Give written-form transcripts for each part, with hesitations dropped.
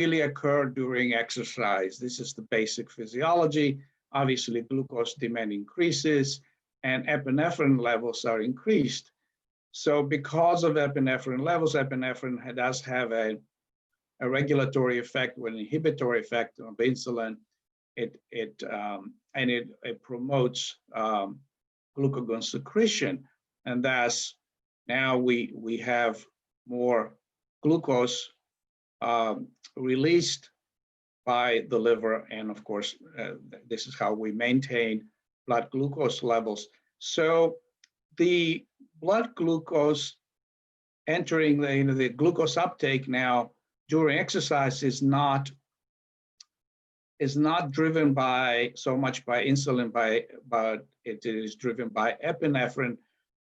really occur during exercise. This is the basic physiology. Obviously, glucose demand increases and epinephrine levels are increased. So because of epinephrine levels, epinephrine does have a regulatory effect, an inhibitory effect on insulin. It promotes glucagon secretion, and thus now we have more glucose released by the liver, and of course this is how we maintain blood glucose levels. So the blood glucose entering the glucose uptake now during exercise is not driven by so much by insulin, but it is driven by epinephrine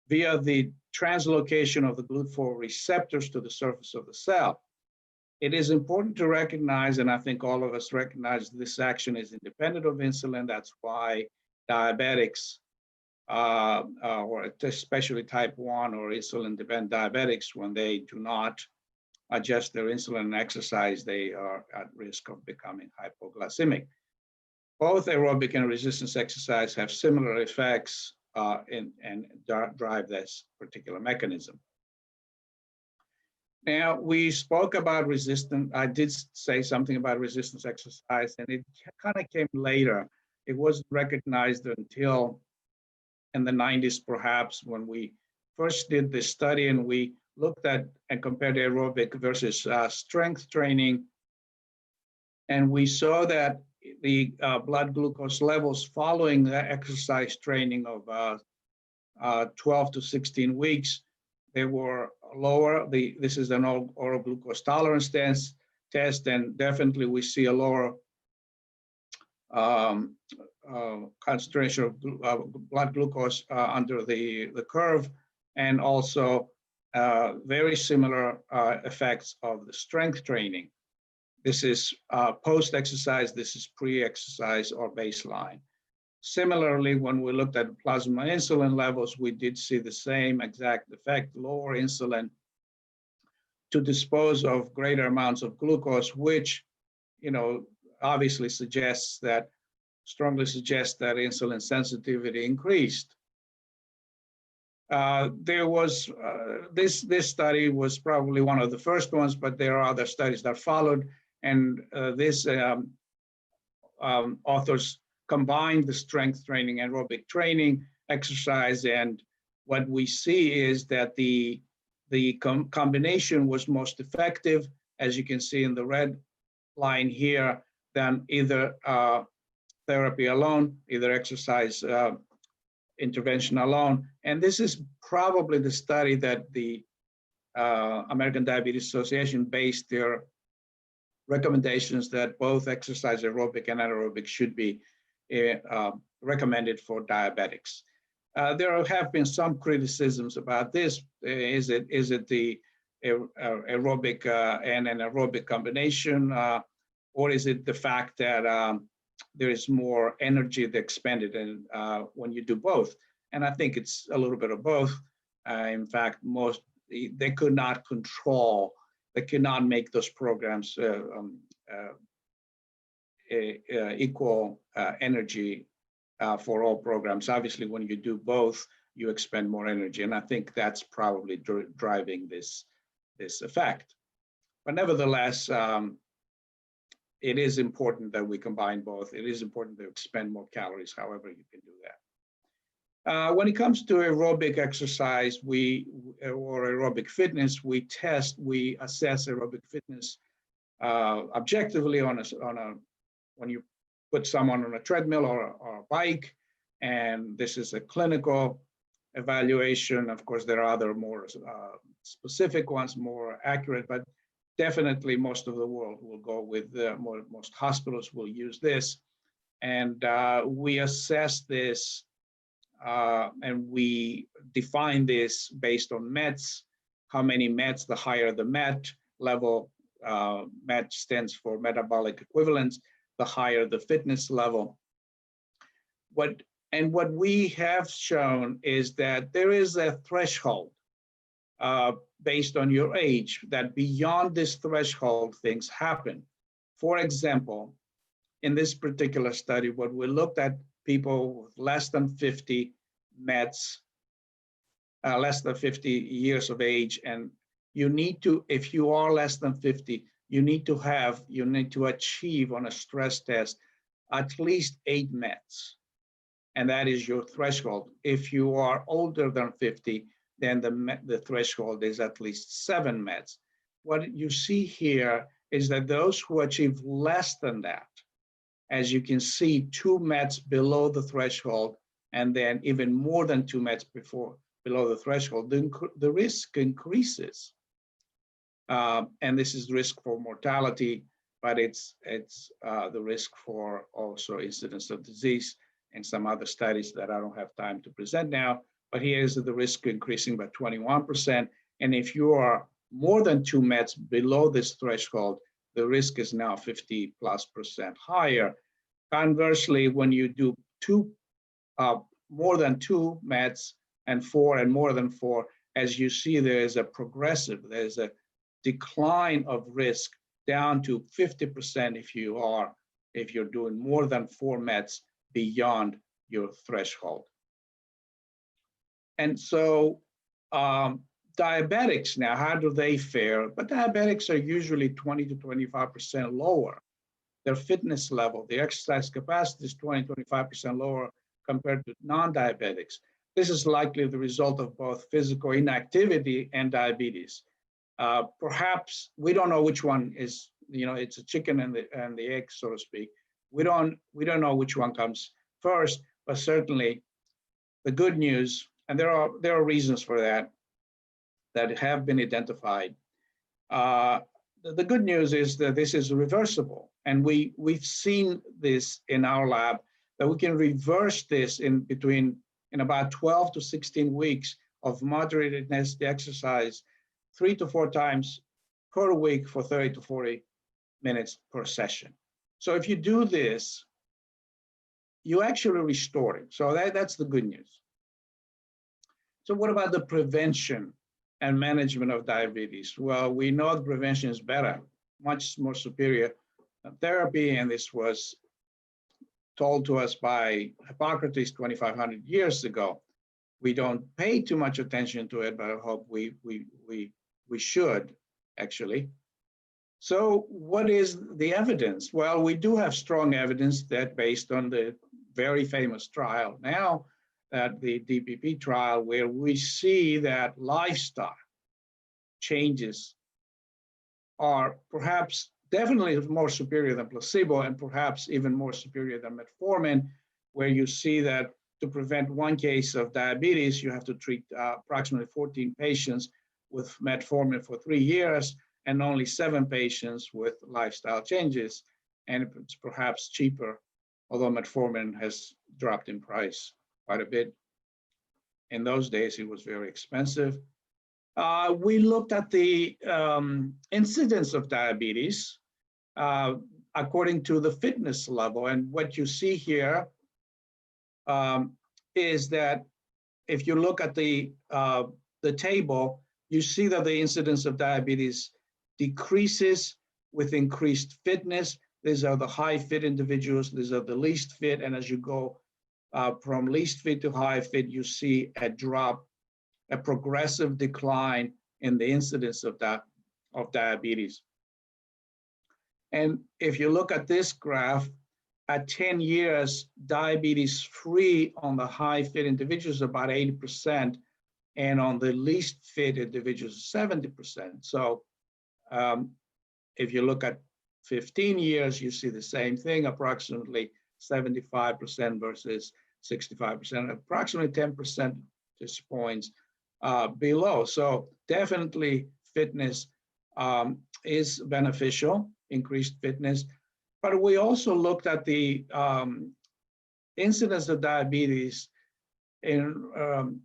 via the translocation of the GLUT4 receptors to the surface of the cell. It is important to recognize, and I think all of us recognize, this action is independent of insulin. That's why diabetics, or especially type 1 or insulin-dependent diabetics, when they do not adjust their insulin and exercise, they are at risk of becoming hypoglycemic. Both aerobic and resistance exercise have similar effects and drive this particular mechanism. Now, we spoke about resistance. I did say something about resistance exercise, and it kind of came later. It wasn't recognized until in the 90s, perhaps, when we first did this study and we looked at and compared aerobic versus strength training. And we saw that the blood glucose levels following the exercise training of 12 to 16 weeks, they were lower. This is an oral glucose tolerance test, and definitely we see a lower concentration of blood glucose under the curve, and also very similar effects of the strength training. This is post-exercise, this is pre-exercise or baseline. Similarly, when we looked at plasma insulin levels, we did see the same exact effect, lower insulin to dispose of greater amounts of glucose, which, obviously strongly suggests that insulin sensitivity increased. There was, this study was probably one of the first ones, but there are other studies that followed, and authors combined the strength training, aerobic training, exercise, and what we see is that the combination was most effective, as you can see in the red line here, than either therapy alone, either exercise intervention alone. And this is probably the study that the American Diabetes Association based their recommendations that both exercise, aerobic and anaerobic, should be recommended for diabetics. There have been some criticisms about this. Is it the aerobic and anaerobic combination, or is it the fact that there is more energy expended when you do both? And I think it's a little bit of both. In fact, they could not control, they cannot make those programs equal energy for all programs. Obviously, when you do both, you expend more energy, and I think that's probably driving this effect. But nevertheless, it is important that we combine both. It is important to expend more calories, however you can do that. When it comes to aerobic exercise, or aerobic fitness, we assess aerobic fitness objectively when you put someone on a treadmill or a bike, and this is a clinical evaluation. Of course, there are other more specific ones, more accurate, but definitely most of the world will go with most hospitals will use this. And we assess this and we define this based on METs. How many METs? The higher the MET level, MET stands for metabolic equivalence, the higher the fitness level. What we have shown is that there is a threshold based on your age, that beyond this threshold, things happen. For example, in this particular study, what we looked at people with less than 50 mets, less than 50 years of age, and you need to, if you are less than 50, you need to achieve on a stress test at least 8 mets, and that is your threshold. If you are older than 50, then the threshold is at least 7 mets. What you see here is that those who achieve less than that, as you can see, 2 mets below the threshold, and then even more than 2 mets below the threshold, the risk increases. And this is risk for mortality, but it's the risk for also incidence of disease and some other studies that I don't have time to present now. But here is the risk increasing by 21%. And if you are more than 2 mets below this threshold, the risk is now 50+% higher. Conversely, when you do more than 2 mets and 4 and more than 4, as you see, there's a decline of risk down to 50% if you're doing more than 4 mets beyond your threshold. And so diabetics now, how do they fare? But diabetics are usually 20 to 25% lower. Their fitness level, their exercise capacity is 20, 25% lower compared to non-diabetics. This is likely the result of both physical inactivity and diabetes. Perhaps we don't know which one is, it's a chicken and the egg, so to speak. We don't know which one comes first, but certainly the good news, and there are reasons for that have been identified. The good news is that this is reversible, and we've seen this in our lab, that we can reverse this in about 12 to 16 weeks of moderate intensity exercise 3 to 4 times per week for 30 to 40 minutes per session. So if you do this, you actually restore it. So that's the good news. So what about the prevention and management of diabetes? Well, we know the prevention is better, much more superior therapy, and this was told to us by Hippocrates 2,500 years ago. We don't pay too much attention to it, but I hope we should, actually. So what is the evidence? Well, we do have strong evidence that based on the very famous trial now, at the DPP trial, where we see that lifestyle changes are perhaps definitely more superior than placebo, and perhaps even more superior than metformin, where you see that to prevent 1 case of diabetes, you have to treat approximately 14 patients with metformin for 3 years, and only 7 patients with lifestyle changes. And it's perhaps cheaper, although metformin has dropped in price quite a bit. In those days, it was very expensive. We looked at the incidence of diabetes according to the fitness level. And what you see here is that if you look at the table, you see that the incidence of diabetes decreases with increased fitness. These are the high fit individuals. These are the least fit. And as you go from least fit to high fit, you see a drop, a progressive decline in the incidence of diabetes. And if you look at this graph, at 10 years, diabetes free on the high fit individuals about 80%, and on the least fit individuals 70%. So if you look at 15 years, you see the same thing, approximately 75% versus 65%, approximately 10 percentage points below. So definitely fitness is beneficial, increased fitness. But we also looked at the incidence of diabetes in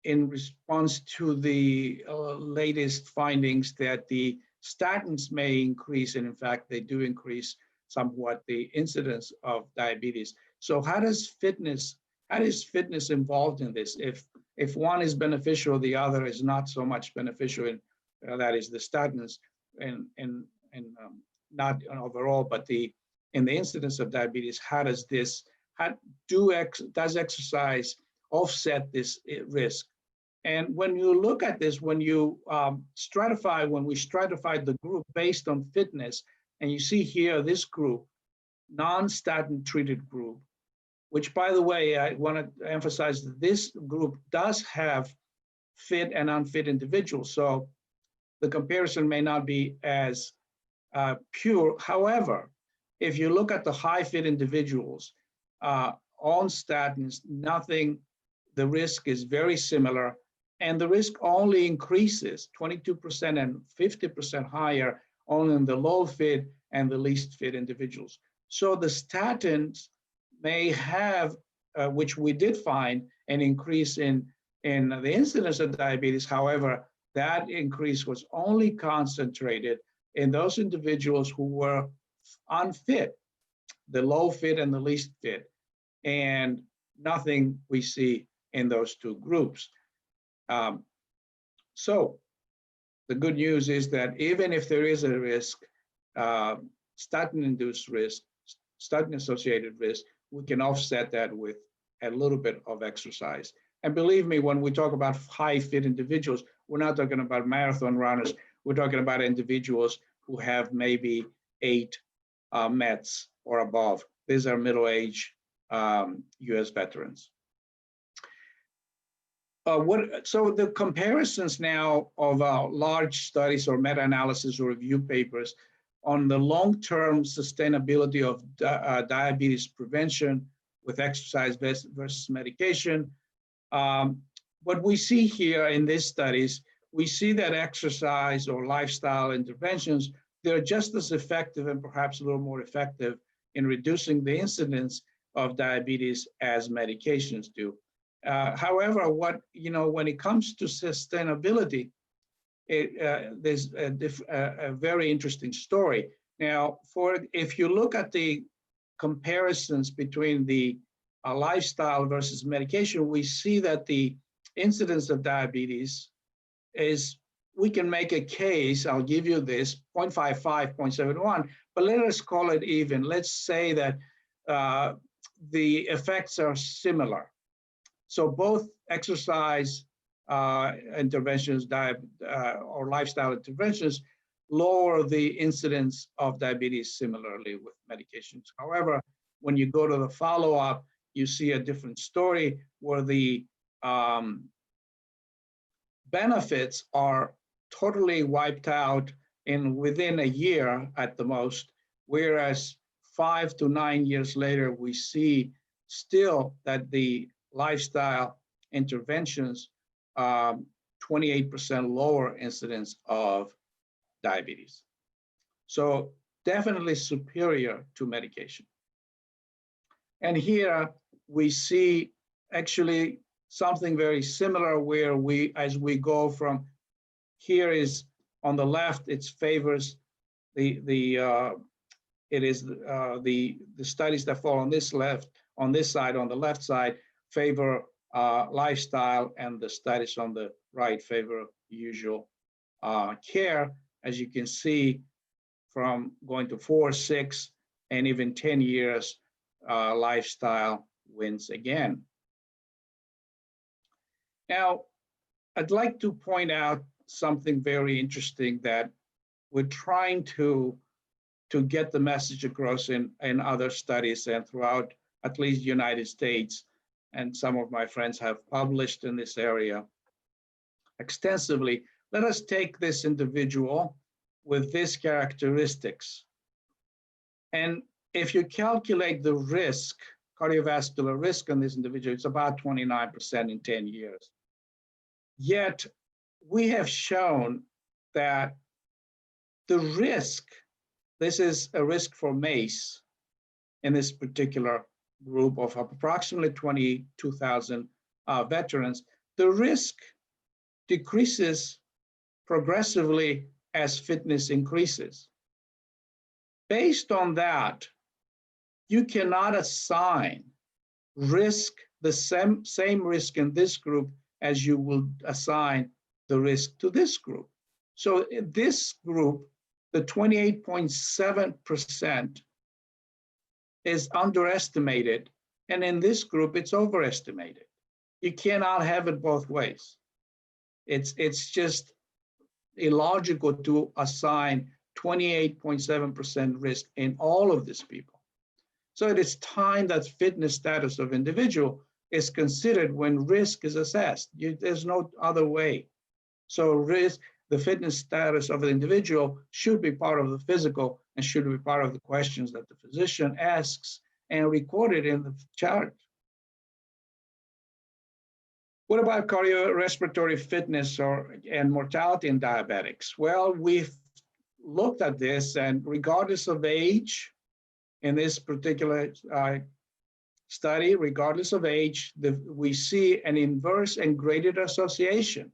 response to the latest findings that the statins may increase, and in fact, they do increase somewhat the incidence of diabetes. So how is fitness involved in this? If one is beneficial, the other is not so much beneficial, that is the statins. And not overall, but in the incidence of diabetes, how does exercise offset this risk? And when you look at this, when you when we stratified the group based on fitness, and you see here this group, non-statin treated group, which, by the way, I want to emphasize that this group does have fit and unfit individuals. So the comparison may not be as pure. However, if you look at the high fit individuals on statins, the risk is very similar, and the risk only increases 22% and 50% higher only in the low fit and the least fit individuals. So the statins may have, which we did find, an increase in the incidence of diabetes. However, that increase was only concentrated in those individuals who were unfit, the low fit and the least fit, and nothing we see in those two groups. So the good news is that even if there is a risk, statin-induced risk, statin-associated risk, we can offset that with a little bit of exercise. And believe me, when we talk about high fit individuals, we're not talking about marathon runners. We're talking about individuals who have maybe 8 METs or above. These are middle-aged US veterans. So the comparisons now of large studies or meta-analysis or review papers on the long-term sustainability of diabetes prevention with exercise versus medication. What we see here in these studies, we see that exercise or lifestyle interventions, they're just as effective and perhaps a little more effective in reducing the incidence of diabetes as medications do. However, when it comes to sustainability, there's a very interesting story. Now, if you look at the comparisons between the lifestyle versus medication, we see that the incidence of diabetes is, we can make a case, I'll give you this, 0.55, 0.71, but let us call it even. Let's say that the effects are similar. So both exercise interventions, or lifestyle interventions, lower the incidence of diabetes similarly with medications. However, when you go to the follow-up, you see a different story where the benefits are totally wiped out within a year at the most, whereas 5 to 9 years later, we see still that the lifestyle interventions, 28% lower incidence of diabetes. So definitely superior to medication. And here we see actually something very similar where as we go from, here is on the left, it favors the studies that fall on this side, on the left side, favor lifestyle, and the studies on the right favor usual care. As you can see, from going to 4, 6, and even 10 years, lifestyle wins again. Now, I'd like to point out something very interesting that we're trying to get the message across in other studies and throughout at least the United States. And some of my friends have published in this area extensively. Let us take this individual with these characteristics. And if you calculate the risk, cardiovascular risk in this individual, it's about 29% in 10 years. Yet we have shown that the risk, this is a risk for MACE in this particular group of approximately 22,000 veterans, the risk decreases progressively as fitness increases. Based on that, you cannot assign risk, the same risk in this group as you will assign the risk to this group. So this group the 28.7% is underestimated, and in this group, it's overestimated. You cannot have it both ways. It's just illogical to assign 28.7% risk in all of these people. So it is time that fitness status of individual is considered when risk is assessed. There's no other way. So risk, the fitness status of the individual should be part of the physical and should be part of the questions that the physician asks and recorded in the chart. What about cardiorespiratory fitness and mortality in diabetics? Well, we've looked at this, and regardless of age, in this particular study, regardless of age, we see an inverse and graded association,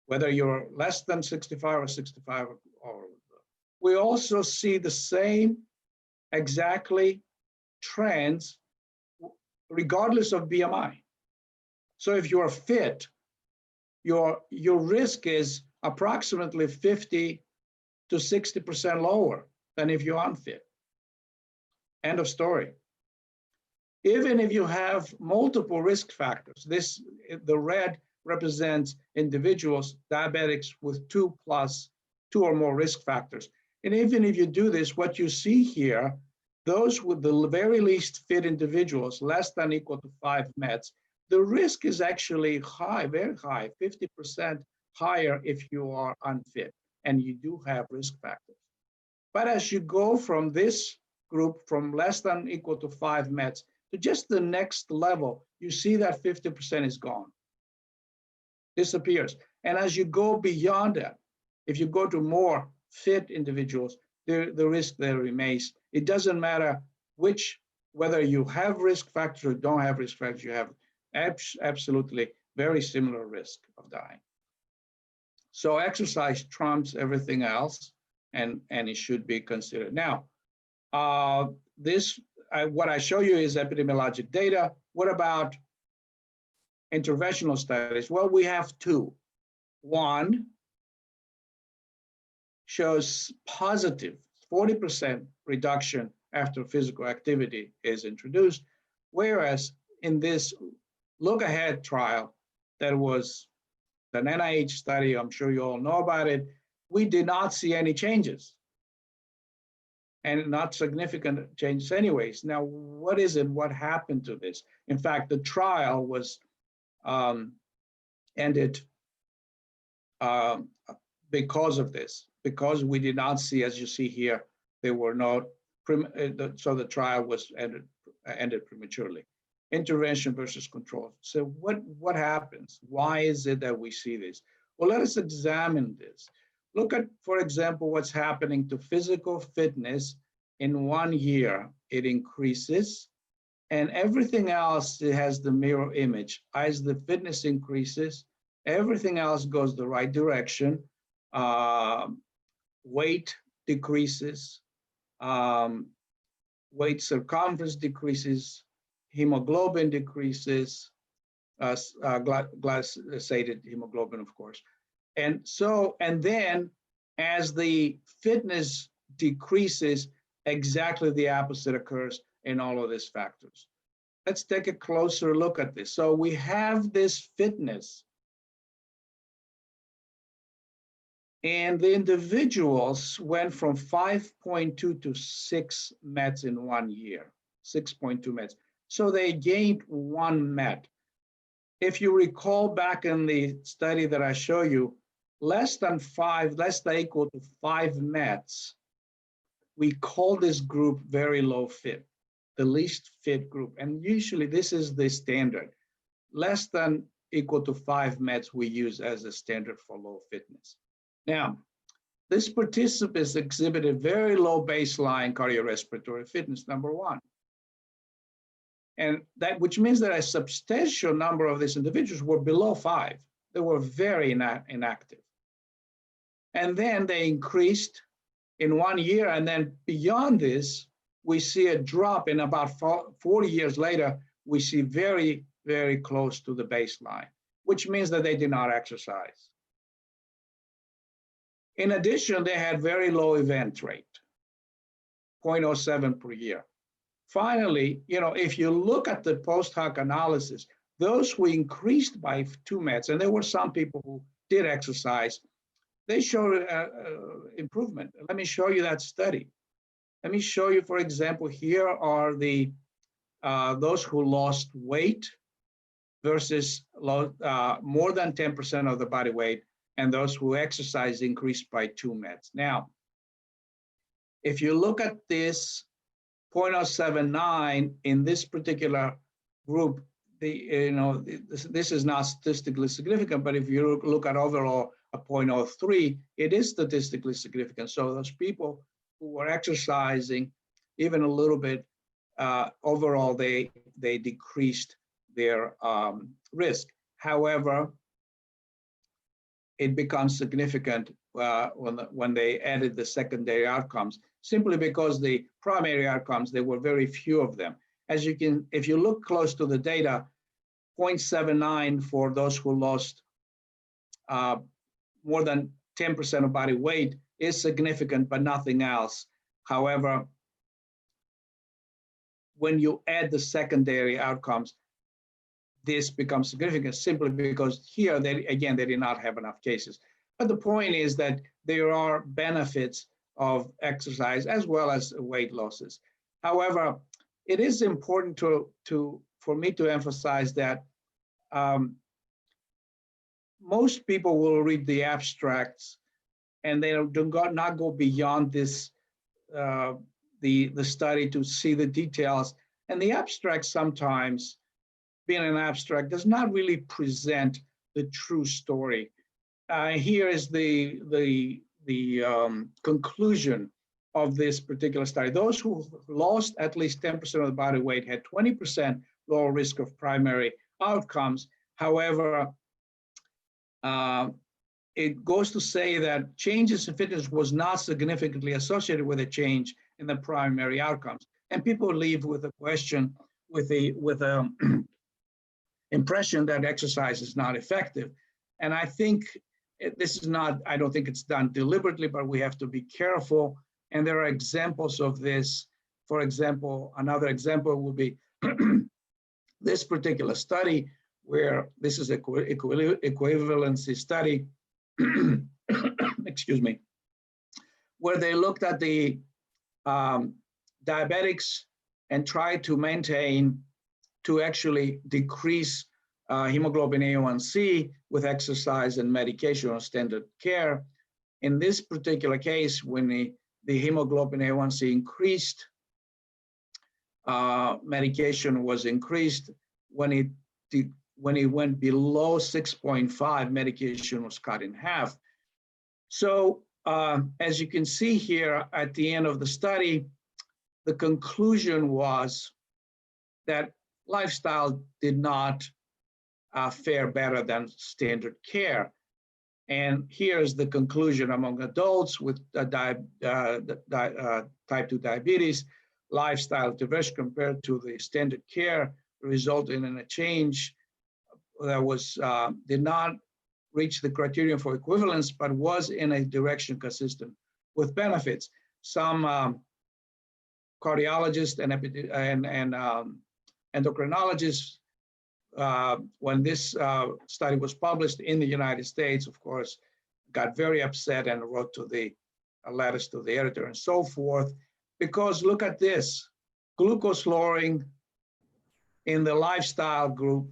whether you're less than 65 or 65 or we also see the same exactly trends regardless of BMI. So if you're fit, your risk is approximately 50 to 60% lower than if you're unfit. End of story. Even if you have multiple risk factors, the red represents individuals, diabetics with 2 or more risk factors. And even if you do this, what you see here, those with the very least fit individuals, less than equal to 5 meds, the risk is actually high, very high, 50% higher if you are unfit and you do have risk factors. But as you go from this group, from less than equal to 5 meds, to just the next level, you see that 50% is gone, disappears. And as you go beyond that, if you go to more fit individuals, the risk there remains. It doesn't matter whether you have risk factors or don't have risk factors, you have absolutely very similar risk of dying. So exercise trumps everything else, and it should be considered. Now, what I show you is epidemiologic data. What about interventional studies? Well, we have 2. One shows positive 40% reduction after physical activity is introduced, whereas in this look ahead trial that was an NIH study, I'm sure you all know about it, we did not see any changes, and not significant changes anyways. Now, what is it? What happened to this? In fact, the trial was ended because of this, because we did not see, as you see here, there were no, so the trial was ended prematurely. Intervention versus control. So what happens? Why is it that we see this? Well, let us examine this. Look at, for example, what's happening to physical fitness in 1 year. It increases, and everything else, it has the mirror image. As the fitness increases, everything else goes the right direction. Weight decreases, weight circumference decreases, hemoglobin decreases, glycated hemoglobin, of course. And then as the fitness decreases, exactly the opposite occurs in all of these factors. Let's take a closer look at this. So we have this fitness, and the individuals went from 5.2 to 6 meds in 1 year, 6.2 meds. So they gained 1 med. If you recall back in the study that I show you, less than equal to 5 meds, we call this group very low fit, the least fit group. And usually this is the standard. Less than equal to 5 meds we use as a standard for low fitness. Now, this participants exhibited very low baseline cardiorespiratory fitness, number 1. And that, which means that a substantial number of these individuals were below 5. They were very inactive. And then they increased in 1 year, and then beyond this, we see a drop. In about 40 years later, we see very, very close to the baseline, which means that they did not exercise. In addition, they had very low event rate, 0.07 per year. Finally, if you look at the post hoc analysis, those who increased by 2 meds, and there were some people who did exercise, they showed improvement. Let me show you that study. Let me show you, for example, here are the those who lost weight versus more than 10% of the body weight, and those who exercise increased by 2 meds. Now, if you look at this 0.079 in this particular group, this is not statistically significant, but if you look at overall a 0.03, it is statistically significant. So those people who were exercising even a little bit, overall they decreased their risk. However, it becomes significant when they added the secondary outcomes, simply because the primary outcomes, there were very few of them. As you can, if you look close to the data, 0.79 for those who lost more than 10% of body weight is significant, but nothing else. However, when you add the secondary outcomes, this becomes significant simply because here, they did not have enough cases. But the point is that there are benefits of exercise as well as weight losses. However, it is important for me to emphasize that most people will read the abstracts and they do not go beyond this, the study to see the details. And the abstract sometimes, being an abstract, does not really present the true story. Here is the conclusion of this particular study. Those who lost at least 10% of the body weight had 20% lower risk of primary outcomes. However, it goes to say that changes in fitness was not significantly associated with a change in the primary outcomes. And people leave with a question, with a impression that exercise is not effective. And I think this is not, I don't think it's done deliberately, but we have to be careful. And there are examples of this. For example, another example would be this particular study, where this is an equivalency study, excuse me, where they looked at the diabetics and tried to actually decrease hemoglobin A1C with exercise and medication or standard care. In this particular case, when the hemoglobin A1C increased, medication was increased. When it went below 6.5, medication was cut in half. So as you can see here at the end of the study, the conclusion was that lifestyle did not fare better than standard care. And here's the conclusion: among adults with type 2 diabetes, lifestyle intervention compared to the standard care resulted in a change that was did not reach the criterion for equivalence, but was in a direction consistent with benefits. Some cardiologists and endocrinologists, when this study was published in the United States, of course, got very upset and wrote to the letters to the editor and so forth, because look at this, glucose lowering in the lifestyle group,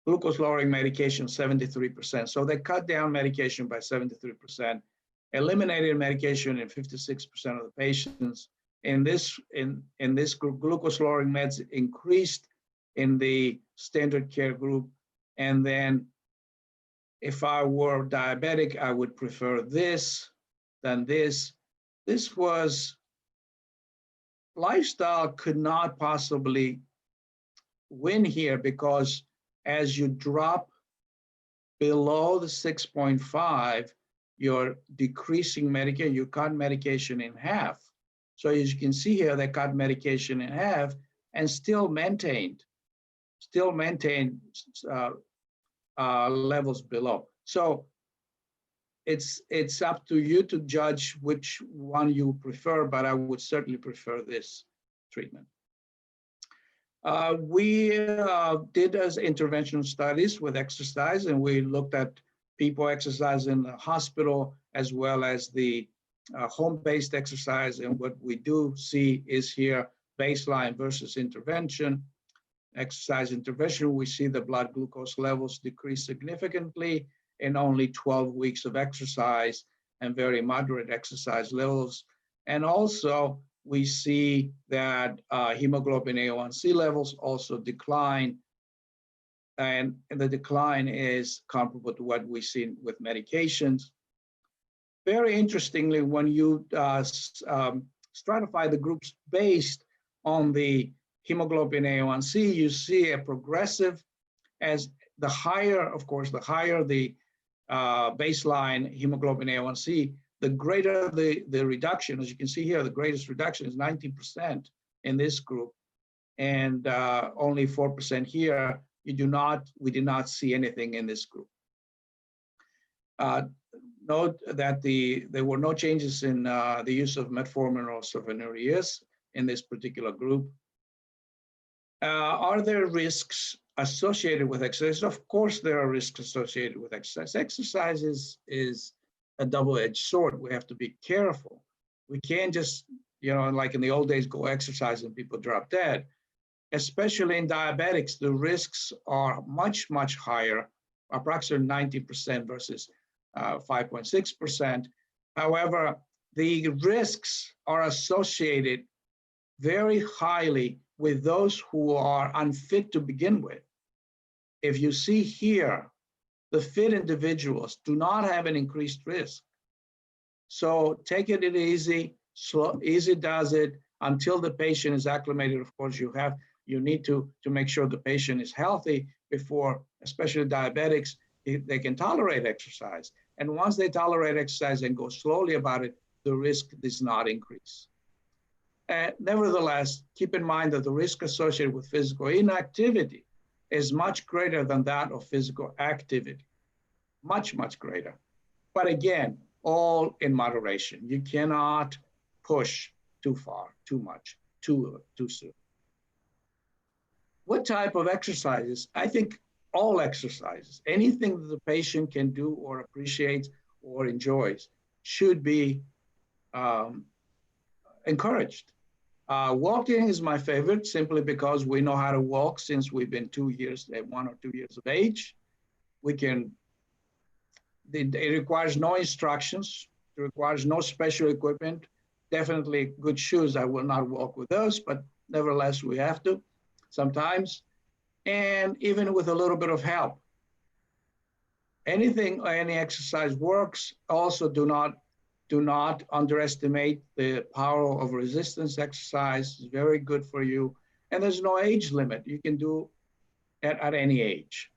glucose lowering medication 73%. So they cut down medication by 73%, eliminated medication in 56% of the patients. In this group, glucose lowering meds increased in the standard care group. And then if I were diabetic, I would prefer this than this. This was, lifestyle could not possibly win here, because as you drop below the 6.5, you're decreasing medication, you cut medication in half. So as you can see here, they cut medication in half and still maintained levels below. So it's up to you to judge which one you prefer, but I would certainly prefer this treatment. We did as interventional studies with exercise, and we looked at people exercise in the hospital as well as the home-based exercise. And what we do see is here baseline versus intervention. Exercise intervention, we see the blood glucose levels decrease significantly in only 12 weeks of exercise and very moderate exercise levels. And also, we see that hemoglobin A1C levels also decline, and the decline is comparable to what we see with medications. Very interestingly, when you stratify the groups based on the hemoglobin A1C, you see a progressive, as the higher, of course, the higher the baseline hemoglobin A1C, the greater the reduction. As you can see here, the greatest reduction is 19% in this group, and only 4% here. We did not see anything in this group. Note that there were no changes in the use of metformin or sulfonylureas in this particular group. Are there risks associated with exercise? Of course, there are risks associated with exercise. Exercise is a double-edged sword. We have to be careful. We can't just, like in the old days, go exercise and people drop dead. Especially in diabetics, the risks are much, much higher, approximately 90% versus 5.6%. However, the risks are associated very highly with those who are unfit to begin with. If you see here, the fit individuals do not have an increased risk. So take it easy, easy does it until the patient is acclimated. Of course, you need to make sure the patient is healthy before, especially diabetics, they can tolerate exercise. And once they tolerate exercise and go slowly about it, the risk does not increase. Nevertheless, keep in mind that the risk associated with physical inactivity is much greater than that of physical activity. Much, much greater. But again, all in moderation. You cannot push too far, too much, too soon. What type of exercises? I think all exercises, anything that the patient can do or appreciates or enjoys, should be encouraged. Walking is my favorite, simply because we know how to walk since we've been 1 or 2 years of age. It requires no instructions, it requires no special equipment. Definitely good shoes. I will not walk with those, but nevertheless, we have to sometimes. And even with a little bit of help. Any exercise works. Also, do not underestimate the power of resistance exercise. It's very good for you. And there's no age limit. You can do it at any age.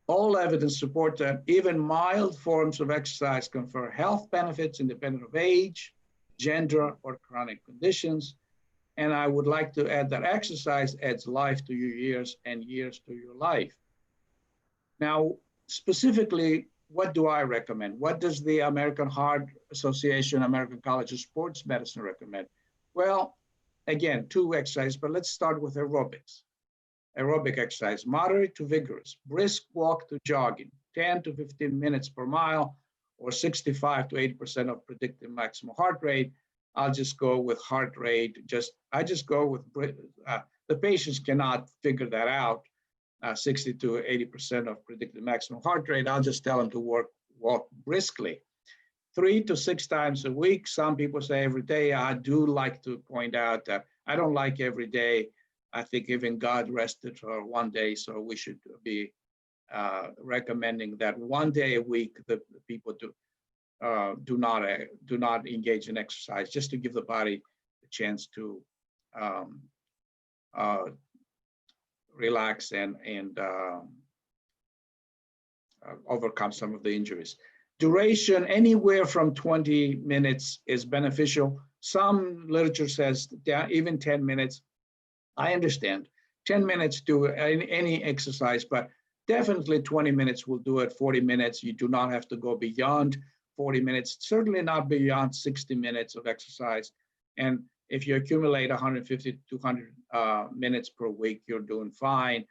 All evidence support that even mild forms of exercise confer health benefits independent of age, gender, or chronic conditions. And I would like to add that exercise adds life to your years and years to your life. Now, specifically, what do I recommend? What does the American Heart Association, American College of Sports Medicine recommend? Well, again, 2 exercises, but let's start with aerobics. Aerobic exercise, moderate to vigorous, brisk walk to jogging, 10 to 15 minutes per mile, or 65 to 80% of predicted maximum heart rate. I'll just go with heart rate. I just go with, the patients cannot figure that out, 60 to 80% of predicted maximum heart rate. I'll just tell them to walk briskly. 3 to 6 times a week. Some people say every day. I do like to point out that I don't like every day. I think even God rested for 1 day, so we should be recommending that 1 day a week the people do not engage in exercise, just to give the body a chance to relax and overcome some of the injuries. Duration, anywhere from 20 minutes is beneficial. Some literature says even 10 minutes. I understand 10 minutes to any exercise, but Definitely 20 minutes will do it, 40 minutes. You do not have to go beyond 40 minutes, certainly not beyond 60 minutes of exercise. And if you accumulate 150 to 200 minutes per week, you're doing fine.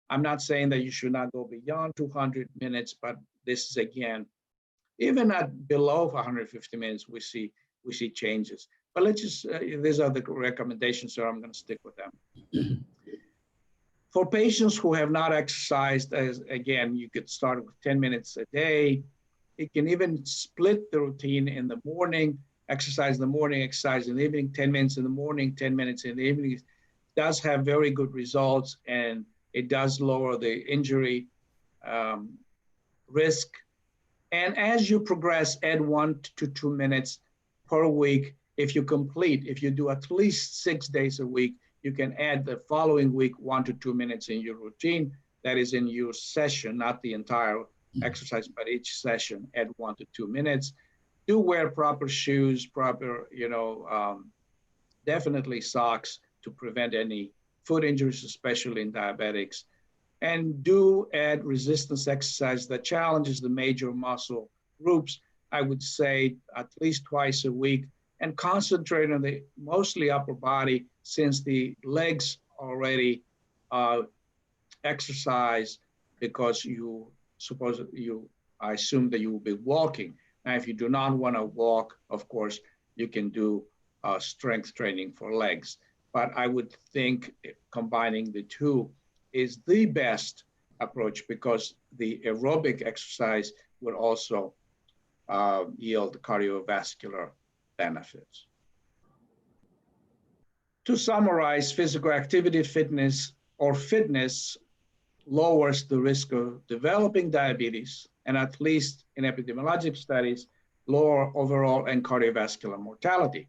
I'm not saying that you should not go beyond 200 minutes, but this is again, even at below 150 minutes, we see changes. But let's just, these are the recommendations, so I'm going to stick with them. For patients who have not exercised, again, you could start with 10 minutes a day. You can even split the routine in the morning, exercise in the morning, exercise in the evening, 10 minutes in the morning, 10 minutes in the evening. It does have very good results, and it does lower the injury risk. And as you progress, add 1 to 2 minutes per week. If you do at least 6 days a week, you can add the following week 1 to 2 minutes in your routine. That is in your session, not the entire exercise, but each session, add 1 to 2 minutes. Do wear proper shoes, definitely socks to prevent any foot injuries, especially in diabetics. And do add resistance exercise that challenges the major muscle groups, I would say at least twice a week, and concentrate on the mostly upper body, since the legs already exercise, because I assume that you will be walking. Now, if you do not want to walk, of course, you can do strength training for legs. But I would think combining the two is the best approach, because the aerobic exercise would also yield cardiovascular benefits. To summarize, physical activity fitness lowers the risk of developing diabetes, and at least in epidemiologic studies, lower overall and cardiovascular mortality.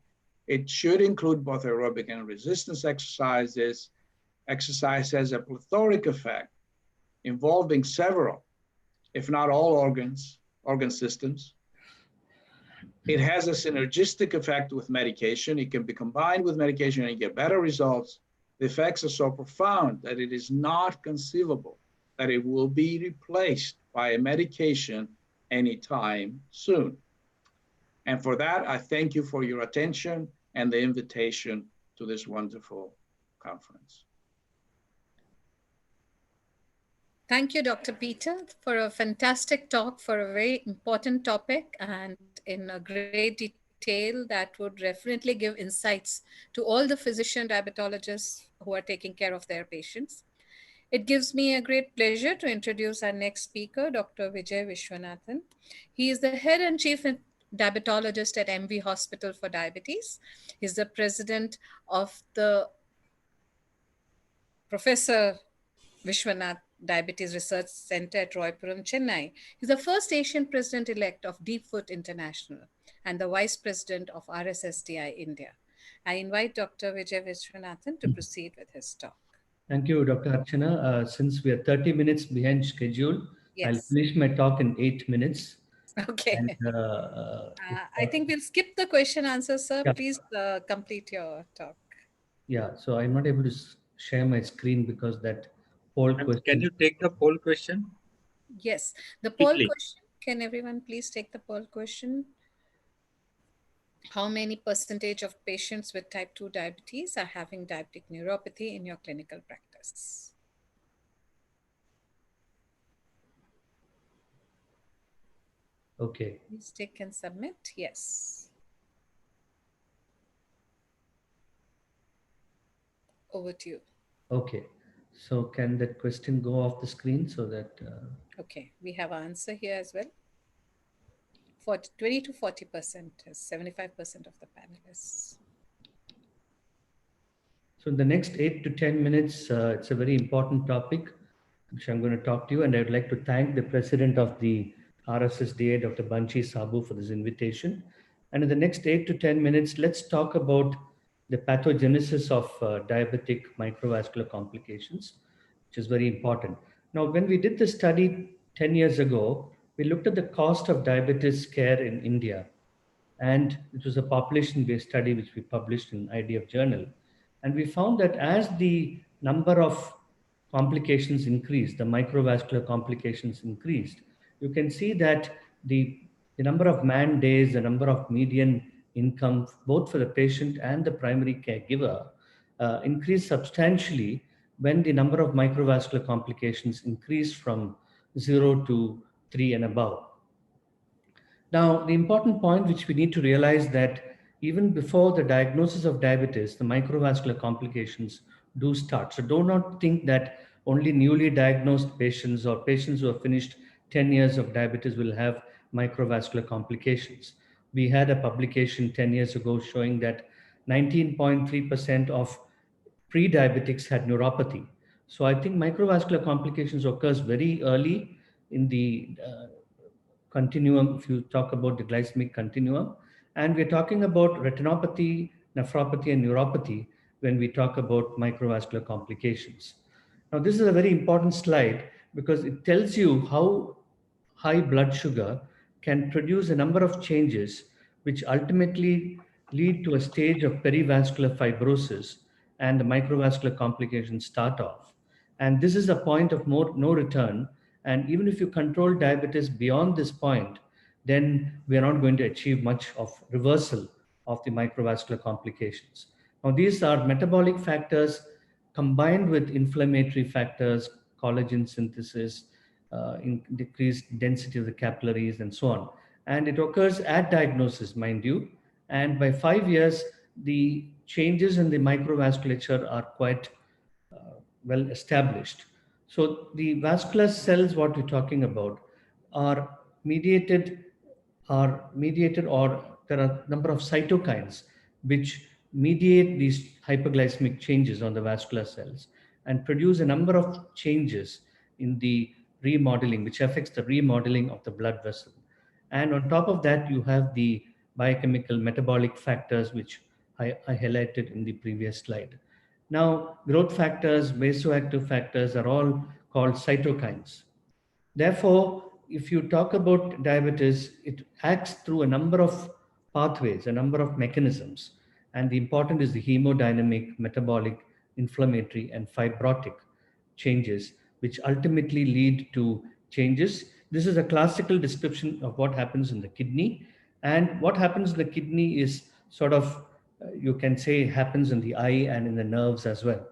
It should include both aerobic and resistance exercises. Exercise has a plethoric effect involving several, if not all organ systems. It has a synergistic effect with medication. It can be combined with medication and get better results. The effects are so profound that it is not conceivable that it will be replaced by a medication anytime soon. And for that, I thank you for your attention and the invitation to this wonderful conference. Thank you, Dr. Peter, for a fantastic talk for a very important topic and in a great detail that would definitely give insights to all the physician diabetologists who are taking care of their patients. It gives me a great pleasure to introduce our next speaker, Dr. Vijay Vishwanathan. He is the head and chief diabetologist at MV Hospital for Diabetes. He's the president of the Professor Vishwanath Diabetes Research Center at Roypuram, Chennai. He's the first Asian president-elect of Deepfoot International and the vice president of RSSDI India. I invite Dr. Vijay Vishwanathan to proceed with his talk. Thank you, Dr. Archana. Since we are 30 minutes behind schedule, I'll Yes. finish my talk in 8 minutes. Okay. And, I think we'll skip the question answer, sir. yeah, Please complete your talk. yeah, so I'm not able to share my screen because that poll Can question. you take the poll question? Yes. The poll Quickly. question. Can everyone please take the poll question? How many percentage of patients with type 2 diabetes are having diabetic neuropathy in your clinical practice? Okay. Please take and submit. Yes. Over to you. Okay. So can that question go off the screen so that... Okay. We have an answer here as well. 20 to 40% is 75% of the panelists. So in the next 8 to 10 minutes, it's a very important topic, which I'm going to talk to you. And I'd like to thank the president of the RSSDA, Dr. Banchi Sabu, for this invitation. And in the next 8 to 10 minutes, let's talk about the pathogenesis of diabetic microvascular complications, which is very important. Now, when we did this study 10 years ago, we looked at the cost of diabetes care in India. And it was a population-based study which we published in IDF Journal. And we found that as the number of complications increased, the microvascular complications increased. You can see that the number of man days, the number of median income, both for the patient and the primary caregiver, increased substantially when the number of microvascular complications increased from 0 to 3 and above. Now, the important point which we need to realize that even before the diagnosis of diabetes, the microvascular complications do start. So do not think that only newly diagnosed patients or patients who have finished 10 years of diabetes will have microvascular complications. We had a publication 10 years ago showing that 19.3% of pre-diabetics had neuropathy. So I think microvascular complications occurs very early in the continuum, if you talk about the glycemic continuum. And we're talking about retinopathy, nephropathy, and neuropathy when we talk about microvascular complications. Now, this is a very important slide because it tells you how high blood sugar can produce a number of changes which ultimately lead to a stage of perivascular fibrosis and the microvascular complications start off. And this is a point of no return. And even if you control diabetes beyond this point, then we are not going to achieve much of reversal of the microvascular complications. Now, these are metabolic factors combined with inflammatory factors, collagen synthesis, decreased density of the capillaries, and so on. And it occurs at diagnosis, mind you. And by 5 years, the changes in the microvasculature are quite well established. So the vascular cells, what we're talking about, are mediated, or there are a number of cytokines which mediate these hyperglycemic changes on the vascular cells and produce a number of changes in the remodeling, which affects the remodeling of the blood vessel. And on top of that, you have the biochemical metabolic factors, which I highlighted in the previous slide. Now, growth factors, vasoactive factors are all called cytokines. Therefore, if you talk about diabetes, it acts through a number of pathways, a number of mechanisms. And the important is the hemodynamic, metabolic, inflammatory, and fibrotic changes, which ultimately lead to changes. This is a classical description of what happens in the kidney. And what happens in the kidney is sort of, you can say, happens in the eye and in the nerves as well.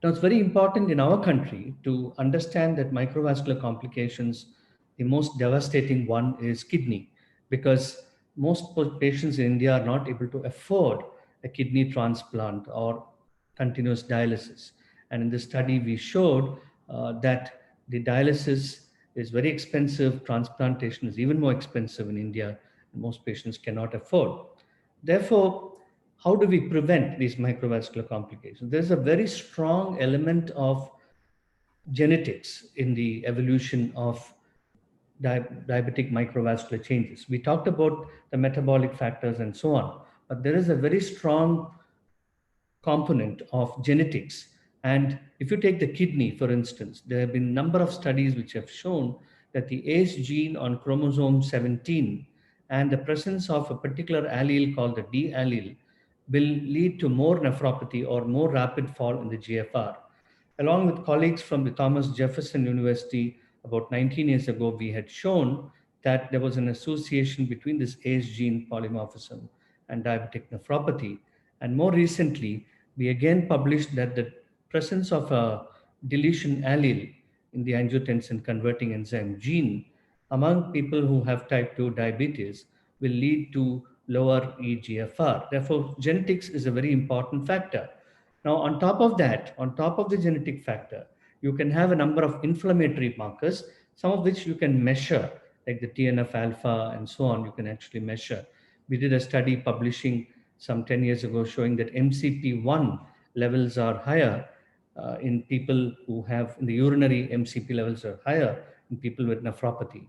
Now, it's very important in our country to understand that microvascular complications, the most devastating one is kidney, because most patients in India are not able to afford a kidney transplant or continuous dialysis. And in this study, we showed that the dialysis is very expensive, transplantation is even more expensive in India, and most patients cannot afford. Therefore, how do we prevent these microvascular complications? There's a very strong element of genetics in the evolution of diabetic microvascular changes. We talked about the metabolic factors and so on, but there is a very strong component of genetics. And if you take the kidney, for instance, there have been a number of studies which have shown that the ACE gene on chromosome 17 and the presence of a particular allele called the D allele will lead to more nephropathy or more rapid fall in the GFR. Along with colleagues from the Thomas Jefferson University, about 19 years ago, we had shown that there was an association between this ACE gene polymorphism and diabetic nephropathy. And more recently, we again published that the presence of a deletion allele in the angiotensin converting enzyme gene among people who have type 2 diabetes will lead to lower eGFR. Therefore, genetics is a very important factor. Now, on top of that, on top of the genetic factor, you can have a number of inflammatory markers, some of which you can measure, like the TNF alpha and so on, you can actually measure. We did a study publishing some 10 years ago showing that MCP1 levels are higher in people who have, in the urinary MCP levels are higher in people with nephropathy.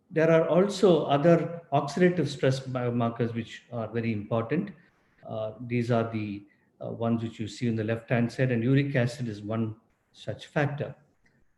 There are also other oxidative stress biomarkers which are very important. These are the ones which you see on the left-hand side, and uric acid is one such factor.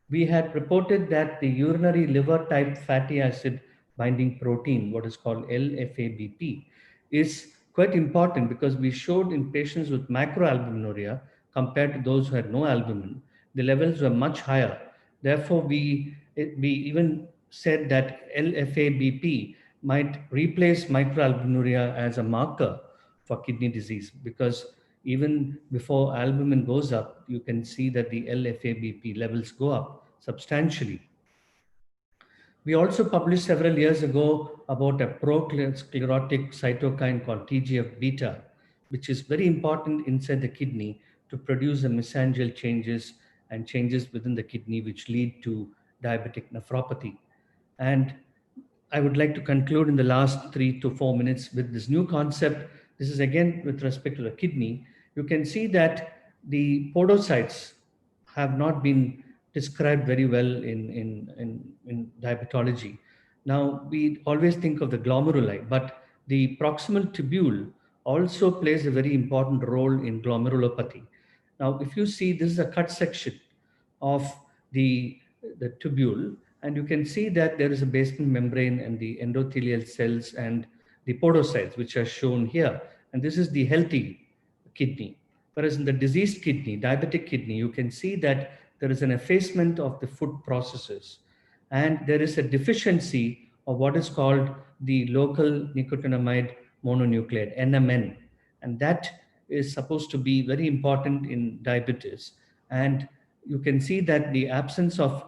We had reported that the urinary liver type fatty acid binding protein, what is called LFABP, is quite important because we showed in patients with macroalbuminuria compared to those who had no albumin, the levels were much higher. Therefore, we even said that LFABP might replace microalbuminuria as a marker for kidney disease, because even before albumin goes up, you can see that the LFABP levels go up substantially. We also published several years ago about a prosclerotic cytokine called TGF beta, which is very important inside the kidney to produce the mesangial changes and changes within the kidney, which lead to diabetic nephropathy. And I would like to conclude in the last 3 to 4 minutes with this new concept. This is again with respect to the kidney. You can see that the podocytes have not been described very well in diabetology. Now, we always think of the glomeruli, but the proximal tubule also plays a very important role in glomerulopathy. Now, if you see, this is a cut section of the, the tubule, and you can see that there is a basement membrane and the endothelial cells and the podocytes, which are shown here. And this is the healthy kidney. Whereas in the diseased kidney, diabetic kidney, you can see that there is an effacement of the food processes, and there is a deficiency of what is called the local nicotinamide mononucleotide, NMN. And that is supposed to be very important in diabetes. And you can see that the absence of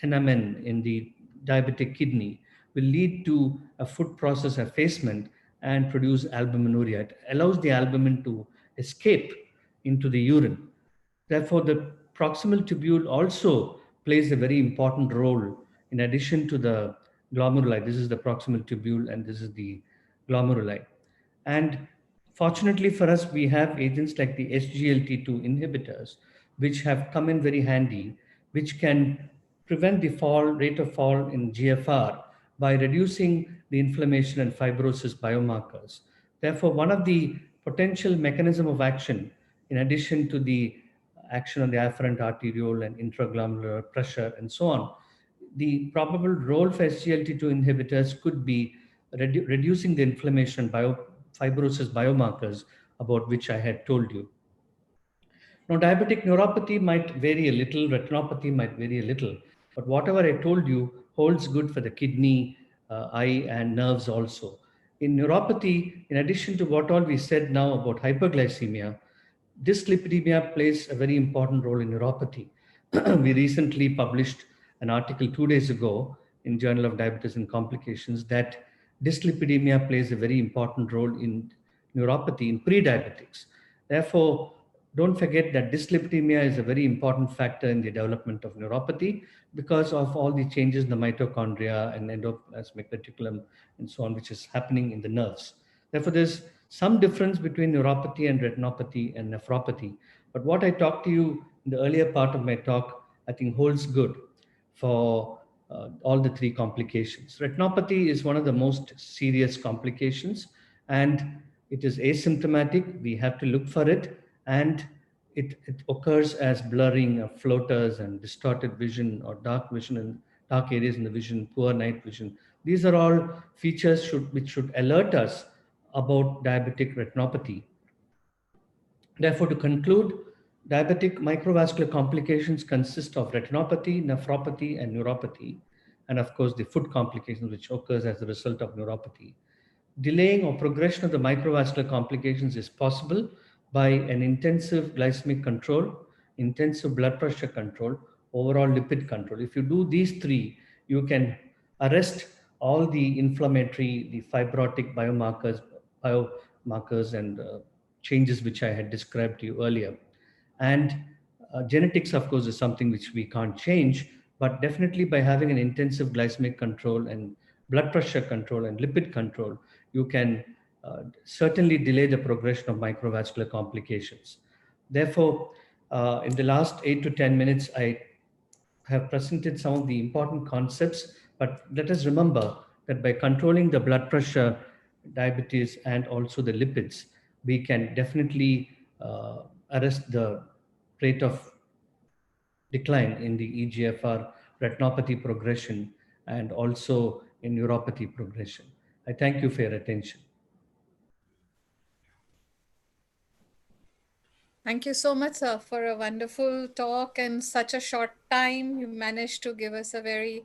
NMN in the diabetic kidney will lead to a food process effacement and produce albuminuria. It allows the albumin to escape into the urine. Therefore, the proximal tubule also plays a very important role in addition to the glomeruli. This is the proximal tubule and this is the glomeruli. And fortunately for us, we have agents like the SGLT2 inhibitors, which have come in very handy, which can prevent the rate of fall in GFR by reducing the inflammation and fibrosis biomarkers. Therefore, one of the potential mechanism of action, in addition to the action on the afferent arteriole and intraglomerular pressure and so on, the probable role for SGLT2 inhibitors could be reducing the inflammation fibrosis biomarkers about which I had told you. Now, diabetic neuropathy might vary a little, retinopathy might vary a little, but whatever I told you holds good for the kidney, eye, and nerves also. In neuropathy, in addition to what all we said now about hyperglycemia, dyslipidemia plays a very important role in neuropathy. We recently published an article 2 days ago in Journal of Diabetes and Complications that dyslipidemia plays a very important role in neuropathy in pre-diabetics. Therefore, don't forget that dyslipidemia is a very important factor in the development of neuropathy because of all the changes in the mitochondria and endoplasmic reticulum and so on, which is happening in the nerves. Therefore, there's some difference between neuropathy and retinopathy and nephropathy. But what I talked to you in the earlier part of my talk, I think holds good for all the three complications. Retinopathy is one of the most serious complications, and it is asymptomatic. We have to look for it, and it occurs as blurring of floaters and distorted vision or dark vision and dark areas in the vision, poor night vision. These are all features which should alert us about diabetic retinopathy. Therefore, to conclude, diabetic microvascular complications consist of retinopathy, nephropathy, and neuropathy, and of course the foot complications which occurs as a result of neuropathy. Delaying or progression of the microvascular complications is possible by an intensive glycemic control, intensive blood pressure control, overall lipid control. If you do these three, you can arrest all the inflammatory, the fibrotic biomarkers and changes which I had described to you earlier. And genetics, of course, is something which we can't change, but definitely by having an intensive glycemic control and blood pressure control and lipid control, you can certainly delay the progression of microvascular complications. Therefore, in the last 8 to 10 minutes, I have presented some of the important concepts, but let us remember that by controlling the blood pressure, diabetes, and also the lipids, we can definitely arrest the rate of decline in the EGFR retinopathy progression and also in neuropathy progression. I thank you for your attention. Thank you so much, sir, for a wonderful talk in such a short time. You managed to give us a very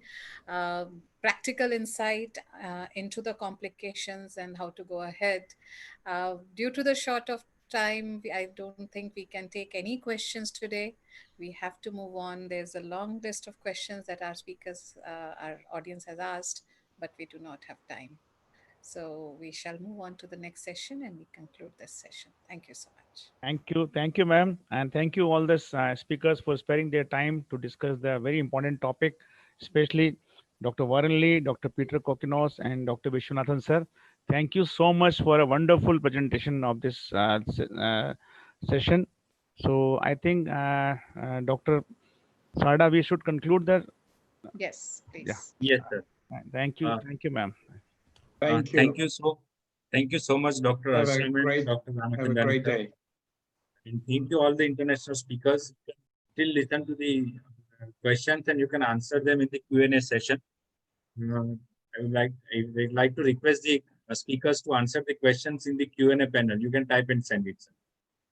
practical insight into the complications and how to go ahead. Due to the short of time, I don't think we can take any questions today. We have to move on. There's a long list of questions that our speakers, our audience has asked, but we do not have time. So we shall move on to the next session and we conclude this session. Thank you so much. Thank you, ma'am, and thank you all the speakers for sparing their time to discuss the very important topic, especially Dr. Warren Lee, Dr. Peter Kokinos, and Dr. Vishwanathan sir. Thank you so much for a wonderful presentation of this session. So I think, Dr. Sarda, we should conclude that. Yes, Yeah. please. Yes, sir. Thank you, ma'am. Thank Thank you. thank you so much, Dr. Have a Ashram and great, Dr. have a Ramakandani, great sir. day. And thank you all the international speakers. Still listen to the questions and you can answer them in the Q&A session. I would like to request the speakers to answer the questions in the Q&A panel. You can type and send it, sir.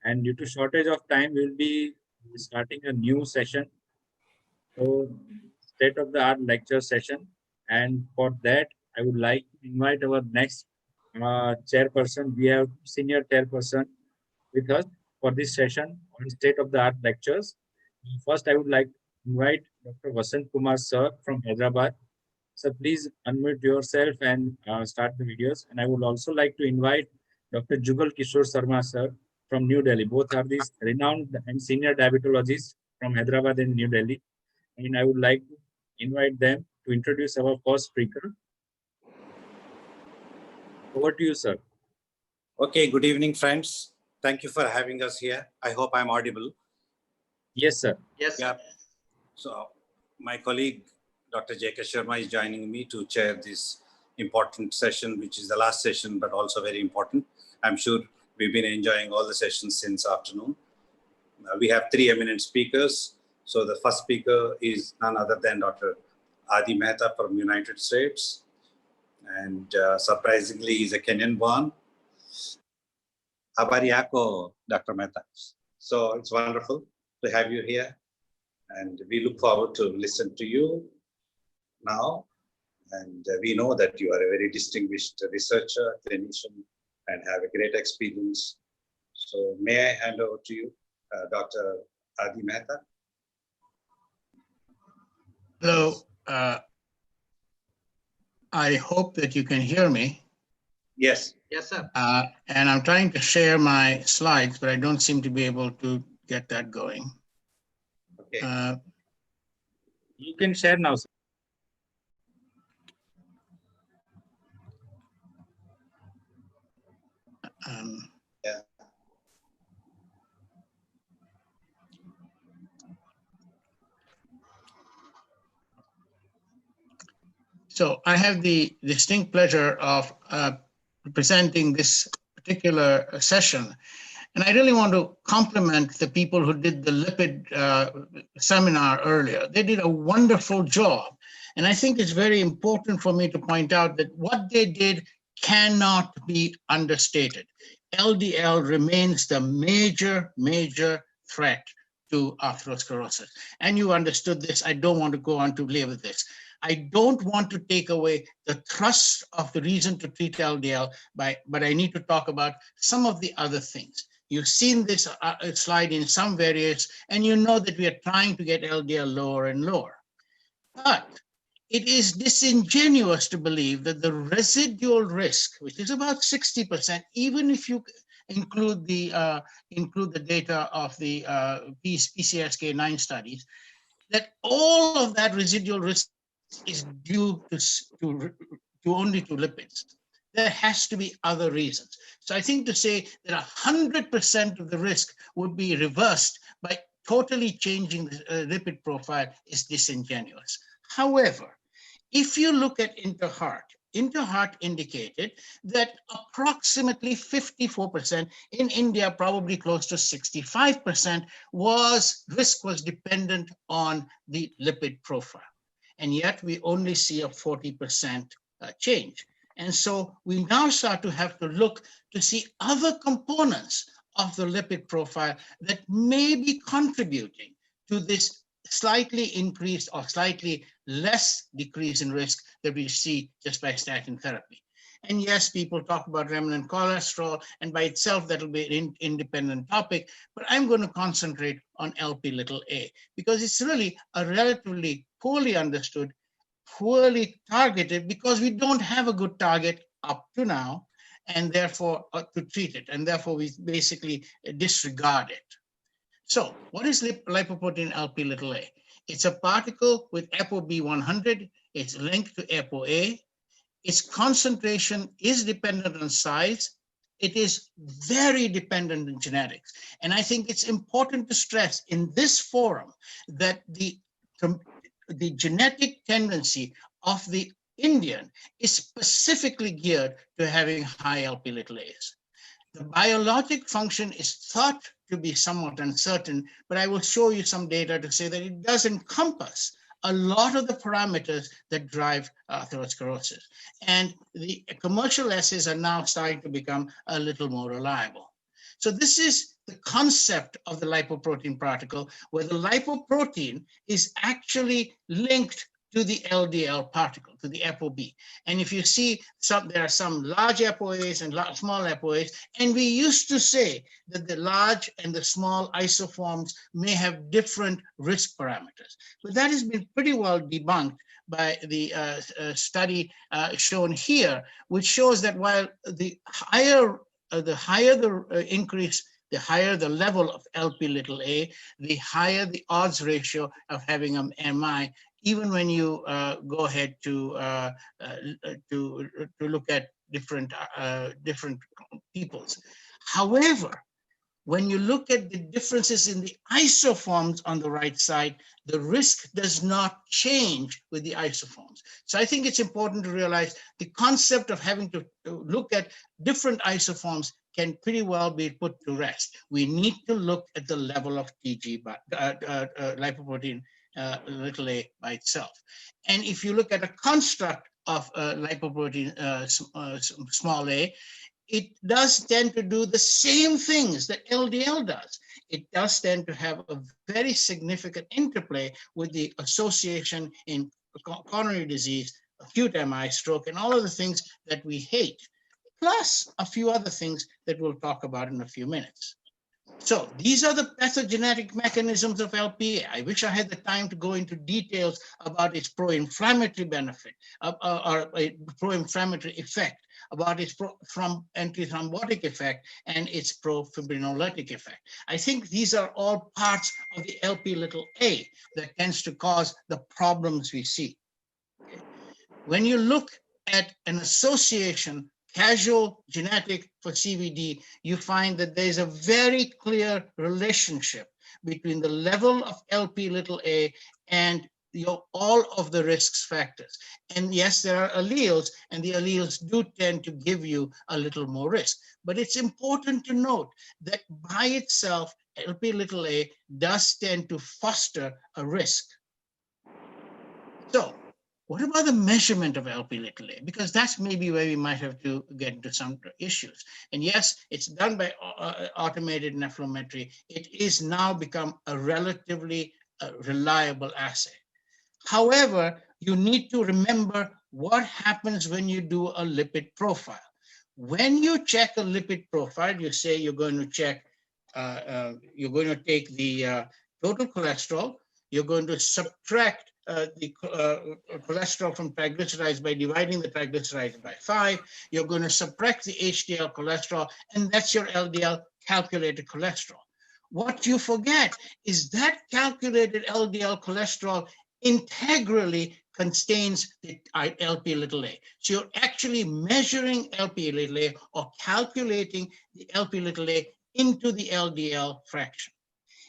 And due to shortage of time, we'll be starting a new session. So state-of-the-art lecture session. And for that, I would like to invite our next chairperson. We have senior chairperson with us for this session on state-of-the-art lectures. First, I would like to invite Dr. Vasant Kumar sir from Hyderabad. So please unmute yourself and start the videos. And I would also like to invite Dr. Jugal Kishore Sarma sir from New Delhi. Both are these renowned and senior diabetologists from Hyderabad and New Delhi. And I would like to invite them to introduce our first speaker. Over to you, sir. Okay, good evening, friends. Thank you for having us here. I hope I'm audible. Yes, sir. Yes. Yeah. So my colleague, Dr. J.K. Sharma, is joining me to chair this important session, which is the last session, but also very important. I'm sure we've been enjoying all the sessions since afternoon. We have three eminent speakers. So the first speaker is none other than Dr. Adi Mehta from United States. And surprisingly, he's a Kenyan born. Habari yako, Dr. Mehta. So it's wonderful to have you here. And we look forward to listen to you now. And we know that you are a very distinguished researcher, clinician, and have a great experience. So may I hand over to you, Dr. Adi Mehta? Hello. I hope that you can hear me. Yes. Yes, sir. And I'm trying to share my slides, but I don't seem to be able to get that going. Okay. You can share now, sir. Yeah. So I have the distinct pleasure of presenting this particular session. And I really want to compliment the people who did the lipid seminar earlier. They did a wonderful job. And I think it's very important for me to point out that what they did cannot be understated. LDL remains the major threat to atherosclerosis. And you understood this. I don't want to go on to belabor this. I don't want to take away the thrust of the reason to treat LDL, but I need to talk about some of the other things. You've seen this slide in some variants, and you know that we are trying to get LDL lower and lower. But it is disingenuous to believe that the residual risk, which is about 60%, even if you include the data of the PCSK9 studies, that all of that residual risk is due to only to lipids. There has to be other reasons. So I think to say that 100% of the risk would be reversed by totally changing the lipid profile is disingenuous. However, if you look at InterHeart indicated that approximately 54%, in India probably close to 65%, risk was dependent on the lipid profile. And yet we only see a 40% change. And so we now start to have to look to see other components of the lipid profile that may be contributing to this slightly increased or slightly less decrease in risk that we see just by statin therapy. And yes, people talk about remnant cholesterol, and by itself, that'll be an independent topic, but I'm going to concentrate on Lp(a) because it's really a relatively poorly understood, poorly targeted, because we don't have a good target up to now, and therefore to treat it, and therefore we basically disregard it. So what is lipoprotein Lp(a)? It's a particle with ApoB100. It's linked to ApoA. Its concentration is dependent on size. It is very dependent on genetics. And I think it's important to stress in this forum that the genetic tendency of the Indian is specifically geared to having high Lp(a)s. The biologic function is thought to be somewhat uncertain, but I will show you some data to say that it does encompass a lot of the parameters that drive atherosclerosis. And the commercial assays are now starting to become a little more reliable. So this is the concept of the lipoprotein particle, where the lipoprotein is actually linked to the LDL particle, to the ApoB. And if you see, there are some large ApoAs and small ApoAs, and we used to say that the large and the small isoforms may have different risk parameters. But that has been pretty well debunked by the study shown here, which shows that while the higher the increase, the higher the level of Lp(a), the higher the odds ratio of having an MI, even when you go ahead to look at different peoples. However, when you look at the differences in the isoforms on the right side, the risk does not change with the isoforms. So I think it's important to realize the concept of having to look at different isoforms can pretty well be put to rest. We need to look at the level of TG, lipoprotein (a) by itself. And if you look at a construct of lipoprotein small a, it does tend to do the same things that LDL does. It does tend to have a very significant interplay with the association in coronary disease, acute MI, stroke, and all of the things that we hate, plus a few other things that we'll talk about in a few minutes. So these are the pathogenetic mechanisms of Lp(a). I wish I had the time to go into details about its pro-inflammatory benefit or pro-inflammatory effect, about its antithrombotic effect and its pro-fibrinolytic effect. I think these are all parts of the Lp(a) that tends to cause the problems we see. Okay. When you look at an association, casual genetic for CVD, you find that there's a very clear relationship between the level of Lp(a) and all of the risk factors. And yes, there are alleles, and the alleles do tend to give you a little more risk. But it's important to note that by itself, Lp(a) does tend to foster a risk. So what about the measurement of Lp(a)? Because that's maybe where we might have to get into some issues. And yes, it's done by automated nephrolometry. It is now become a relatively reliable assay. However, you need to remember what happens when you do a lipid profile. When you check a lipid profile, you say you're going to check, you're going to take the total cholesterol, you're going to subtract the cholesterol from triglycerides by dividing the triglycerides by 5. You're going to subtract the HDL cholesterol, and that's your LDL calculated cholesterol. What you forget is that calculated LDL cholesterol integrally contains the Lp(a). So you're actually measuring Lp(a) or calculating the Lp(a) into the LDL fraction.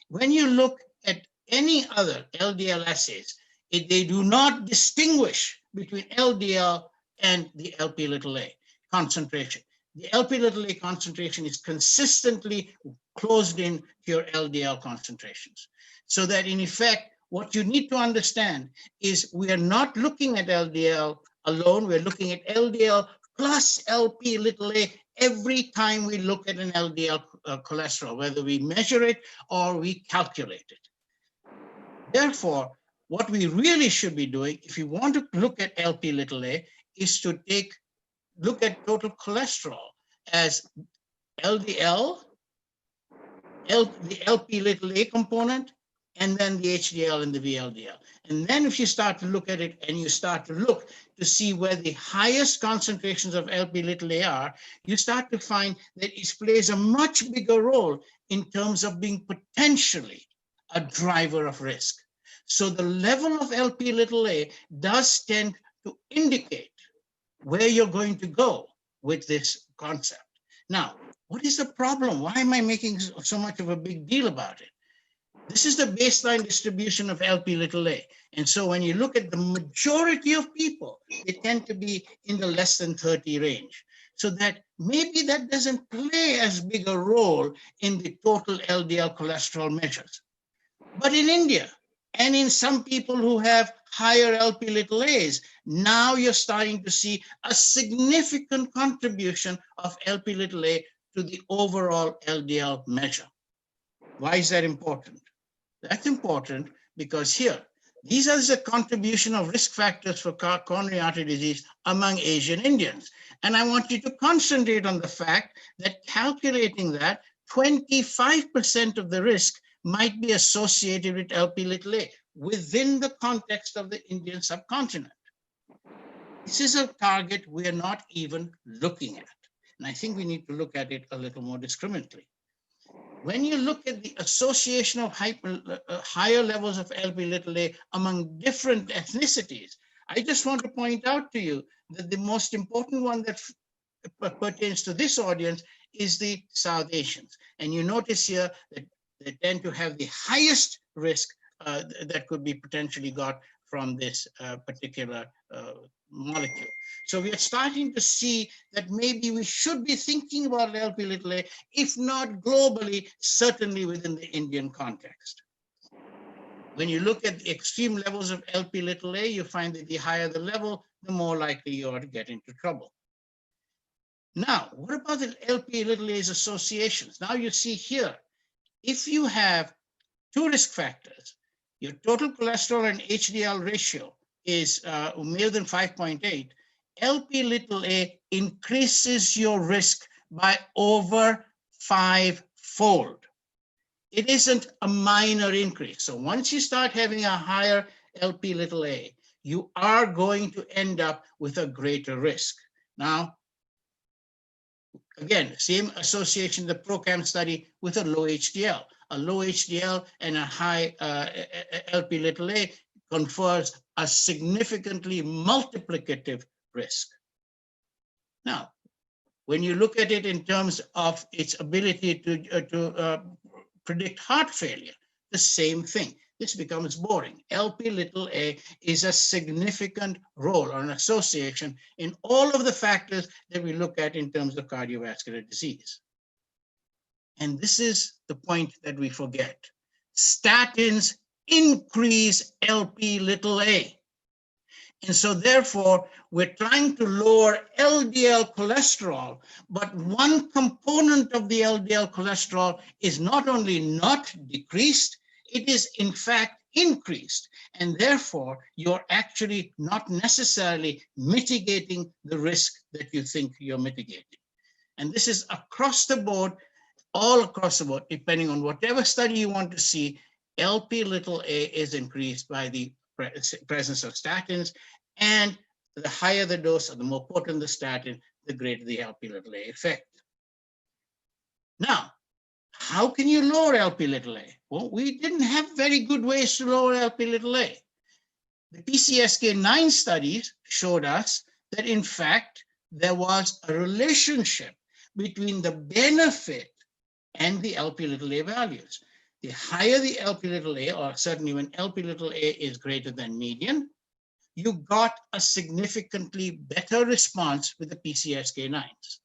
When you look at any other LDL assays, they do not distinguish between LDL and the Lp(a) concentration. The Lp(a) concentration is consistently closed in to your LDL concentrations. So that in effect, what you need to understand is we are not looking at LDL alone, we're looking at LDL plus Lp(a) every time we look at an LDL cholesterol, whether we measure it or we calculate it. Therefore, what we really should be doing, if you want to look at Lp(a), is to look at total cholesterol as LDL, the Lp(a) component, and then the HDL and the VLDL. And then if you start to look at it and you start to look to see where the highest concentrations of Lp(a) are, you start to find that it plays a much bigger role in terms of being potentially a driver of risk. So the level of Lp(a) does tend to indicate where you're going to go with this concept. Now, what is the problem? Why am I making so much of a big deal about it? This is the baseline distribution of Lp(a). And so when you look at the majority of people, they tend to be in the less than 30 range. So that maybe that doesn't play as big a role in the total LDL cholesterol measures. But in India, and in some people who have higher Lp(a)s, now you're starting to see a significant contribution of Lp(a) to the overall LDL measure. Why is that important? That's important because here, these are the contribution of risk factors for coronary artery disease among Asian Indians. And I want you to concentrate on the fact that calculating that 25% of the risk might be associated with Lp(a) within the context of the Indian subcontinent. This is a target we are not even looking at. And I think we need to look at it a little more discriminately. When you look at the association of higher levels of Lp(a) among different ethnicities, I just want to point out to you that the most important one that pertains to this audience is the South Asians. And you notice here that they tend to have the highest risk that could be potentially got from this particular molecule. So we are starting to see that maybe we should be thinking about Lp(a), if not globally, certainly within the Indian context. When you look at the extreme levels of Lp(a), you find that the higher the level, the more likely you are to get into trouble. Now, what about the Lp(a)'s associations? Now you see here, if you have two risk factors, your total cholesterol and HDL ratio is more than 5.8, Lp(a) increases your risk by over 5-fold. It isn't a minor increase. So once you start having a higher Lp(a), you are going to end up with a greater risk. Now, again, same association, the PROCAM study with a low HDL. A low HDL and a high Lp(a) confers a significantly multiplicative risk. Now, when you look at it in terms of its ability to predict heart failure, the same thing. This becomes boring. Lp(a) is a significant role or an association in all of the factors that we look at in terms of cardiovascular disease. And this is the point that we forget. Statins increase Lp(a). And so therefore, we're trying to lower LDL cholesterol, but one component of the LDL cholesterol is not only not decreased, it is in fact increased. And therefore, you're actually not necessarily mitigating the risk that you think you're mitigating. And this is across the board, all across the board, depending on whatever study you want to see, Lp(a) is increased by the presence of statins, and the higher the dose or the more potent the statin, the greater the Lp(a) effect. Now, how can you lower Lp(a)? Well, we didn't have very good ways to lower Lp(a). The PCSK9 studies showed us that in fact, there was a relationship between the benefit and the Lp(a) values. The higher the Lp(a), or certainly when Lp(a) is greater than median, you got a significantly better response with the PCSK9s.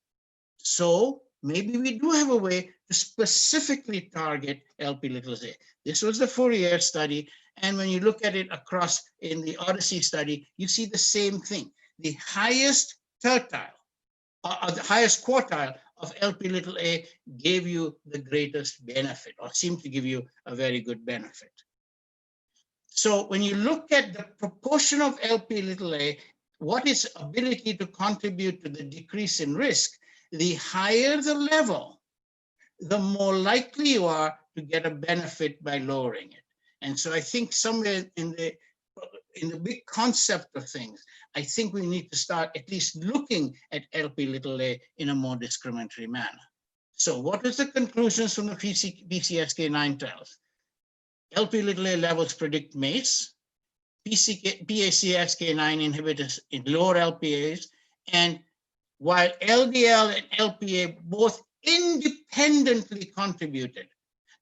So maybe we do have a way to specifically target Lp(a). This was the Fourier study, and when you look at it across in the Odyssey study, you see the same thing. The highest tertile, the highest quartile of LP little a gave you the greatest benefit or seemed to give you a very good benefit. So when you look at the proportion of LP little a, what is ability to contribute to the decrease in risk, the higher the level, the more likely you are to get a benefit by lowering it. And so I think somewhere in the big concept of things, I think we need to start at least looking at LP little a in a more discriminatory manner. So what is the conclusions from the PCSK9 trials? LP little a levels predict MACE, PCSK9 inhibitors in lower LPAs, and while LDL and LPA both independently contributed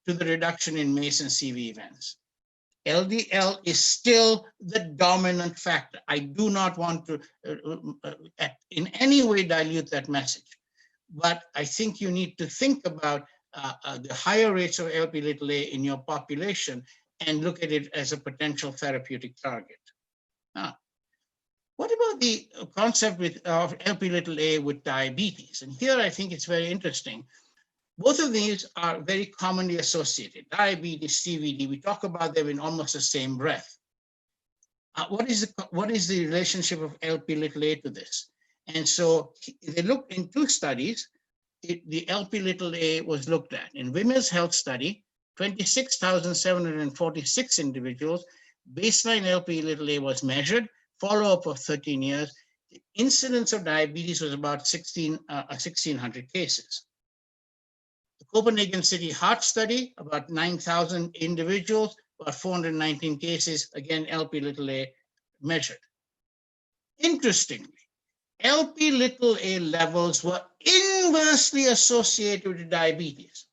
to the reduction in MACE and CV events, LDL is still the dominant factor. I do not want to in any way dilute that message, but I think you need to think about the higher rates of LP little a in your population and look at it as a potential therapeutic target. Now, what about the concept of LP little a with diabetes? And here I think it's very interesting. Both of these are very commonly associated. Diabetes, CVD, we talk about them in almost the same breath. What is the relationship of LP little a to this? And so they looked in two studies. The LP little a was looked at. In Women's Health Study, 26,746 individuals, baseline LP little a was measured, follow-up of 13 years. The incidence of diabetes was about 1,600 cases. The Copenhagen City Heart Study, about 9,000 individuals, about 419 cases, again, LP little a measured. Interestingly, LP little a levels were inversely associated with diabetes.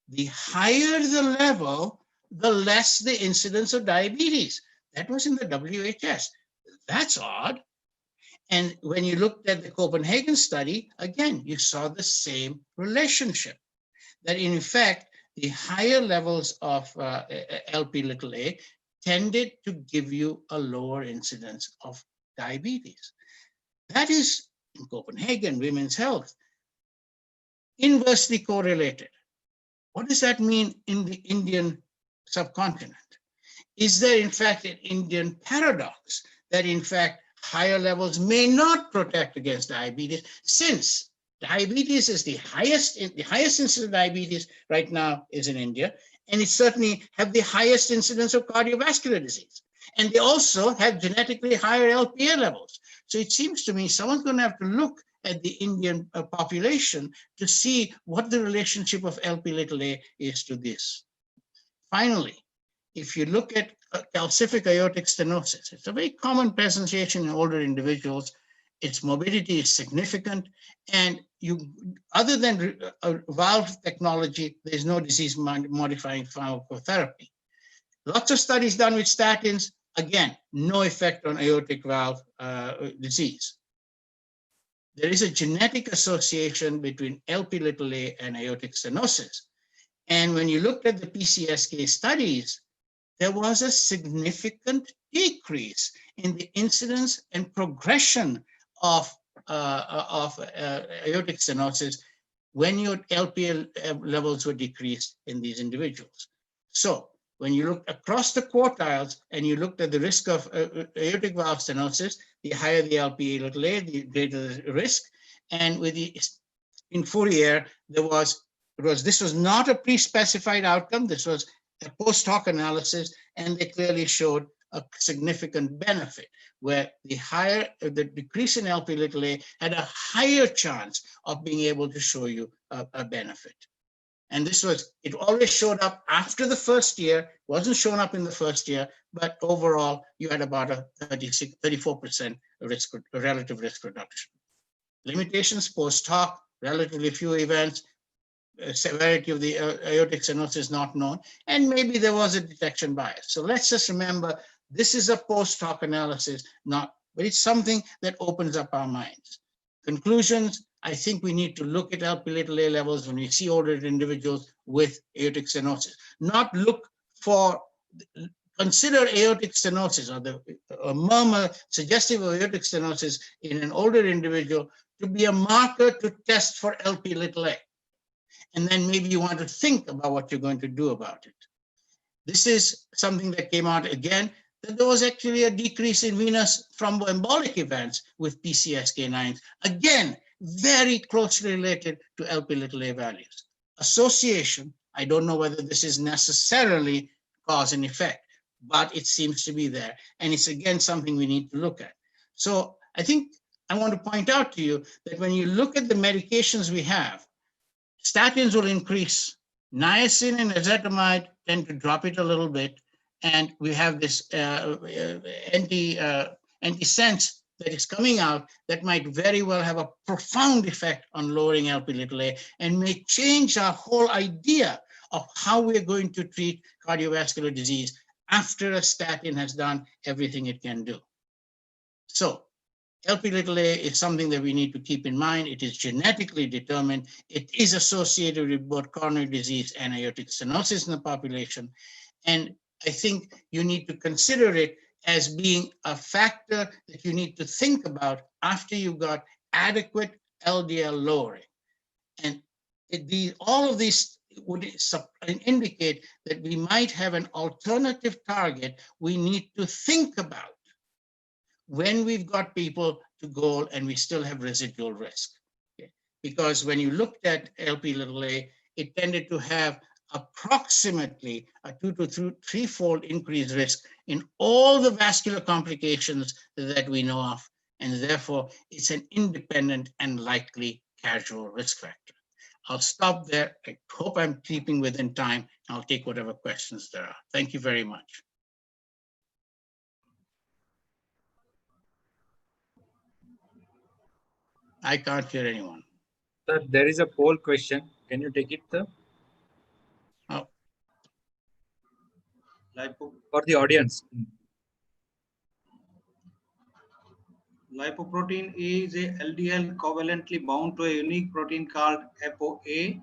The higher the level, the less the incidence of diabetes. That was in the WHS. That's odd. And when you looked at the Copenhagen study, again, you saw the same relationship. That in fact, the higher levels of LP little a tended to give you a lower incidence of diabetes. That is, in Copenhagen, Women's Health, inversely correlated. What does that mean in the Indian subcontinent? Is there in fact an Indian paradox that in fact higher levels may not protect against diabetes, since diabetes is the highest incidence of diabetes right now is in India, and it certainly have the highest incidence of cardiovascular disease. And they also have genetically higher LPA levels. So it seems to me someone's going to have to look at the Indian population to see what the relationship of LP little a is to this. Finally, if you look at calcific aortic stenosis, it's a very common presentation in older individuals. Its morbidity is significant, and other than valve technology, there's no disease-modifying pharmacotherapy. Lots of studies done with statins, again, no effect on aortic valve disease. There is a genetic association between LP little a and aortic stenosis. And when you looked at the PCSK studies, there was a significant decrease in the incidence and progression of aortic stenosis when your LPL levels were decreased in these individuals. So when you look across the quartiles and you looked at the risk of aortic valve stenosis, the higher the LPA little a, the greater the risk. And with in Fourier, this was not a pre-specified outcome. This was a post hoc analysis, and they clearly showed a significant benefit where the decrease in LP little a had a higher chance of being able to show you a benefit. And it always showed up after the first year, wasn't shown up in the first year, but overall you had about a 34% relative risk reduction. Limitations post hoc, relatively few events, severity of the aortic stenosis is not known, and maybe there was a detection bias. So let's just remember, this is a post hoc analysis, but it's something that opens up our minds. Conclusions, I think we need to look at LP little a levels when we see older individuals with aortic stenosis. Consider aortic stenosis or a murmur suggestive of aortic stenosis in an older individual to be a marker to test for LP little a. And then maybe you want to think about what you're going to do about it. This is something that came out again, that there was actually a decrease in venous thromboembolic events with PCSK9s. Again, very closely related to LP little a values. Association, I don't know whether this is necessarily cause and effect, but it seems to be there. And it's again something we need to look at. So I think I want to point out to you that when you look at the medications we have, statins will increase. Niacin and ezetimibe tend to drop it a little bit. And we have this antisense that is coming out that might very well have a profound effect on lowering LP little a and may change our whole idea of how we're going to treat cardiovascular disease after a statin has done everything it can do. So LP little a is something that we need to keep in mind. It is genetically determined. It is associated with both coronary disease and aortic stenosis in the population. And I think you need to consider it as being a factor that you need to think about after you've got adequate LDL lowering. And all of these would indicate that we might have an alternative target we need to think about when we've got people to goal and we still have residual risk. Okay? Because when you looked at LP little a, it tended to have approximately a 2 to 3-fold increased risk in all the vascular complications that we know of. And therefore, it's an independent and likely casual risk factor. I'll stop there. I hope I'm keeping within time. I'll take whatever questions there are. Thank you very much. I can't hear anyone. Sir, there is a poll question. Can you take it, sir? Oh. For the audience. Lipoprotein is a LDL covalently bound to a unique protein called ApoA,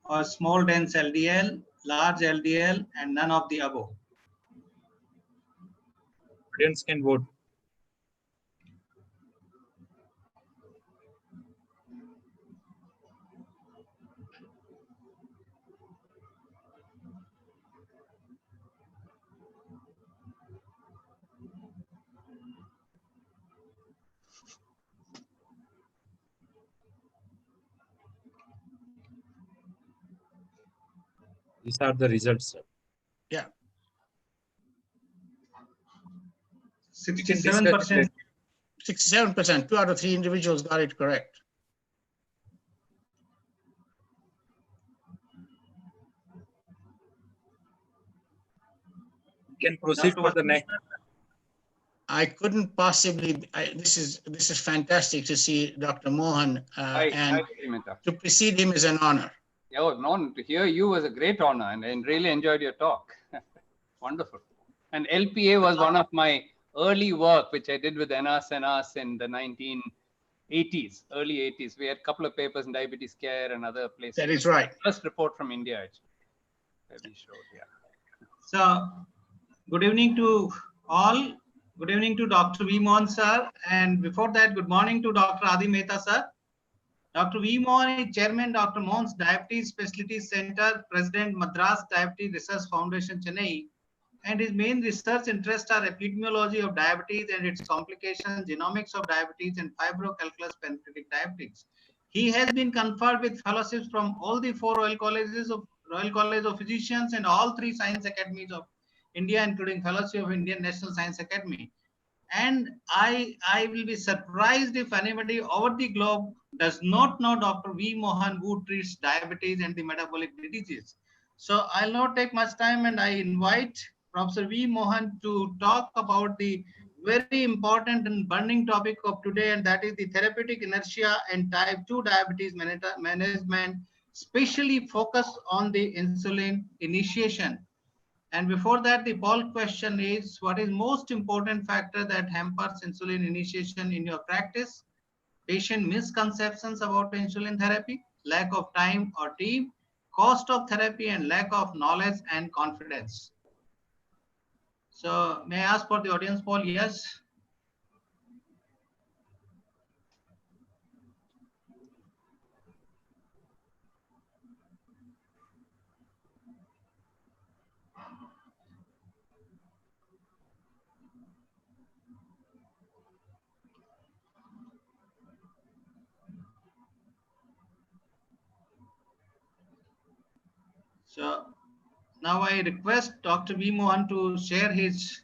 or small dense LDL, large LDL, and none of the above. Audience can vote. These are the results, sir. Yeah. 67%. 67%, 2 out of 3 individuals got it correct. You can proceed for the next. I couldn't possibly, this is fantastic to see Dr. Mohan, and to precede him is an honor. Oh, no, to hear you was a great honor, and I really enjoyed your talk. Wonderful. And LPA was one of my early work, which I did with NRS in the 1980s, early 80s. We had a couple of papers in Diabetes Care and other places. That is right. First report from India, actually. That we showed, yeah. So, good evening to all. Good evening to Dr. V. Mohan, sir. And before that, good morning to Dr. Adi Mehta, sir. Dr. V. Mohan is Chairman, Dr. Mohan's Diabetes Specialties Center, President, Madras Diabetes Research Foundation, Chennai. And his main research interests are epidemiology of diabetes and its complications, genomics of diabetes, and fibrocalculus pancreatic diabetes. He has been conferred with fellowships from all the 4 Royal College of Physicians and all 3 Science Academies of India, including Fellowship of Indian National Science Academy. And I will be surprised if anybody over the globe does not know Dr. V. Mohan, who treats diabetes and the metabolic diseases. So I'll not take much time, and I invite Professor V. Mohan to talk about the very important and burning topic of today, and that is the therapeutic inertia and type 2 diabetes management, especially focused on the insulin initiation. And before that, the poll question is, what is most important factor that hampers insulin initiation in your practice? Patient misconceptions about insulin therapy, lack of time or team, cost of therapy, and lack of knowledge and confidence. So may I ask for the audience poll? Yes. So now I request Dr. V. Mohan to share his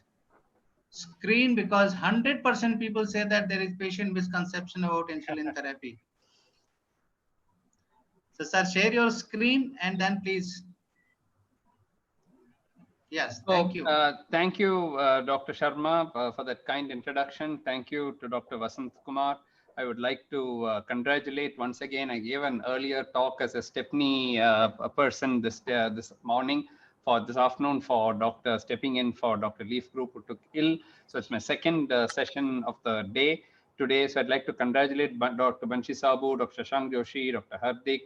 screen, because 100% people say that there is patient misconception about insulin therapy. So sir, share your screen and then please. Yes, thank you. Thank you, Dr. Sharma, for that kind introduction. Thank you to Dr. Vasant Kumar. I would like to congratulate once again. I gave an earlier talk as a Stepney person this morning. For this afternoon, for Dr. stepping in for Dr. Leaf Group, who took ill. So it's my second session of the day today. So I'd like to congratulate Dr. Banshi Sabu, Dr. Shashank Joshi, Dr. Hardik,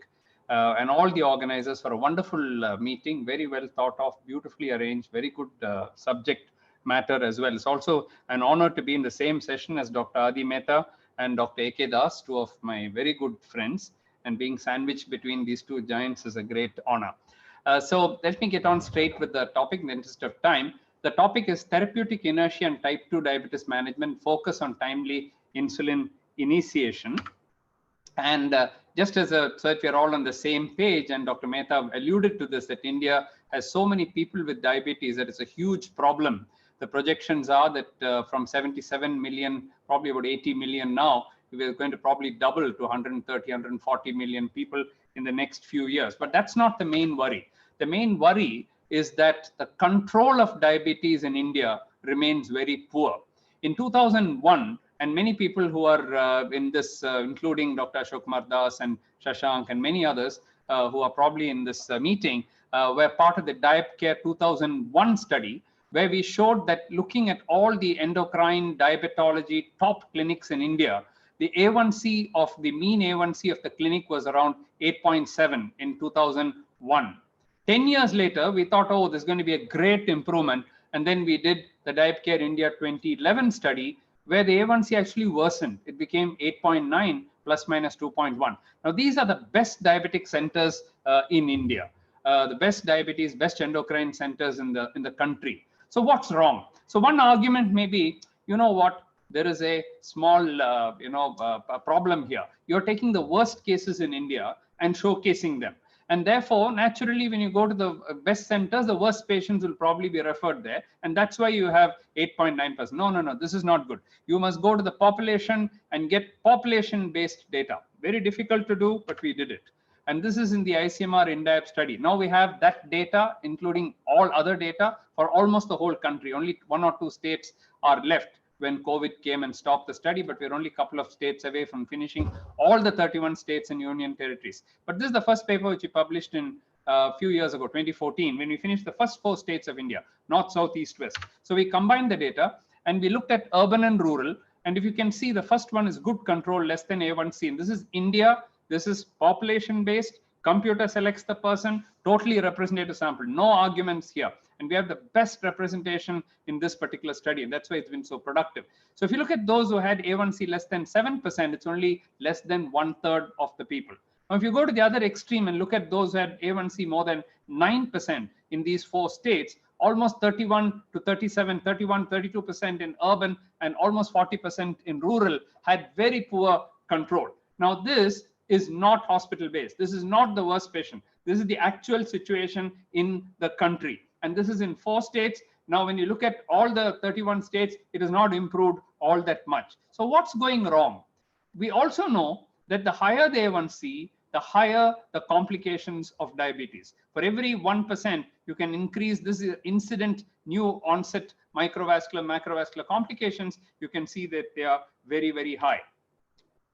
and all the organizers for a wonderful meeting, very well thought of, beautifully arranged, very good subject matter as well. It's also an honor to be in the same session as Dr. Adi Mehta and Dr. A.K. Das, two of my very good friends, and being sandwiched between these two giants is a great honor. So let me get on straight with the topic in the interest of time. The topic is therapeutic inertia and type 2 diabetes management, focus on timely insulin initiation. And just as so if you're all on the same page, and Dr. Mehta alluded to this, that India has so many people with diabetes that it's a huge problem. The projections are that from 77 million, probably about 80 million now, we're going to probably double to 130, 140 million people in the next few years. But that's not the main worry. The main worry is that the control of diabetes in India remains very poor. In 2001, and many people who are in this, including Dr. Ashok Kumar Das and Shashank and many others who are probably in this meeting, were part of the DiabCare 2001 study, where we showed that looking at all the endocrine diabetology top clinics in India, the A1C of the mean A1C of the clinic was around 8.7 in 2001. 10 years later, we thought, oh, there's going to be a great improvement. And then we did the DiabCare India 2011 study, where the A1C actually worsened. It became 8.9 plus minus 2.1. Now, these are the best diabetic centers in India, the best diabetes, best endocrine centers in the country. So what's wrong? So one argument may be, you know what, there is a small, a problem here. You're taking the worst cases in India and showcasing them. And therefore, naturally, when you go to the best centers, the worst patients will probably be referred there. And that's why you have 8.9%. No, this is not good. You must go to the population and get population-based data. Very difficult to do, but we did it. And this is in the ICMR INDIAB study. Now we have that data, including all other data, for almost the whole country. Only 1 or 2 states are left when COVID came and stopped the study, but we're only a couple of states away from finishing all the 31 states and union territories. But this is the first paper which we published in a few years ago, 2014, when we finished the first 4 states of India, north, south, east, west. So we combined the data and we looked at urban and rural. And if you can see, the first one is good control, less than A1C. And this is India. This is population based. Computer selects the person, totally representative sample, no arguments here. And we have the best representation in this particular study. And that's why it's been so productive. So if you look at those who had A1C less than 7%, it's only less than 1/3 of the people. Now, if you go to the other extreme and look at those who had A1C more than 9% in these 4 states, almost 31 to 37, 31, 32% in urban and almost 40% in rural had very poor control. Now, this is not hospital based. This is not the worst patient. This is the actual situation in the country. And this is in 4 states. Now, when you look at all the 31 states, it has not improved all that much. So what's going wrong? We also know that the higher the A1C, the higher the complications of diabetes. For every 1%, you can increase this incident new onset microvascular, macrovascular complications. You can see that they are very, very high.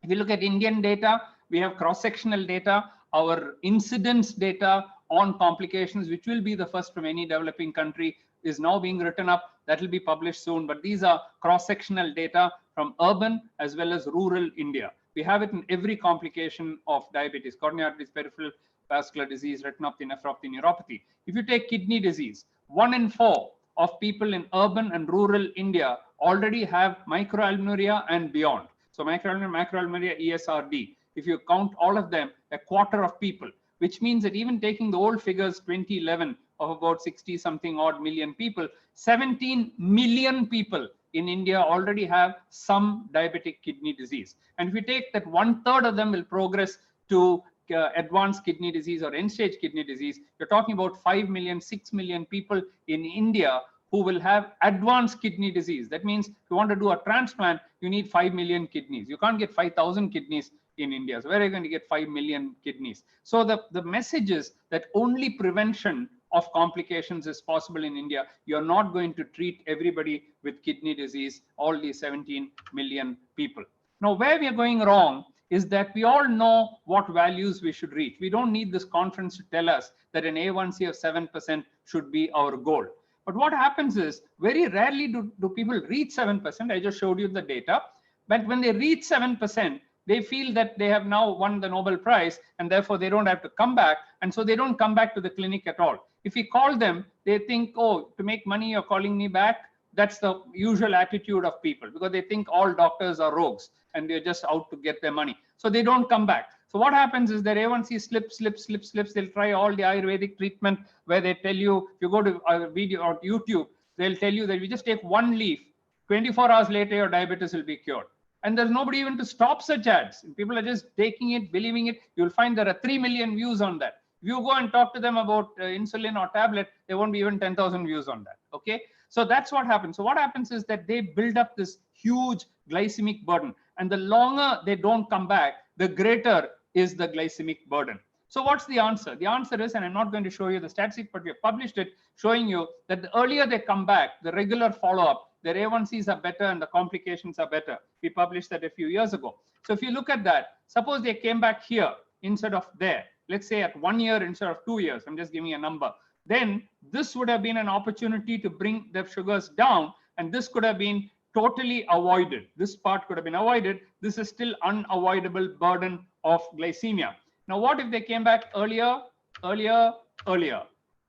If you look at Indian data, we have cross-sectional data, our incidence data on complications, which will be the first from any developing country, is now being written up. That will be published soon. But these are cross-sectional data from urban as well as rural India. We have it in every complication of diabetes: coronary arteries, peripheral vascular disease, retinopathy, nephropathy, neuropathy. If you take kidney disease, 1 in 4 of people in urban and rural India already have microalbuminuria and beyond. So macroalbuminuria, ESRD. If you count all of them, 1/4 of people, which means that even taking the old figures, 2011, of about 60 something odd million people, 17 million people in India already have some diabetic kidney disease. And if we take that 1/3 of them will progress to advanced kidney disease or end-stage kidney disease, you're talking about 5 million, 6 million people in India who will have advanced kidney disease. That means if you want to do a transplant, you need 5 million kidneys. You can't get 5,000 kidneys in India. So where are you going to get 5 million kidneys? So the message is that only prevention of complications is possible in India. You're not going to treat everybody with kidney disease, all these 17 million people. Now, where we are going wrong is that we all know what values we should reach. We don't need this conference to tell us that an A1C of 7% should be our goal. But what happens is very rarely do people reach 7%. I just showed you the data. But when they reach 7%, they feel that they have now won the Nobel Prize and therefore they don't have to come back. And so they don't come back to the clinic at all. If we call them, they think, oh, to make money, you're calling me back. That's the usual attitude of people because they think all doctors are rogues and they're just out to get their money. So they don't come back. So what happens is their A1C slips. They'll try all the Ayurvedic treatment where they tell you, if you go to a video or YouTube, they'll tell you that if you just take one leaf, 24 hours later, your diabetes will be cured. And there's nobody even to stop such ads. People are just taking it, believing it. You'll find there are 3 million views on that. If you go and talk to them about insulin or tablet, there won't be even 10,000 views on that. Okay. So that's what happens. So what happens is that they build up this huge glycemic burden. And the longer they don't come back, the greater is the glycemic burden. So what's the answer? The answer is, and I'm not going to show you the statistic, but we have published it showing you that the earlier they come back, the regular follow-up, their A1Cs are better and the complications are better. We published that a few years ago. So if you look at that, suppose they came back here instead of there, let's say at 1 year instead of 2 years, I'm just giving a number, then this would have been an opportunity to bring the sugars down, and this could have been totally avoided. This part could have been avoided. This is still unavoidable burden of glycemia. Now, what if they came back earlier?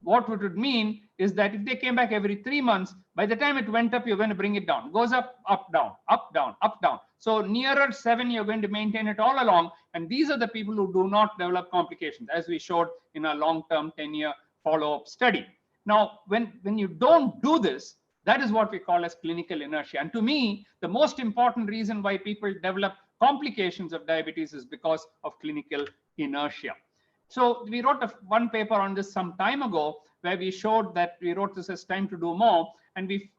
What would it mean is that if they came back every 3 months, by the time it went up, you're going to bring it down. It goes up, up, down, up, down, up, down. So nearer 7, you're going to maintain it all along. And these are the people who do not develop complications, as we showed in our long-term 10-year follow-up study. Now, when you don't do this, that is what we call as clinical inertia. And to me, the most important reason why people develop complications of diabetes is because of clinical inertia. So we wrote one paper on this some time ago where we showed that we wrote this as time to do more, and we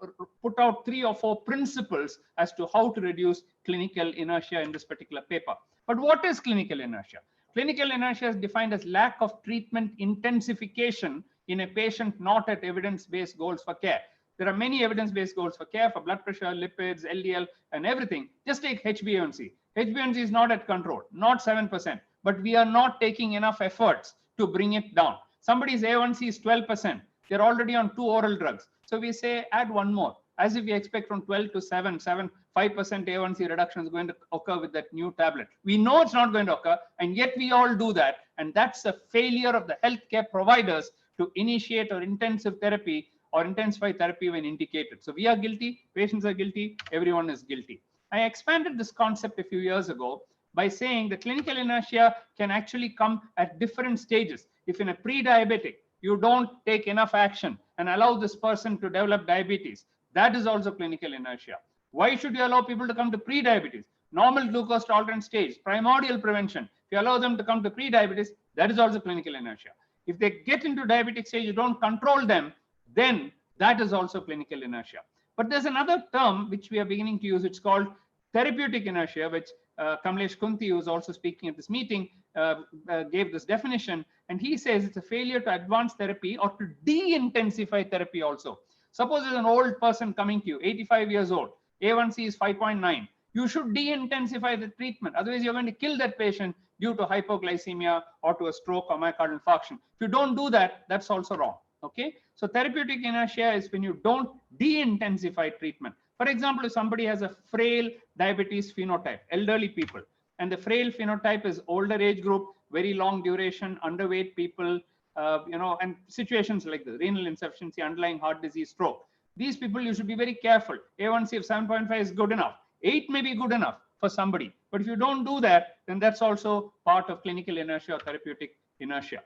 put out 3 or 4 principles as to how to reduce clinical inertia in this particular paper. But what is clinical inertia? Clinical inertia is defined as lack of treatment intensification in a patient not at evidence-based goals for care. There are many evidence-based goals for care for blood pressure, lipids, LDL, and everything. Just take HbA1c. HbA1c is not at control, not 7%, but we are not taking enough efforts to bring it down. Somebody's A1C is 12%. They're already on 2 oral drugs. So we say add 1 more, as if we expect from 12 to 7, 5% A1C reduction is going to occur with that new tablet. We know it's not going to occur, and yet we all do that. And that's a failure of the healthcare providers to initiate or intensive therapy or intensify therapy when indicated. So we are guilty, patients are guilty, everyone is guilty. I expanded this concept a few years ago by saying the clinical inertia can actually come at different stages. If in a pre-diabetic, you don't take enough action and allow this person to develop diabetes, that is also clinical inertia. Why should you allow people to come to pre-diabetes? Normal glucose tolerance stage, primordial prevention. If you allow them to come to pre-diabetes, that is also clinical inertia. If they get into diabetic stage, you don't control them, then that is also clinical inertia. But there's another term which we are beginning to use. It's called therapeutic inertia, which Kamlesh Kunti, who was also speaking at this meeting, gave this definition. And he says it's a failure to advance therapy or to de-intensify therapy also. Suppose there's an old person coming to you, 85 years old, A1C is 5.9. You should de-intensify the treatment. Otherwise, you're going to kill that patient due to hypoglycemia or to a stroke or myocardial infarction. If you don't do that, that's also wrong. Okay, so therapeutic inertia is when you don't de-intensify treatment. For example, if somebody has a frail diabetes phenotype, elderly people, and the frail phenotype is older age group, very long duration, underweight people, and situations like the renal insufficiency, underlying heart disease, stroke. These people, you should be very careful. A1C of 7.5 is good enough. 8 may be good enough for somebody. But if you don't do that, then that's also part of clinical inertia or therapeutic inertia.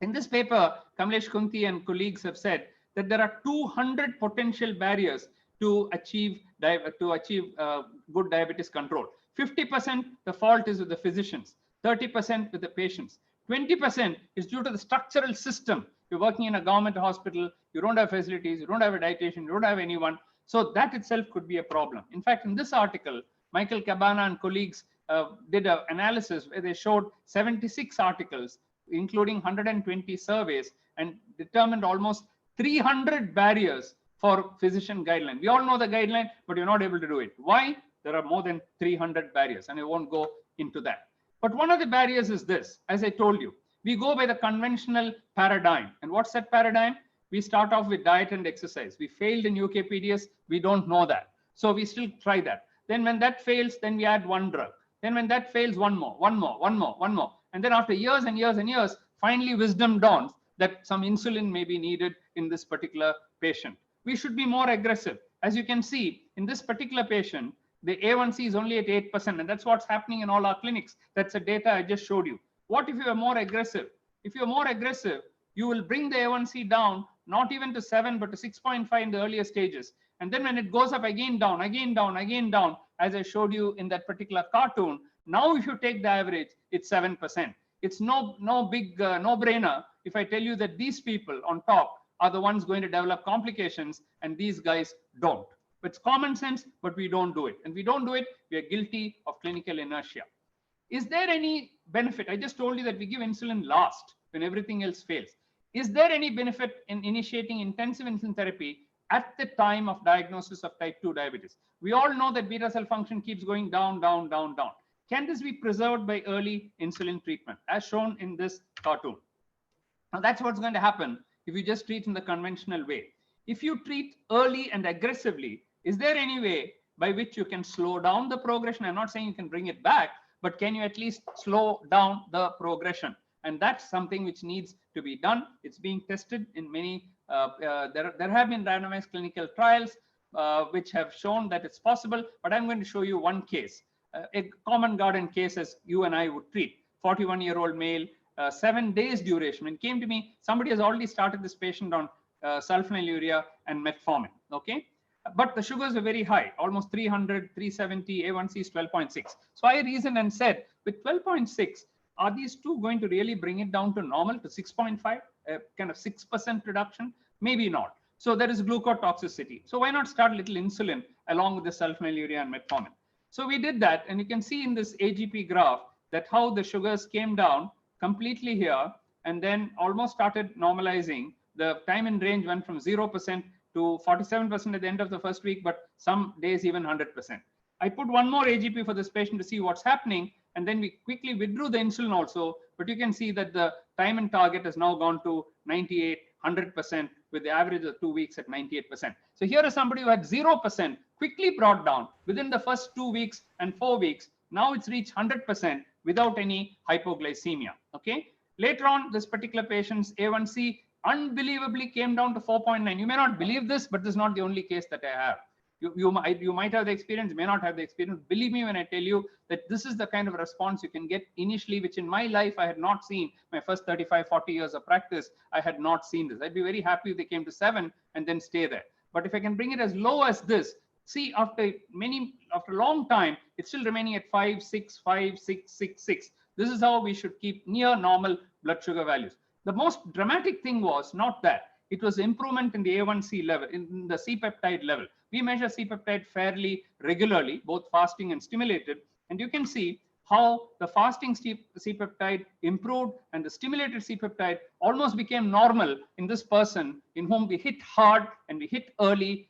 In this paper, Kamlesh Kunti and colleagues have said that there are 200 potential barriers to achieve good diabetes control. 50% the fault is with the physicians. 30% with the patients. 20% is due to the structural system. You're working in a government hospital, you don't have facilities, you don't have a dietitian, you don't have anyone. So that itself could be a problem. In fact, in this article, Michael Cabana and colleagues did an analysis where they showed 76 articles, including 120 surveys, and determined almost 300 barriers for physician guideline. We all know the guideline, but you're not able to do it. Why? There are more than 300 barriers, and I won't go into that. But one of the barriers is this, as I told you, we go by the conventional paradigm. And what's that paradigm? We start off with diet and exercise. We failed in UKPDS, we don't know that. So we still try that. Then when that fails, then we add one drug. Then when that fails, one more. And then after years and years and years, finally wisdom dawns that some insulin may be needed in this particular patient. We should be more aggressive. As you can see, in this particular patient, the A1C is only at 8%, and that's what's happening in all our clinics. That's the data I just showed you. What if you are more aggressive? If you're more aggressive, you will bring the A1C down, not even to 7, but to 6.5 in the earlier stages. And then when it goes up again down, as I showed you in that particular cartoon, now if you take the average, it's 7%. It's no big no-brainer if I tell you that these people on top are the ones going to develop complications and these guys don't. It's common sense, but we don't do it. And we don't do it, we are guilty of clinical inertia. Is there any benefit? I just told you that we give insulin last when everything else fails. Is there any benefit in initiating intensive insulin therapy at the time of diagnosis of type 2 diabetes? We all know that beta cell function keeps going down. Can this be preserved by early insulin treatment, as shown in this cartoon? Now that's what's going to happen if you just treat in the conventional way. If you treat early and aggressively, is there any way by which you can slow down the progression? I'm not saying you can bring it back, but can you at least slow down the progression? And that's something which needs to be done. It's being tested in many, there have been randomized clinical trials which have shown that it's possible, but I'm going to show you one case, a common garden case as you and I would treat. 41-year-old male, 7 days duration. When it came to me, somebody has already started this patient on sulfonylurea and metformin, okay? But the sugars are very high, almost 300, 370, A1C is 12.6. So I reasoned and said, with 12.6, are these two going to really bring it down to normal, to 6.5, kind of 6% reduction? Maybe not. So there is glucotoxicity. So why not start little insulin along with the sulfonylurea and metformin? So we did that, and you can see in this AGP graph that how the sugars came down completely here, and then almost started normalizing. The time in range went from 0% to 47% at the end of the first week, but some days even 100%. I put one more AGP for this patient to see what's happening, and then we quickly withdrew the insulin also, but you can see that the time and target has now gone to 98, 100% with the average of 2 weeks at 98%. So here is somebody who had 0%, quickly brought down within the first 2 weeks and 4 weeks. Now it's reached 100% without any hypoglycemia, okay? Later on, this particular patient's A1C unbelievably came down to 4.9. You may not believe this, but this is not the only case that I have. You might have the experience, may not have the experience. Believe me when I tell you that this is the kind of response you can get initially, which in my life I had not seen. My first 35, 40 years of practice, I had not seen this. I'd be very happy if they came to 7 and then stay there. But if I can bring it as low as this, see, after a long time, it's still remaining at 5, 6, 5, 6, 6, 6. This is how we should keep near normal blood sugar values. The most dramatic thing was not that. It was improvement in the A1C level, in the C-peptide level. We measure C-peptide fairly regularly, both fasting and stimulated. And you can see how the fasting C-peptide improved and the stimulated C-peptide almost became normal in this person in whom we hit hard and we hit early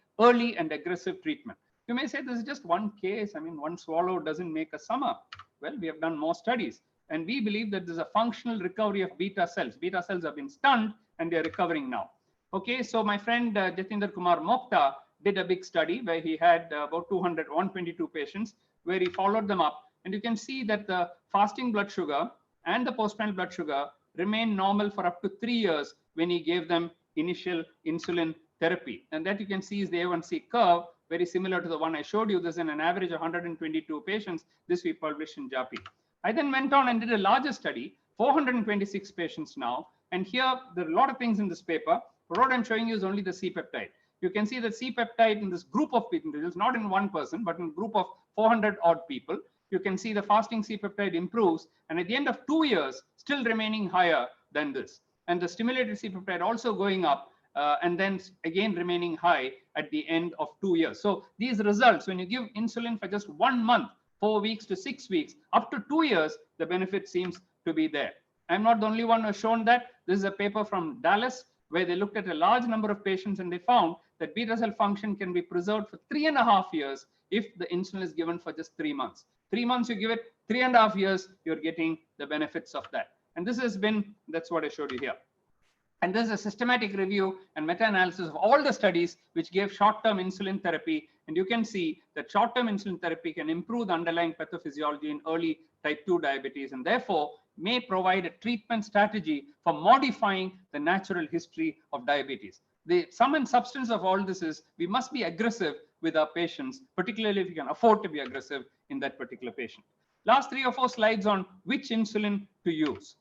and aggressive treatment. You may say this is just one case. I mean, one swallow doesn't make a summer. Well, we have done more studies. And we believe that there's a functional recovery of beta cells. Beta cells have been stunned and they're recovering now. Okay, so my friend Jatinder Kumar Mokta did a big study where he had about 122 patients where he followed them up. And you can see that the fasting blood sugar and the postprandial blood sugar remained normal for up to 3 years when he gave them initial insulin therapy. And that you can see is the A1C curve, very similar to the one I showed you. This is in an average of 122 patients. This we published in JAPI. I then went on and did a larger study, 426 patients now. And here, there are a lot of things in this paper. But what I'm showing you is only the C-peptide. You can see the C-peptide in this group of people, not in one person, but in a group of 400 odd people. you can see the fasting C-peptide improves, and at the end of 2 years, still remaining higher than this. And the stimulated C-peptide also going up, and then again remaining high at the end of 2 years. So these results, when you give insulin for just 1 month, 4 weeks to 6 weeks, up to 2 years, the benefit seems to be there. I'm not the only one who has shown that. This is a paper from Dallas, where they looked at a large number of patients and they found that beta cell function can be preserved for 3.5 years if the insulin is given for just 3 months. 3 months you give it, 3.5 years, you're getting the benefits of that. And this has been, that's what I showed you here. And this is a systematic review and meta-analysis of all the studies which gave short-term insulin therapy. And you can see that short-term insulin therapy can improve the underlying pathophysiology in early type 2 diabetes, and therefore may provide a treatment strategy for modifying the natural history of diabetes. The sum and substance of all this is we must be aggressive with our patients, particularly if you can afford to be aggressive in that particular patient. Last 3 or 4 slides on which insulin to use.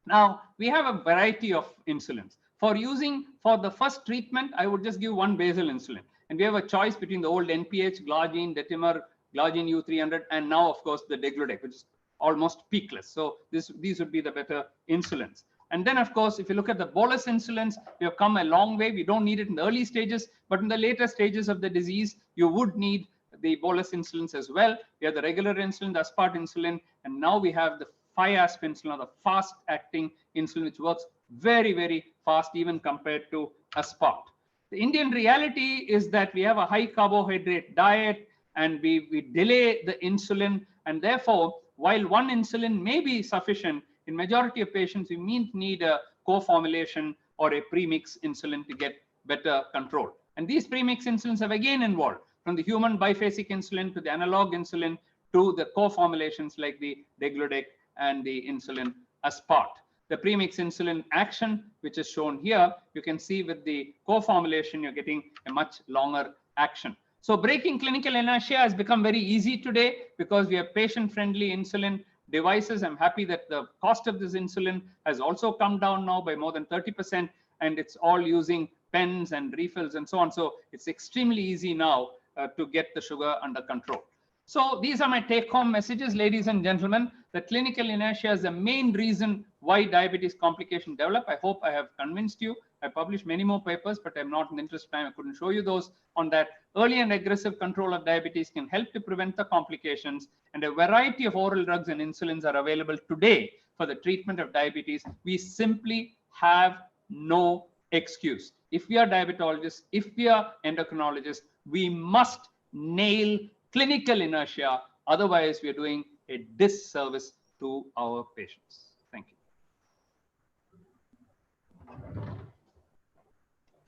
Now, we have a variety of insulins. For using for the first treatment, I would just give one basal insulin. And we have a choice between the old NPH, glargine, detamar, glargine U300, and now, of course, the degludec, which is almost peakless. So these would be the better insulins. And then, of course, if you look at the bolus insulins, we have come a long way. We don't need it in the early stages, but in the later stages of the disease, you would need the bolus insulins as well. We have the regular insulin, the aspart insulin, and now we have the 5-ASP insulin, or the fast-acting insulin, which works very, very fast, even compared to aspart. The Indian reality is that we have a high carbohydrate diet, and we delay the insulin, and therefore, while one insulin may be sufficient, in majority of patients, we need a co-formulation or a premix insulin to get better control. And these premix insulins have again involved from the human biphasic insulin to the analog insulin to the co-formulations like the degludec and the insulin aspart. The premix insulin action, which is shown here, you can see with the co-formulation, you're getting a much longer action. So breaking clinical inertia has become very easy today because we have patient-friendly insulin devices. I'm happy that the cost of this insulin has also come down now by more than 30%, and it's all using pens and refills and so on. So it's extremely easy now to get the sugar under control. So these are my take-home messages, ladies and gentlemen. The clinical inertia is the main reason why diabetes complications develop. I hope I have convinced you. I published many more papers, but I'm not in the interest of time. I couldn't show you those on that. Early and aggressive control of diabetes can help to prevent the complications, and a variety of oral drugs and insulins are available today for the treatment of diabetes. We simply have no excuse. If we are diabetologists, if we are endocrinologists, we must nail clinical inertia. Otherwise, we are doing a disservice to our patients. Thank you.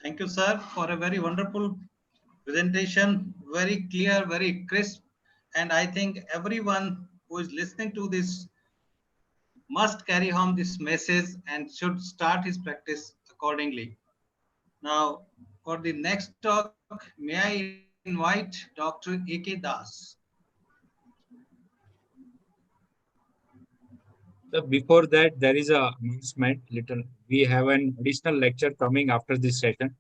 Thank you, sir, for a very wonderful presentation. Very clear, very crisp. And I think everyone who is listening to this must carry home this message and should start his practice accordingly. Now, for the next talk, may I invite Dr. A.K. Das. So before that, there is a announcement. We have an additional lecture coming after this session.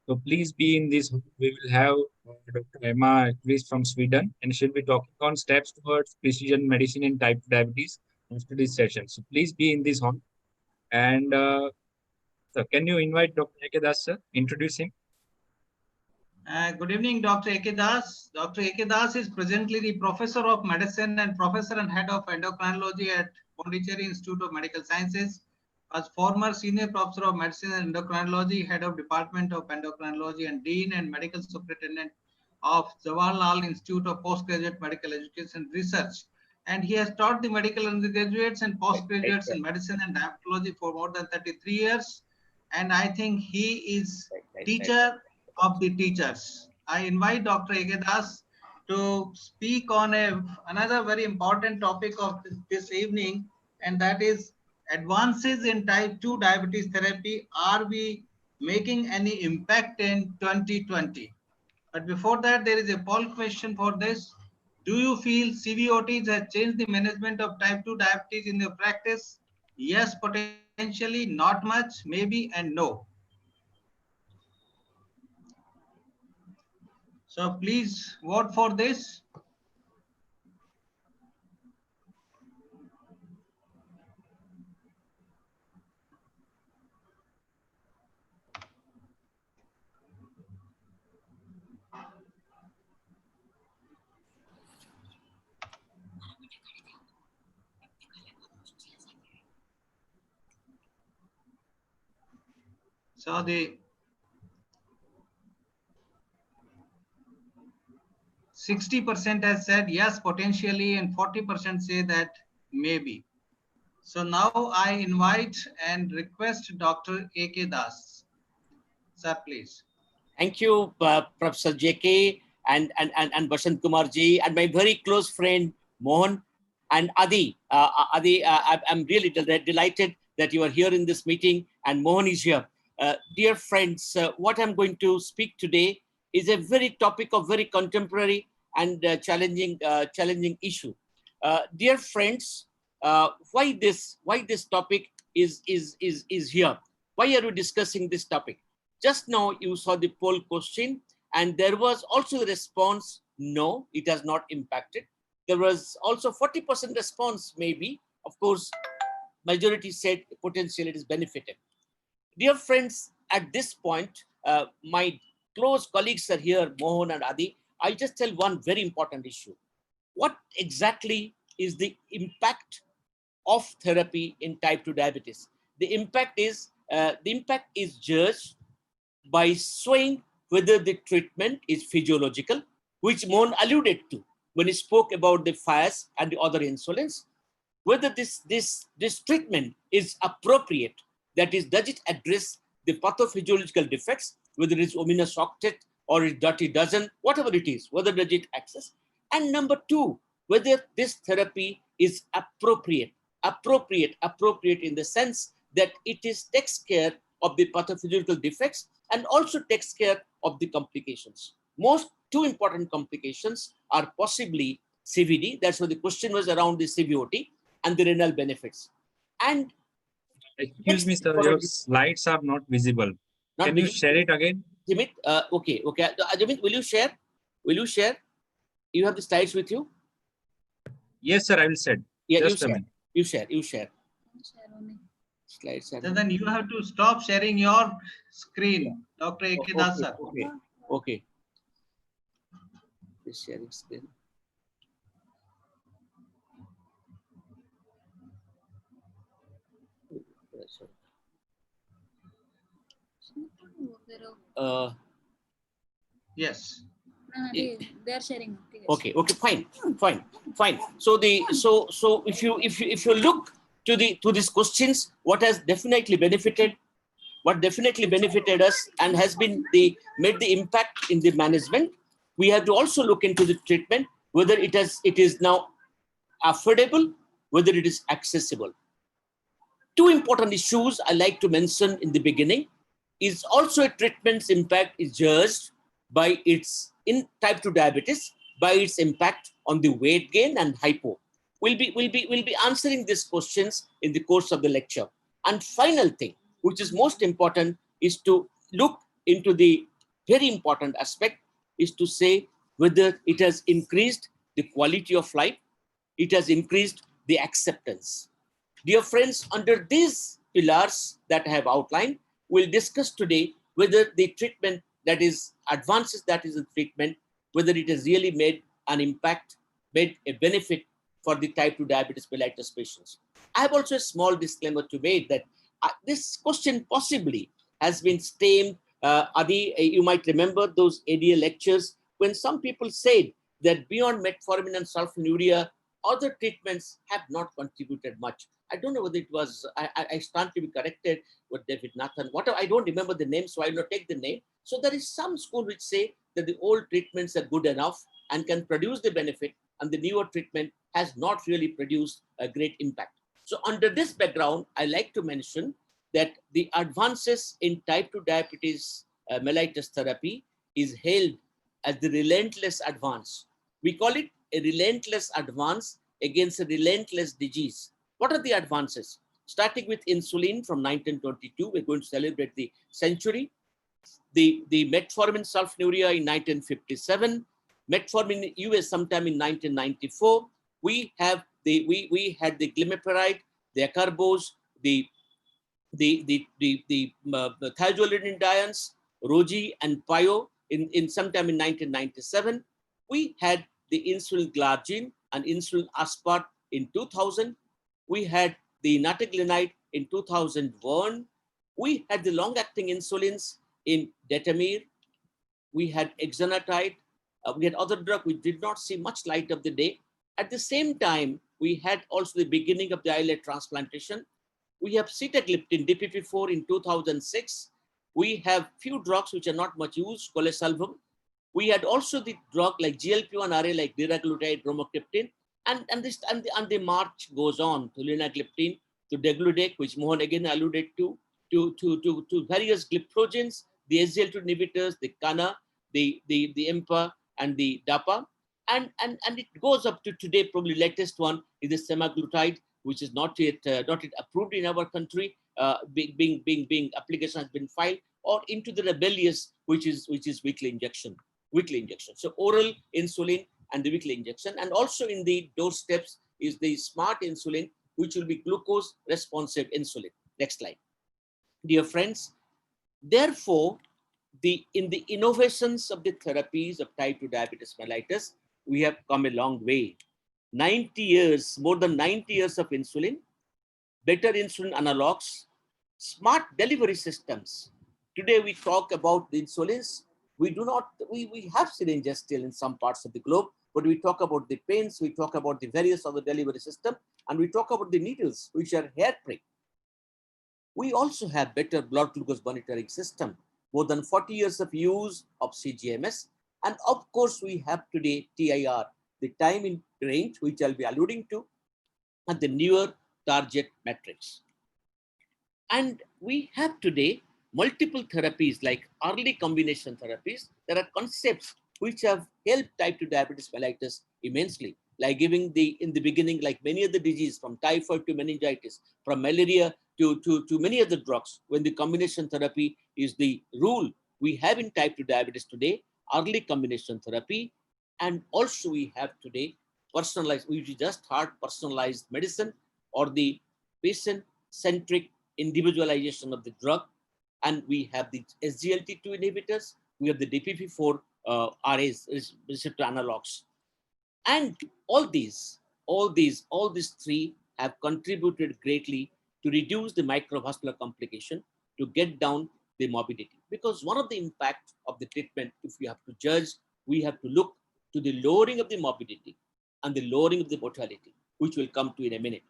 So please be in this. We will have Dr. Emma Chris from Sweden, and she'll be talking on steps towards precision medicine in type 2 diabetes after this session. So please be in this hall. And so can you invite Dr. A.K. Das, sir? Introduce him. Good evening, Dr. A.K. Das. Dr. A.K. Das is presently the Professor of Medicine and Professor and Head of Endocrinology at Pondicherry Institute of Medical Sciences. As former Senior Professor of Medicine and Endocrinology, Head of Department of Endocrinology, and Dean and Medical Superintendent of Jawaharlal Institute of Postgraduate Medical Education and Research. And he has taught the medical undergraduates and postgraduates in medicine and diabetology for more than 33 years. And I think he is teacher of the teachers. I invite Dr. A.K. Das to speak on another very important topic of this evening, and that is advances in type 2 diabetes therapy. Are we making any impact in 2020? But before that, there is a poll question for this. Do you feel CVOTs have changed the management of type 2 diabetes in your practice? Yes, potentially, not much, maybe, and no. So please vote for this. So the 60% has said yes, potentially, and 40% say that maybe. So now I invite and request Dr. A.K. Das. Sir, please. Thank you, Professor JK and Basant Kumar ji, and my very close friend Mohan and Adi. I'm really delighted that you are here in this meeting, and Mohan is here. Dear friends, what I'm going to speak today is a very topic of very contemporary and challenging issue. Dear friends, why this topic is here? Why are we discussing this topic? Just now you saw the poll question, and there was also a response, no, it has not impacted. There was also 40% response, maybe. Of course, majority said potentially it is benefited. Dear friends, at this point, my close colleagues are here, Mohan and Adi. I just tell one very important issue. What exactly is the impact of therapy in type 2 diabetes? The impact is judged by showing whether the treatment is physiological, which Mohan alluded to when he spoke about the fires and the other insulins, whether this treatment is appropriate, that is, does it address the pathophysiological defects, whether it's ominous octet or it's dirty dozen, whatever it is, whether does it access, and number two, whether this therapy is appropriate in the sense that it takes care of the pathophysiological defects and also takes care of the complications. Most two important complications are possibly CVD, that's why the question was around the CVOT, and the renal benefits. And excuse me, sir, your slides are not visible. Can you share it again? Jimit, okay. Jimit, will you share? You have the slides with you? Yes, sir, I will share. Yeah, just a minute. You share. Slides. So then you have to stop sharing your screen, Dr. A.K. Das, sir. Okay. Just sharing screen. Yes. They are sharing. Okay, fine. So if you look to these questions, what definitely benefited us and has been made the impact in the management, we have to also look into the treatment, whether it is now affordable, whether it is accessible. Two important issues I like to mention in the beginning is also a treatment's impact is judged by in type 2 diabetes by its impact on the weight gain and hypo. We'll be answering these questions in the course of the lecture. And final thing, which is most important, is to look into the very important aspect, is to say whether it has increased the quality of life, it has increased the acceptance. Dear friends, under these pillars that I have outlined, we'll discuss today whether the treatment that is advances that is the treatment, whether it has really made an impact, made a benefit for the type 2 diabetes mellitus patients. I have also a small disclaimer to make that this question possibly has been stemmed, Adi, you might remember those ADA lectures when some people said that beyond metformin and sulfonylurea, other treatments have not contributed much. I don't know whether it was, I stand to be corrected with David Nathan, whatever, I don't remember the name, so I will not take the name. So there is some school which say that the old treatments are good enough and can produce the benefit, and the newer treatment has not really produced a great impact. So under this background, I like to mention that the advances in type 2 diabetes mellitus therapy is hailed as the relentless advance. We call it a relentless advance against a relentless disease. What are the advances? Starting with insulin from 1922, we're going to celebrate the century. The metformin sulfonylurea in 1957, metformin in US sometime in 1994. We had the glimepiride, the acarbose, the thiazolidinediones, Roji and Pio in sometime in 1997. We had the insulin glargine and insulin aspart in 2000. We had the nataglinide in 2001. We had the long-acting insulins in detamir. We had exenatide. We had other drugs which did not see much light of the day. At the same time, we had also the beginning of the islet transplantation. We have sitagliptin, DPP-4 in 2006. We have few drugs which are not much used, colesalvum. We had also the drug like GLP-1 RA, like liraglutide, bromocriptine, and the march goes on to linagliptin, to degludec, which Mohan again alluded to various glyprogens, the SGL2 inhibitors, the CANA, the EMPA, and the DAPA, and it goes up to today. Probably latest one is the semaglutide, which is not yet approved in our country. Being application has been filed, or into the rebellious, which is weekly injection. So oral insulin and the weekly injection, and also in the doorsteps is the smart insulin, which will be glucose responsive insulin. Next slide. Dear friends, therefore, in the innovations of the therapies of type 2 diabetes mellitus, we have come a long way. 90 years, more than 90 years of insulin, better insulin analogs, smart delivery systems. Today we talk about the insulins. We have syringes still in some parts of the globe, but we talk about the pens, we talk about the various other delivery systems, and we talk about the needles, which are hairpin. We also have better blood glucose monitoring system, more than 40 years of use of CGMS. And of course, we have today TIR, the time in range, which I'll be alluding to, and the newer target metrics. And we have today multiple therapies like early combination therapies. There are concepts which have helped type 2 diabetes mellitus immensely, like giving in the beginning, like many other diseases, from typhoid to meningitis, from malaria to many other drugs, when the combination therapy is the rule we have in type 2 diabetes today, early combination therapy. And also we have today personalized, we just heard personalized medicine, or the patient-centric individualization of the drug. And we have the SGLT2 inhibitors, we have the DPP-4 RAs, receptor analogs. And all these three have contributed greatly to reduce the microvascular complication, to get down the morbidity. Because one of the impact of the treatment, if we have to judge, we have to look to the lowering of the morbidity and the lowering of the mortality, which we'll come to in a minute.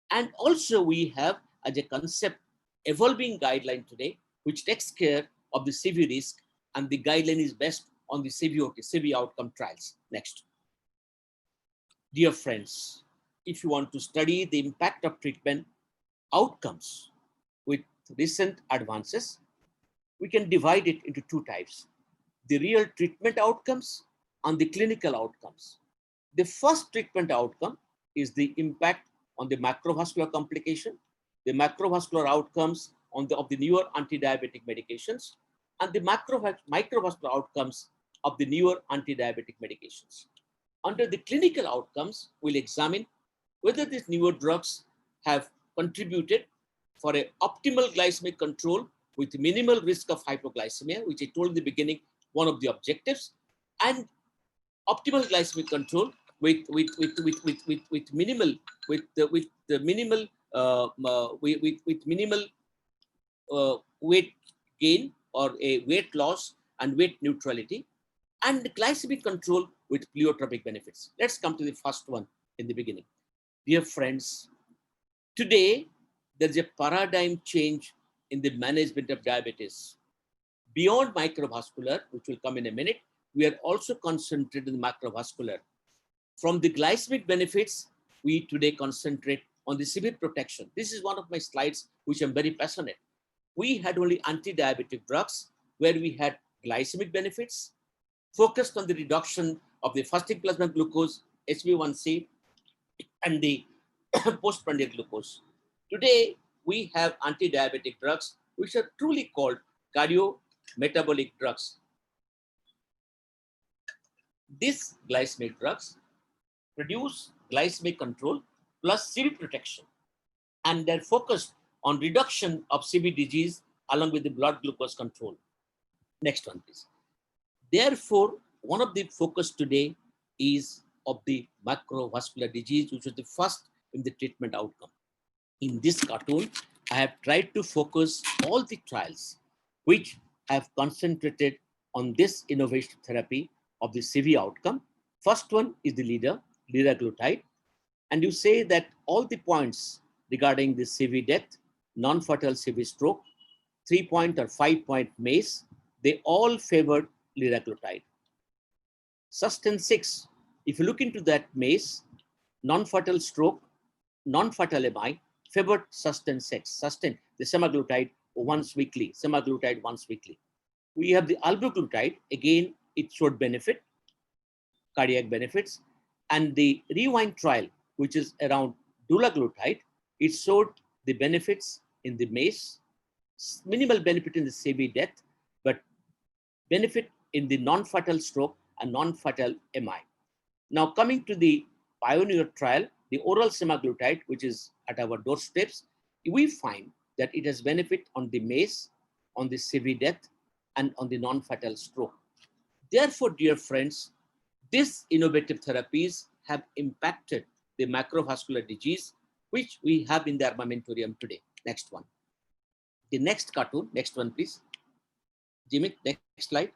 And also we have, as a concept, evolving guideline today, which takes care of the CV risk, and the guideline is based on the CV outcome trials. Next. Dear friends, if you want to study the impact of treatment outcomes with recent advances, we can divide it into two types: the real treatment outcomes and the clinical outcomes. The first treatment outcome is the impact on the macrovascular complication, the macrovascular outcomes of the newer anti-diabetic medications, and the microvascular outcomes of the newer anti-diabetic medications. Under the clinical outcomes, we'll examine whether these newer drugs have contributed for an optimal glycemic control with minimal risk of hypoglycemia, which I told in the beginning, one of the objectives, and optimal glycemic control with minimal weight gain, or a weight loss and weight neutrality, and the glycemic control with pleiotropic benefits. Let's come to the first one in the beginning. Dear friends, today there's a paradigm change in the management of diabetes. Beyond microvascular, which will come in a minute, we are also concentrated in macrovascular. From the glycemic benefits, we today concentrate on the severe protection. This is one of my slides, which I'm very passionate. We had only anti-diabetic drugs where we had glycemic benefits, focused on the reduction of the fasting plasma glucose, HbA1c, and the postprandial glucose. Today, we have anti-diabetic drugs, which are truly called cardiometabolic drugs. These glycemic drugs produce glycemic control plus CV protection, and they're focused on reduction of CV disease along with the blood glucose control. Next one, please. Therefore, one of the focus today is of the macrovascular disease, which was the first in the treatment outcome. In this cartoon, I have tried to focus all the trials which have concentrated on this innovative therapy of the CV outcome. First one is the leader, liraglutide. And you say that all the points regarding the CV death, non-fatal CV stroke, 3-point or 5-point MACE, they all favored liraglutide. Sustain 6, if you look into that MACE, non-fatal stroke, non-fatal MI, favored Sustain 6, Sustain, the semaglutide once weekly, semaglutide once weekly. We have the albuglutide, again, it showed benefit, cardiac benefits, and the rewind trial, which is around dulaglutide, it showed the benefits in the MACE, minimal benefit in the CV death, but benefit in the non-fatal stroke and non-fatal MI. Now coming to the pioneer trial, the oral semaglutide, which is at our doorsteps, we find that it has benefit on the MACE, on the CV death, and on the non-fatal stroke. Therefore, dear friends, these innovative therapies have impacted the macrovascular disease, which we have in the armamentarium today. Next one. The next cartoon, next one, please. Jimmy, next slide.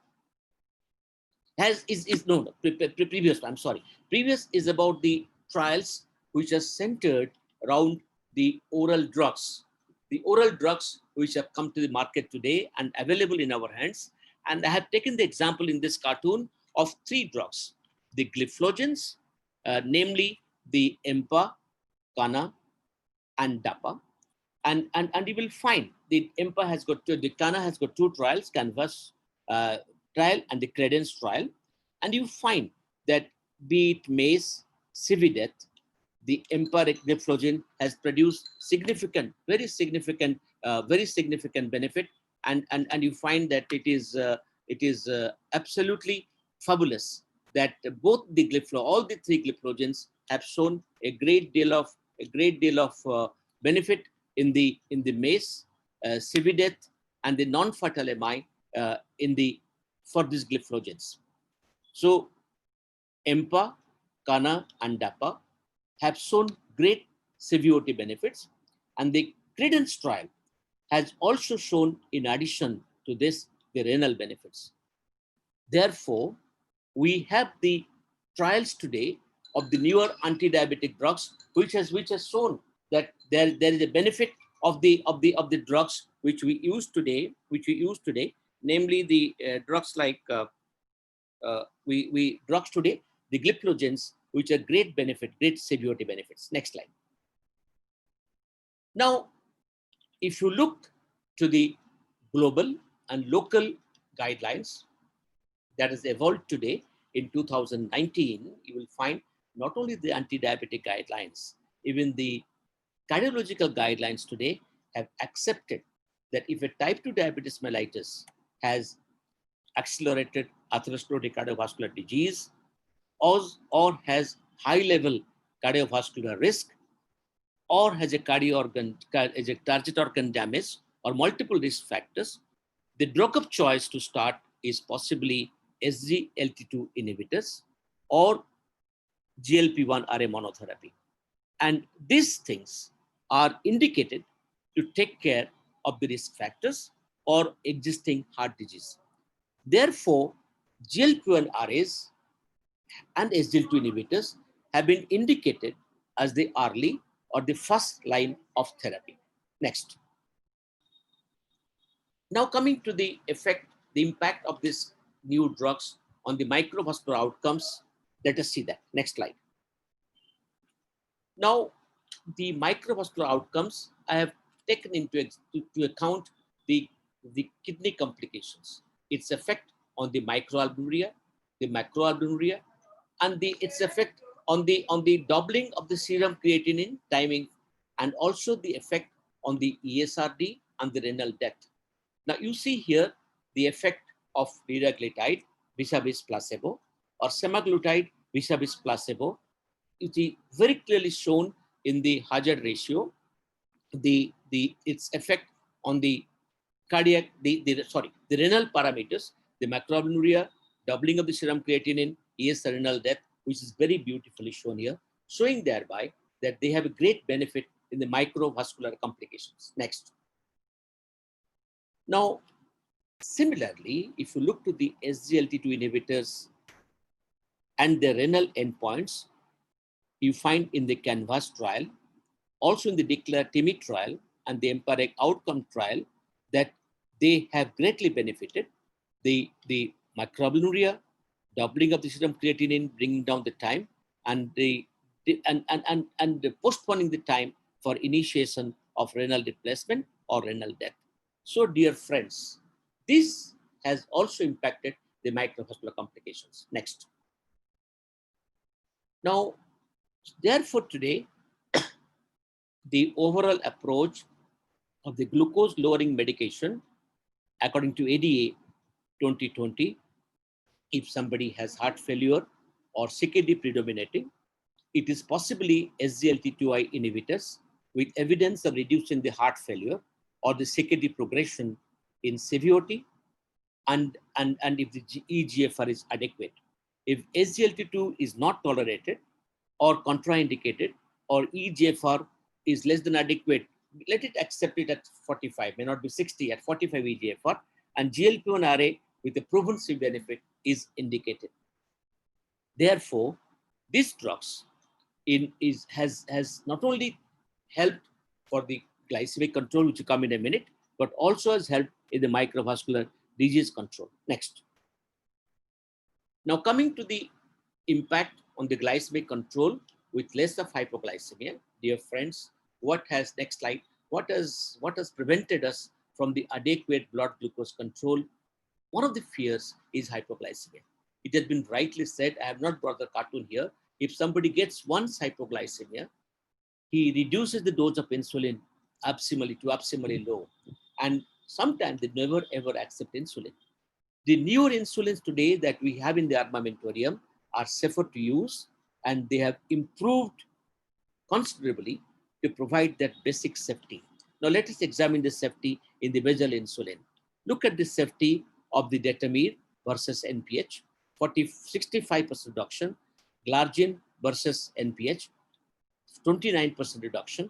Previous, I'm sorry. Previous is about the trials which are centered around the oral drugs. The oral drugs which have come to the market today and available in our hands. And I have taken the example in this cartoon of 3 drugs. The gliflozins, namely the EMPA, CANA, and DAPA. And you will find the EMPA has got the CANA has got 2 trials, CANVAS trial and the Credence trial. And you find that be it MACE, CV death, the EMPA gliflozin has produced significant, very significant benefit. And you find that it is absolutely fabulous that both the all the 3 gliflozins have shown a great deal of benefit in the MACE, CV death, and the non-fatal MI for these gliflozins. So EMPA, CANA, and DAPA have shown great CVOT benefits, and the Credence trial has also shown, in addition to this, the renal benefits. Therefore, we have the trials today of the newer anti-diabetic drugs, which has shown that there is a benefit of the drugs which we use today, namely the drugs like drugs today, the gliflozins, which are great benefit, great CVOT benefits. Next slide. Now, if you look to the global and local guidelines that has evolved today in 2019, you will find not only the anti-diabetic guidelines, even the cardiological guidelines today have accepted that if a type 2 diabetes mellitus has accelerated atherosclerotic cardiovascular disease or has high level cardiovascular risk, or has a target organ damage or multiple risk factors, the drug of choice to start is possibly SGLT2 inhibitors or GLP-1 RA monotherapy. And these things are indicated to take care of the risk factors or existing heart disease. Therefore, GLP-1 RAs and SGLT2 inhibitors have been indicated as the early or the first line of therapy. Next. Now coming to the impact of these new drugs on the microvascular outcomes, let us see that. Next slide. Now, the microvascular outcomes, I have taken into account the kidney complications, its effect on the microalbuminuria, the macroalbuminuria, and its effect on the doubling of the serum creatinine timing, and also the effect on the ESRD and the renal death. Now you see here the effect of liraglutide vis-a-vis placebo or semaglutide vis-a-vis placebo. It is very clearly shown in the hazard ratio, its effect on the cardiac, the renal parameters, the macroalbuminuria, doubling of the serum creatinine, renal death, which is very beautifully shown here, showing thereby that they have a great benefit in the microvascular complications. Next. Now, similarly, if you look to the SGLT2 inhibitors and their renal endpoints, you find in the CANVAS trial, also in the DECLARE-TIMI trial and the EMPIRIC outcome trial, that they have greatly benefited. The microalbuminuria, doubling of the serum creatinine, bringing down the time, and the postponing the time for initiation of renal replacement or renal death. So, dear friends, this has also impacted the microvascular complications. Next. Now, therefore, today, the overall approach of the glucose lowering medication, according to ADA 2020, if somebody has heart failure or CKD predominating, it is possibly SGLT2I inhibitors with evidence of reducing the heart failure or the CKD progression in severity, and if the eGFR is adequate. If SGLT2 is not tolerated or contraindicated, or eGFR is less than adequate, let it accept it at 45, may not be 60, at 45 eGFR, and GLP-1 RA with a proven benefit is indicated. Therefore, these drugs has not only helped for the glycemic control, which will come in a minute, but also has helped in the microvascular disease control. Next. Now, coming to the impact on the glycemic control with less of hypoglycemia, dear friends, what has, next slide, what has prevented us from the adequate blood glucose control? One of the fears is hypoglycemia. It has been rightly said, I have not brought the cartoon here. If somebody gets once hypoglycemia, he reduces the dose of insulin abnormally low. And sometimes they never ever accept insulin. The newer insulins today that we have in the armamentarium are safer to use, and they have improved considerably to provide that basic safety. Now let us examine the safety in the basal insulin. Look at the safety of the Detamir versus NPH, 65% reduction, Glargine versus NPH, 29% reduction.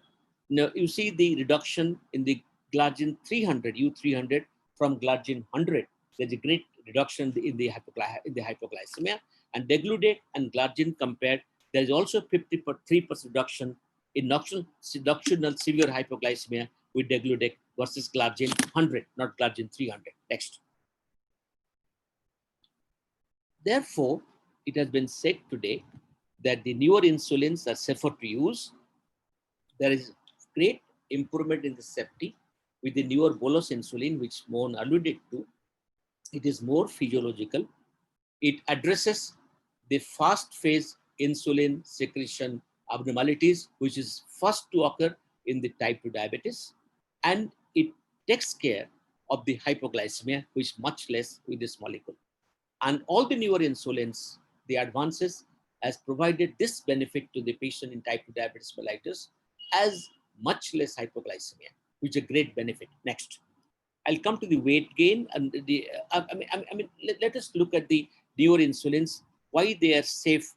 Now you see the reduction in the Glargine 300, U300 from Glargine 100. There's a great reduction in the hypoglycemia. And Degludec and Glargine compared, there is also 53% reduction in nocturnal severe hypoglycemia with Degludec versus Glargine 100, not Glargine 300. Next. Therefore, it has been said today that the newer insulins are safer to use. There is great improvement in the safety with the newer bolus insulin, which Mohan alluded to. It is more physiological. It addresses the fast phase insulin secretion abnormalities, which is first to occur in the type 2 diabetes. And it takes care of the hypoglycemia, which is much less with this molecule. And all the newer insulins, the advances, has provided this benefit to the patient in type 2 diabetes mellitus as much less hypoglycemia, which is a great benefit. Next. I'll come to the weight gain, and let us look at the newer insulins, why they are safe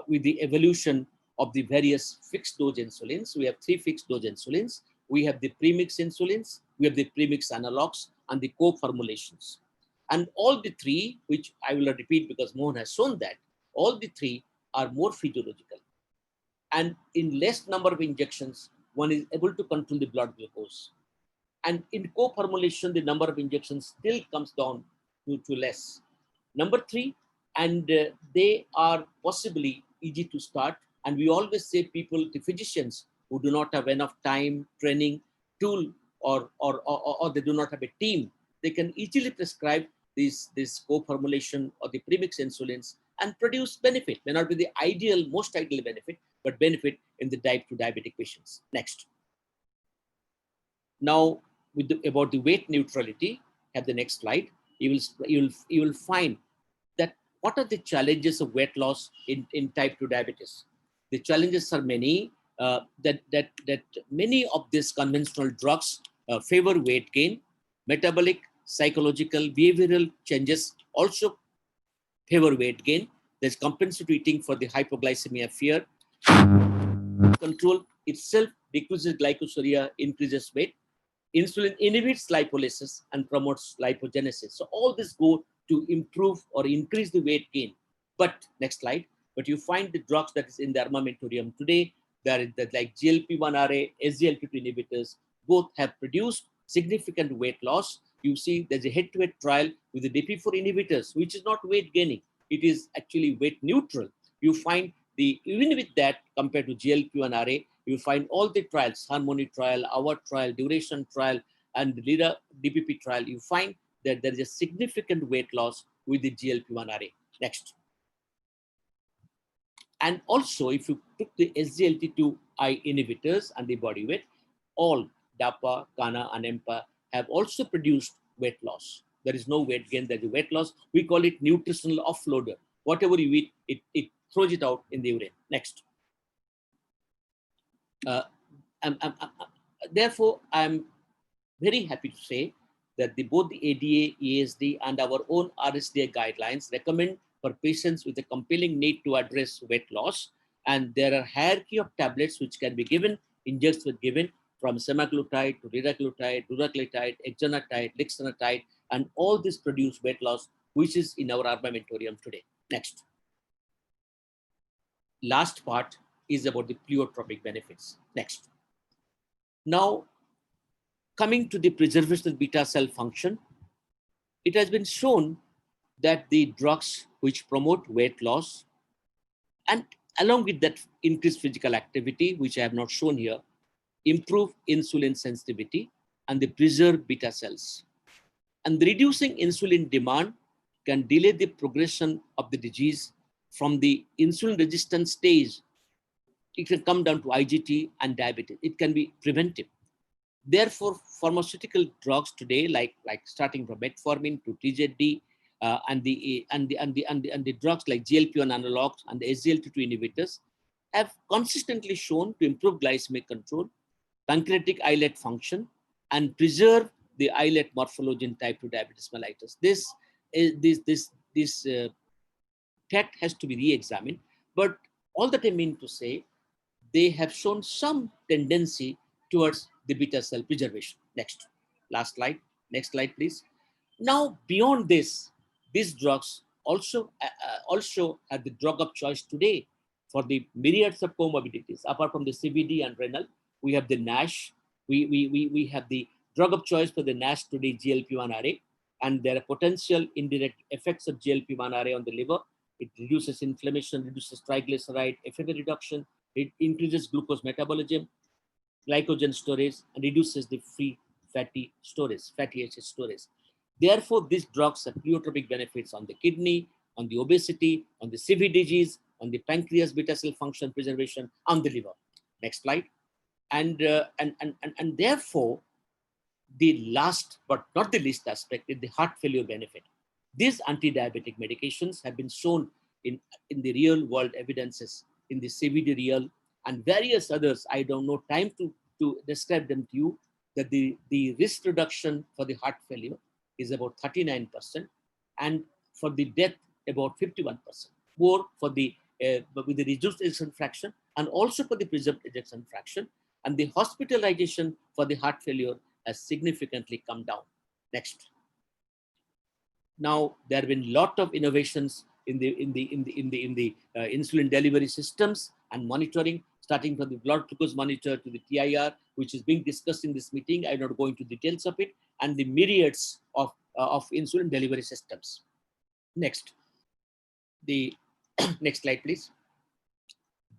with the evolution of the various fixed dose insulins. We have 3 fixed dose insulins. We have the premix insulins, we have the premix analogs, and the co-formulations. And all the 3, which I will repeat because Mohan has shown that, all the 3 are more physiological. And in less number of injections, one is able to control the blood glucose. And in co-formulation, the number of injections still comes down to less. Number 3, and they are possibly easy to start. And we always say people, the physicians who do not have enough time, training, tool, or they do not have a team, they can easily prescribe this co-formulation or the premix insulins and produce benefit. May not be the most ideal benefit, but benefit in the type 2 diabetic patients. Next. Now, about the weight neutrality, have the next slide. You will find that what are the challenges of weight loss in type 2 diabetes. The challenges are many. That many of these conventional drugs favor weight gain. Metabolic, psychological, behavioral changes also favor weight gain. There's compensatory eating for the hypoglycemia fear. Control itself decreases glycosuria, increases weight. Insulin inhibits lipolysis and promotes lipogenesis. So all this go to improve or increase the weight gain. But next slide. But you find the drugs that is in the armamentarium today, that is like GLP-1RA, SGLT2 inhibitors, both have produced significant weight loss. You see there's a head-to-head trial with the DP4 inhibitors, which is not weight gaining. It is actually weight neutral. You find even with that, compared to GLP-1RA, you find all the trials, Harmony trial, our trial, duration trial, and the LIDA DPP trial, you find that there is a significant weight loss with the GLP-1RA. Next. And also, if you took the SGLT2I inhibitors and the body weight, all DAPA, CANA, and EMPA have also produced weight loss. There is no weight gain, there is weight loss. We call it nutritional offloader. Whatever you eat, it throws it out in the urine. Next. Therefore, I'm very happy to say that both the ADA, ESD, and our own RSDA guidelines recommend for patients with a compelling need to address weight loss. And there are hierarchy of tablets which can be given, injections given from semaglutide to liraglutide, dulaglutide, exenatide, lixanatide, and all this produce weight loss, which is in our armamentarium today. Next. Last part is about the pleiotropic benefits. Next. Now, coming to the preservational beta cell function, it has been shown that the drugs which promote weight loss and along with that increased physical activity, which I have not shown here, improve insulin sensitivity and they preserve beta cells. And reducing insulin demand can delay the progression of the disease from the insulin resistant stage. It can come down to IGT and diabetes. It can be preventive. Therefore, pharmaceutical drugs today, like starting from metformin to TZD, and the drugs like GLP-1 analogs and the SGLT2 inhibitors have consistently shown to improve glycemic control, pancreatic islet function, and preserve the islet morphology in type 2 diabetes mellitus. This fact has to be re-examined, but all that I mean to say, they have shown some tendency towards the beta cell preservation. Next, last slide. Next slide, please. Now, beyond this, these drugs also have the drug of choice today for the myriads of comorbidities. Apart from the CVD and renal, we have the NASH. We have the drug of choice for the NASH today, GLP-1RA, and there are potential indirect effects of GLP-1RA on the liver. It reduces inflammation, reduces triglyceride, FFA reduction, it increases glucose metabolism, glycogen storage, and reduces the free fatty acid storage. Therefore, these drugs have pleiotropic benefits on the kidney, on the obesity, on the CVDGs, on the pancreas beta cell function preservation, on the liver. Next slide. And therefore, the last but not the least aspect is the heart failure benefit. These anti-diabetic medications have been shown in the real world evidences in the CVD real and various others. I don't know time to describe them to you, that the risk reduction for the heart failure is about 39%, and for the death about 51%, more for the with the reduced ejection fraction and also for the preserved ejection fraction, and the hospitalization for the heart failure has significantly come down. Next. Now there have been a lot of innovations in the insulin delivery systems and monitoring, starting from the blood glucose monitor to the TIR, which is being discussed in this meeting. I'm not going to details of it, and the myriads of insulin delivery systems. Next, the next slide, please.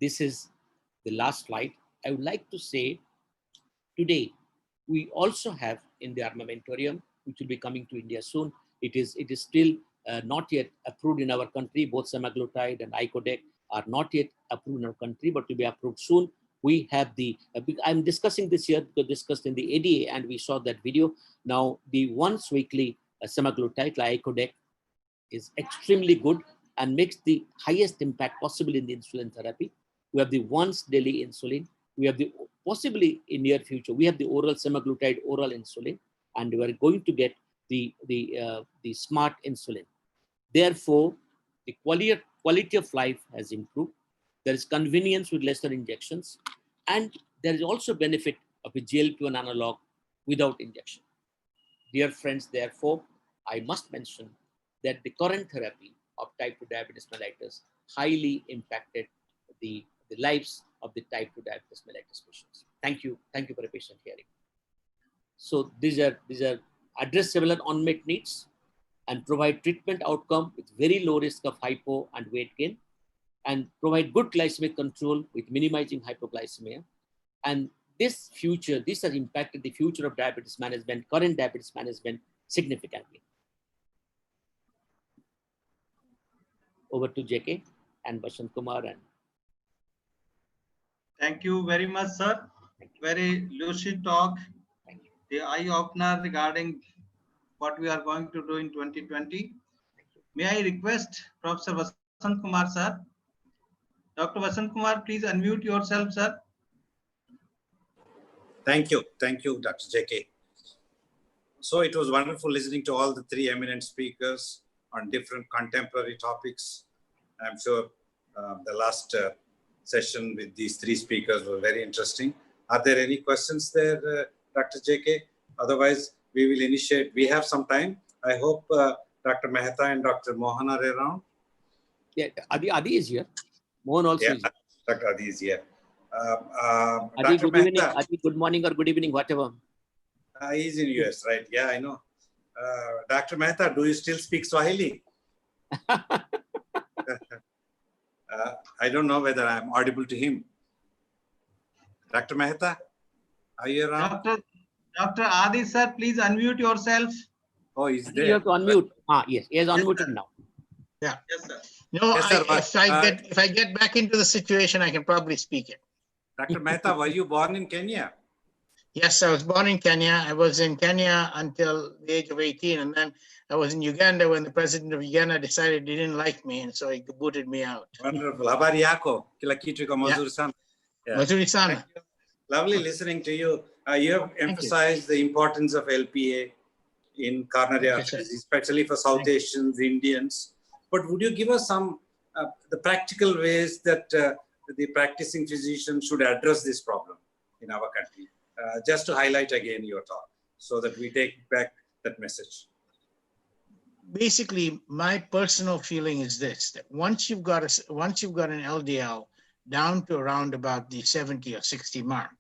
This is the last slide. I would like to say today we also have in the armamentarium, which will be coming to India soon. It is still not yet approved in our country. Both semaglutide and icodec are not yet approved in our country, but will be approved soon. We have the, I'm discussing this here because discussed in the ADA and we saw that video. Now the once weekly semaglutide like icodec is extremely good and makes the highest impact possible in the insulin therapy. We have the once daily insulin. We have the possibly in near future, we have the oral semaglutide oral insulin, and we are going to get the smart insulin. Therefore, the quality of life has improved. There is convenience with lesser injections, and there is also benefit of a GLP-1 analog without injection. Dear friends, therefore, I must mention that the current therapy of type 2 diabetes mellitus highly impacted the lives of the type 2 diabetes mellitus patients. Thank you for a patient hearing. So these are addressable and unmet needs and provide treatment outcome with very low risk of hypo and weight gain, and provide good glycemic control with minimizing hypoglycemia. And this has impacted the future of diabetes management, current diabetes management significantly. Over to JK and Basant Kumar. And Thank you very much, sir. Very lucid talk. The eye opener regarding what we are going to do in 2020. May I request Professor Vasant Kumar, sir? Dr. Vasant Kumar, please unmute yourself, sir. Thank you, Dr. JK. So it was wonderful listening to all the three eminent speakers on different contemporary topics. I'm sure the last session with these three speakers were very interesting. Are there any questions there, Dr. JK? Otherwise, we will initiate. We have some time. I hope Dr. Mehta and Dr. Mohan are around. Yeah, Adi is here. Mohan also is here. Dr. Adi is here. Adi, Dr. good evening. Mehta, Adi, good morning or good evening, whatever. He's in US, right? Yeah, I know. Dr. Mehta, do you still speak Swahili? I don't know whether I'm audible to him. Dr. Mehta, are you around? Dr. Adi, sir, please unmute yourself. Oh, he's there. You have to unmute. Yes, he has unmuted now. Yeah. Yes, sir. No, Yes, sir, if I get back into the situation, I can probably speak it. Dr. Mehta, were you born in Kenya? Yes, I was born in Kenya. I was in Kenya until the age of 18, and then I was in Uganda when the president of Uganda decided he didn't like me, and so he booted me out. Wonderful. Habari yako? Kila kitu iko mazuri sana. Mazuri sana. Lovely listening to you. You have emphasized the importance of LPA in coronary arteries, especially for South Asians, Indians. But would you give us some the practical ways that the practicing physician should address this problem in our country? Just to highlight again your talk, so that we take back that message. Basically, my personal feeling is this: that once you've got an LDL down to around about the 70 or 60 mark,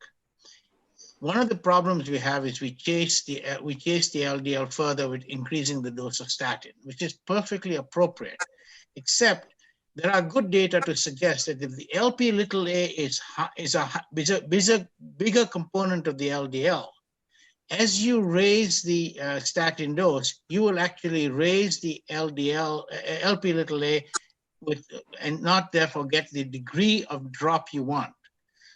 one of the problems we have is we chase the LDL further with increasing the dose of statin, which is perfectly appropriate, except there are good data to suggest that if the LP little a is a bigger component of the LDL, as you raise the statin dose, you will actually raise the LP little a and not therefore get the degree of drop you want.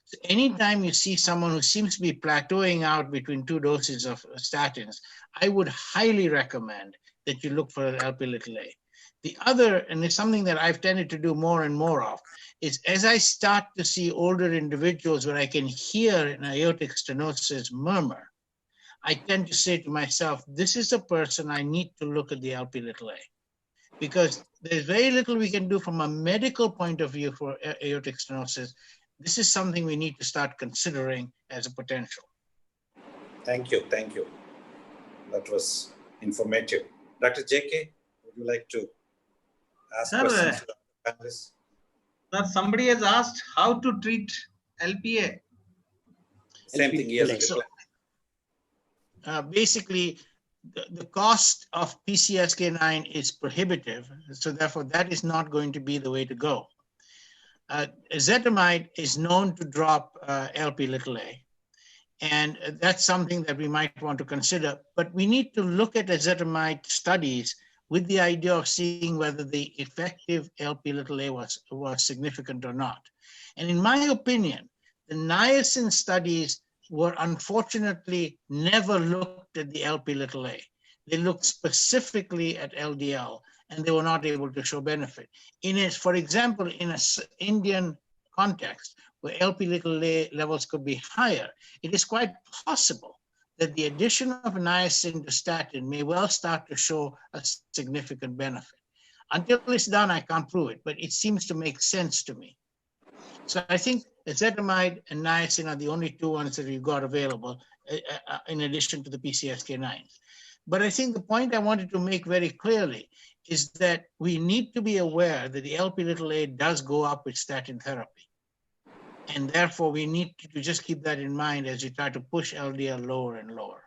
So anytime you see someone who seems to be plateauing out between two doses of statins, I would highly recommend that you look for an LP little a. The other, and it's something that I've tended to do more and more of, is as I start to see older individuals where I can hear an aortic stenosis murmur, I tend to say to myself, this is a person I need to look at the LP little a. Because there's very little we can do from a medical point of view for aortic stenosis. This is something we need to start considering as a potential. Thank you. That was informative. Dr. JK, would you like to ask questions to the panelists? Sir, somebody has asked how to treat LPA. Same thing, yes. Basically, the cost of PCSK9 is prohibitive, so therefore that is not going to be the way to go. Ezetimibe is known to drop LP little a, and that's something that we might want to consider, but we need to look at ezetimibe studies with the idea of seeing whether the effective LP little a was significant or not. And in my opinion, the niacin studies were unfortunately never looked at the LP little a. They looked specifically at LDL, and they were not able to show benefit. For example, in an Indian context where LP little a levels could be higher, it is quite possible that the addition of niacin to statin may well start to show a significant benefit. Until it's done, I can't prove it, but it seems to make sense to me. So I think ezetimibe and niacin are the only two ones that we've got available in addition to the PCSK9s. But I think the point I wanted to make very clearly is that we need to be aware that the LP-little-a does go up with statin therapy. And therefore, we need to just keep that in mind as we try to push LDL lower and lower.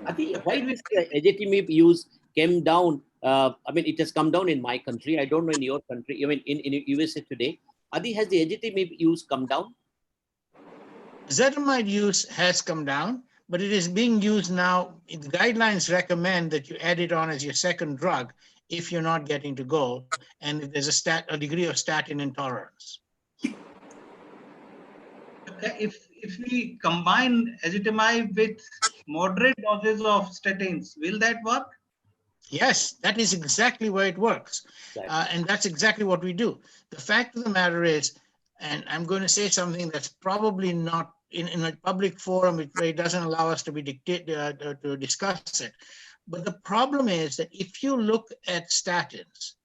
Adi, why this ezetimibe use came down? I mean, it has come down in my country. I don't know in your country. I mean, in USA today, Adi, has the ezetimibe use come down? Ezetimibe use has come down, but it is being used now. The guidelines recommend that you add it on as your second drug if you're not getting to goal and if there's a degree of statin intolerance. If we combine ezetimibe with moderate doses of statins, will that work? Yes, that is exactly where it works. And that's exactly what we do. The fact of the matter is, and I'm going to say something that's probably not in a public forum, it doesn't allow us to be to discuss it. But the problem is that if you look at statins,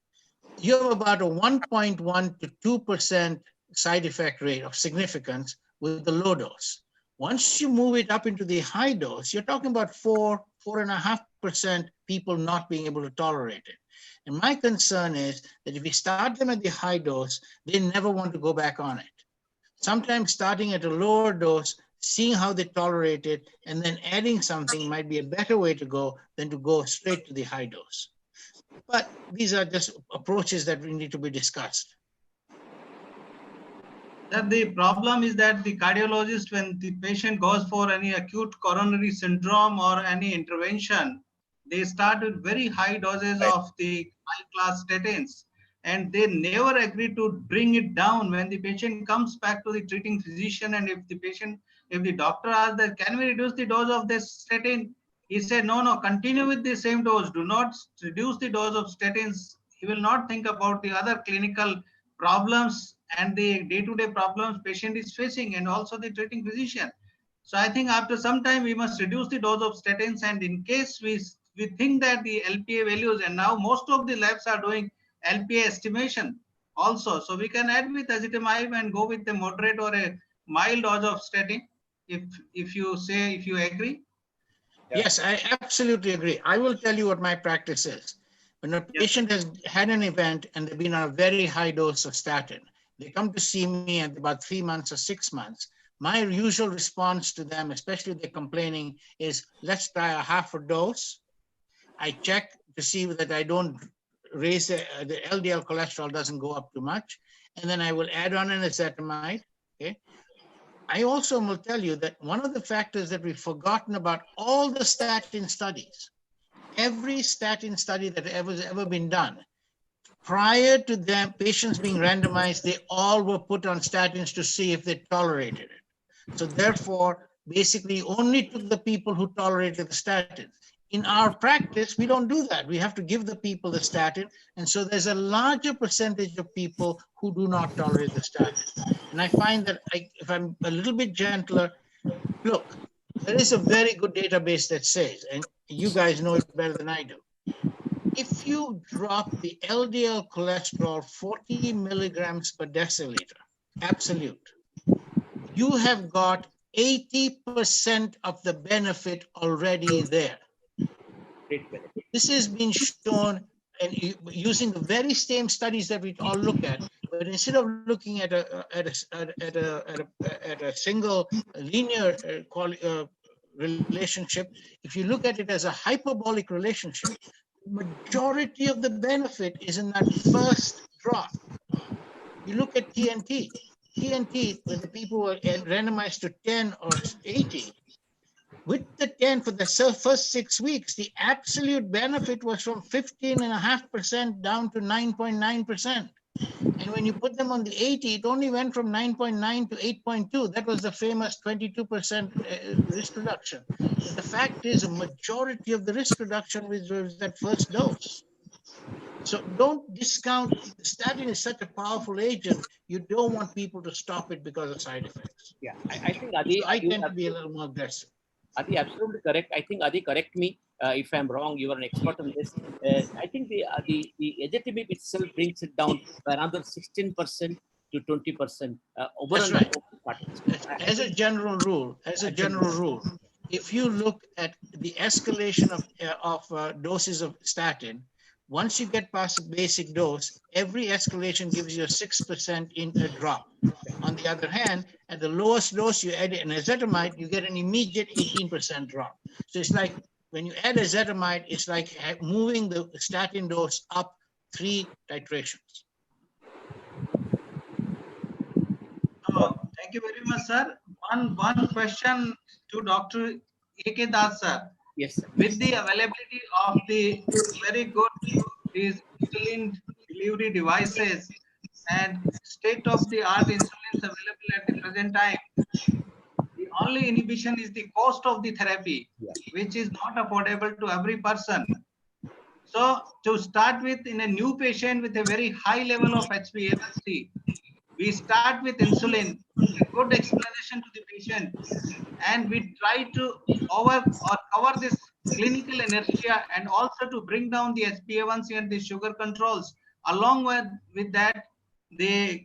you have about a 1.1 to 2% side effect rate of significance with the low dose. Once you move it up into the high dose, you're talking about 4.5% people not being able to tolerate it. And my concern is that if we start them at the high dose, they never want to go back on it. Sometimes starting at a lower dose, seeing how they tolerate it, and then adding something might be a better way to go than to go straight to the high dose. But these are just approaches that we need to be discussed. That the problem is that the cardiologist, when the patient goes for any acute coronary syndrome or any intervention, they start with very high doses of the high-class statins, and they never agree to bring it down when the patient comes back to the treating physician. And if the doctor asks that, can we reduce the dose of this statin? He said, no, continue with the same dose. Do not reduce the dose of statins. He will not think about the other clinical problems and the day-to-day problems patient is facing, and also the treating physician. So I think after some time we must reduce the dose of statins, and in case we think that the LPA values, and now most of the labs are doing LPA estimation also, so we can add with ezetimibe and go with a moderate or a mild dose of statin, if you agree. Yes, I absolutely agree. I will tell you what my practice is. When a patient has had an event and they've been on a very high dose of statin, they come to see me at about 3 months or 6 months. My usual response to them, especially if they're complaining, is let's try a half a dose. I check to see that I don't raise the LDL cholesterol doesn't go up too much. And then I will add on an ezetimibe, okay? I also will tell you that one of the factors that we've forgotten about all the statin studies, every statin study that has ever been done, prior to them patients being randomized, they all were put on statins to see if they tolerated it. So therefore, basically only took the people who tolerated the statin. In our practice, we don't do that. We have to give the people the statin. And so there's a larger percentage of people who do not tolerate the statin. And I find that if I'm a little bit gentler, look, there is a very good database that says, and you guys know it better than I do, if you drop the LDL cholesterol 40 milligrams per deciliter, absolute, you have got 80% of the benefit already there. This has been shown, and using the very same studies that we all look at, but instead of looking at a single linear relationship, if you look at it as a hyperbolic relationship, majority of the benefit is in that first drop. You look at TNT, when the people were randomized to 10 or 80, with the 10 for the first 6 weeks, the absolute benefit was from 15.5% down to 9.9%. And when you put them on the 80, it only went from 9.9 to 8.2. That was the famous 22% risk reduction. But the fact is, a majority of the risk reduction was that first dose. So don't discount, statin is such a powerful agent, you don't want people to stop it because of side effects. Yeah, I think Adi, so I tend to be a little more aggressive. Adi, absolutely correct. I think Adi, correct me if I'm wrong. You are an expert on this. I think the ezetimibe itself brings it down by another 16% to 20% over That's and right. above. As a general rule, if you look at the escalation of doses of statin, once you get past the basic dose, every escalation gives you a 6% in a drop. On the other hand, at the lowest dose, you add an ezetimibe, you get an immediate 18% drop. So it's like when you add ezetimibe, it's like moving the statin dose up 3 titrations. Thank you very much, sir. One question to Dr. A.K. Das, sir. Yes, sir. With the availability of the very good these insulin delivery devices and state-of-the-art insulins available at the present time, the only inhibition is the cost of the therapy, which is not affordable to every person. So to start with, in a new patient with a very high level of HbA1c, we start with insulin, a good explanation to the patient, and we try to cover this clinical inertia and also to bring down the HbA1c and the sugar controls. Along with that, the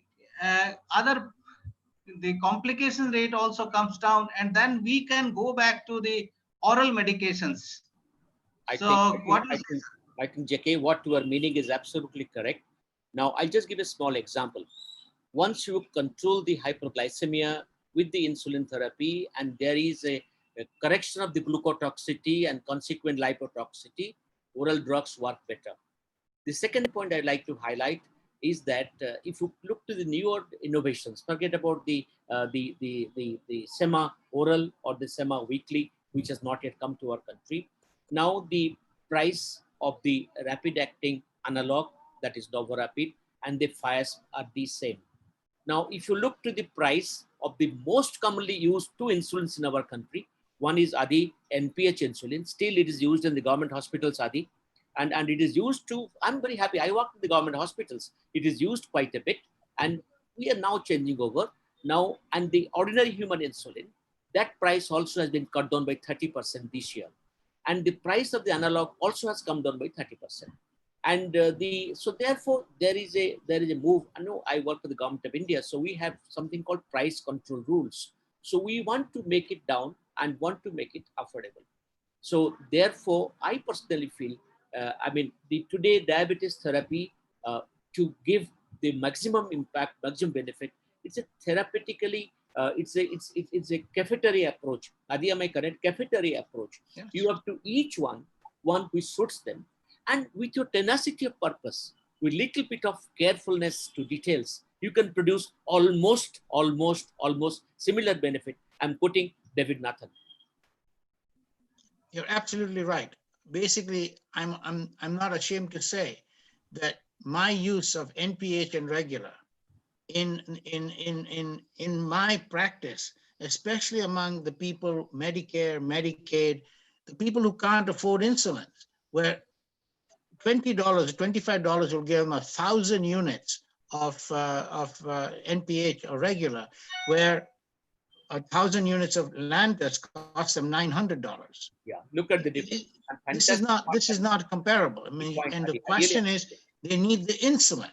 the complication rate also comes down, and then we can go back to the oral medications. I think, JK, what you are meaning is absolutely correct. Now, I'll just give a small example. Once you control the hyperglycemia with the insulin therapy, and there is a correction of the glucotoxicity and consequent lipotoxicity, oral drugs work better. The second point I'd like to highlight is that if you look to the newer innovations, forget about the sema-oral or the sema-weekly, which has not yet come to our country. Now the price of the rapid-acting analog, that is Novorapid, and the Fias are the same. Now, if you look to the price of the most commonly used two insulins in our country, one is Adi NPH insulin. Still, it is used in the government hospitals, Adi. And it is used to, I'm very happy. I work in the government hospitals. It is used quite a bit. And we are now changing over. Now, and the ordinary human insulin, that price also has been cut down by 30% this year. And the price of the analog also has come down by 30%. And so therefore there is a move. I know I work for the government of India, so we have something called price control rules. So we want to make it down and want to make it affordable. So therefore, I personally feel, today diabetes therapy to give the maximum impact, maximum benefit, it's a therapeutically, it's a cafeteria approach. Adi, am I correct? Cafeteria approach. Yes. You have to each one which suits them. And with your tenacity of purpose, with little bit of carefulness to details, you can produce almost similar benefit. I'm quoting David Nathan. You're absolutely right. Basically, I'm not ashamed to say that my use of NPH and regular in my practice, especially among the people, Medicare, Medicaid, the people who can't afford insulin, where $20, $25 will give them 1,000 units of NPH or regular, where 1,000 units of Lantus cost them $900. Yeah, look at the difference. This is not comparable. I mean, and the question is, they need the insulin.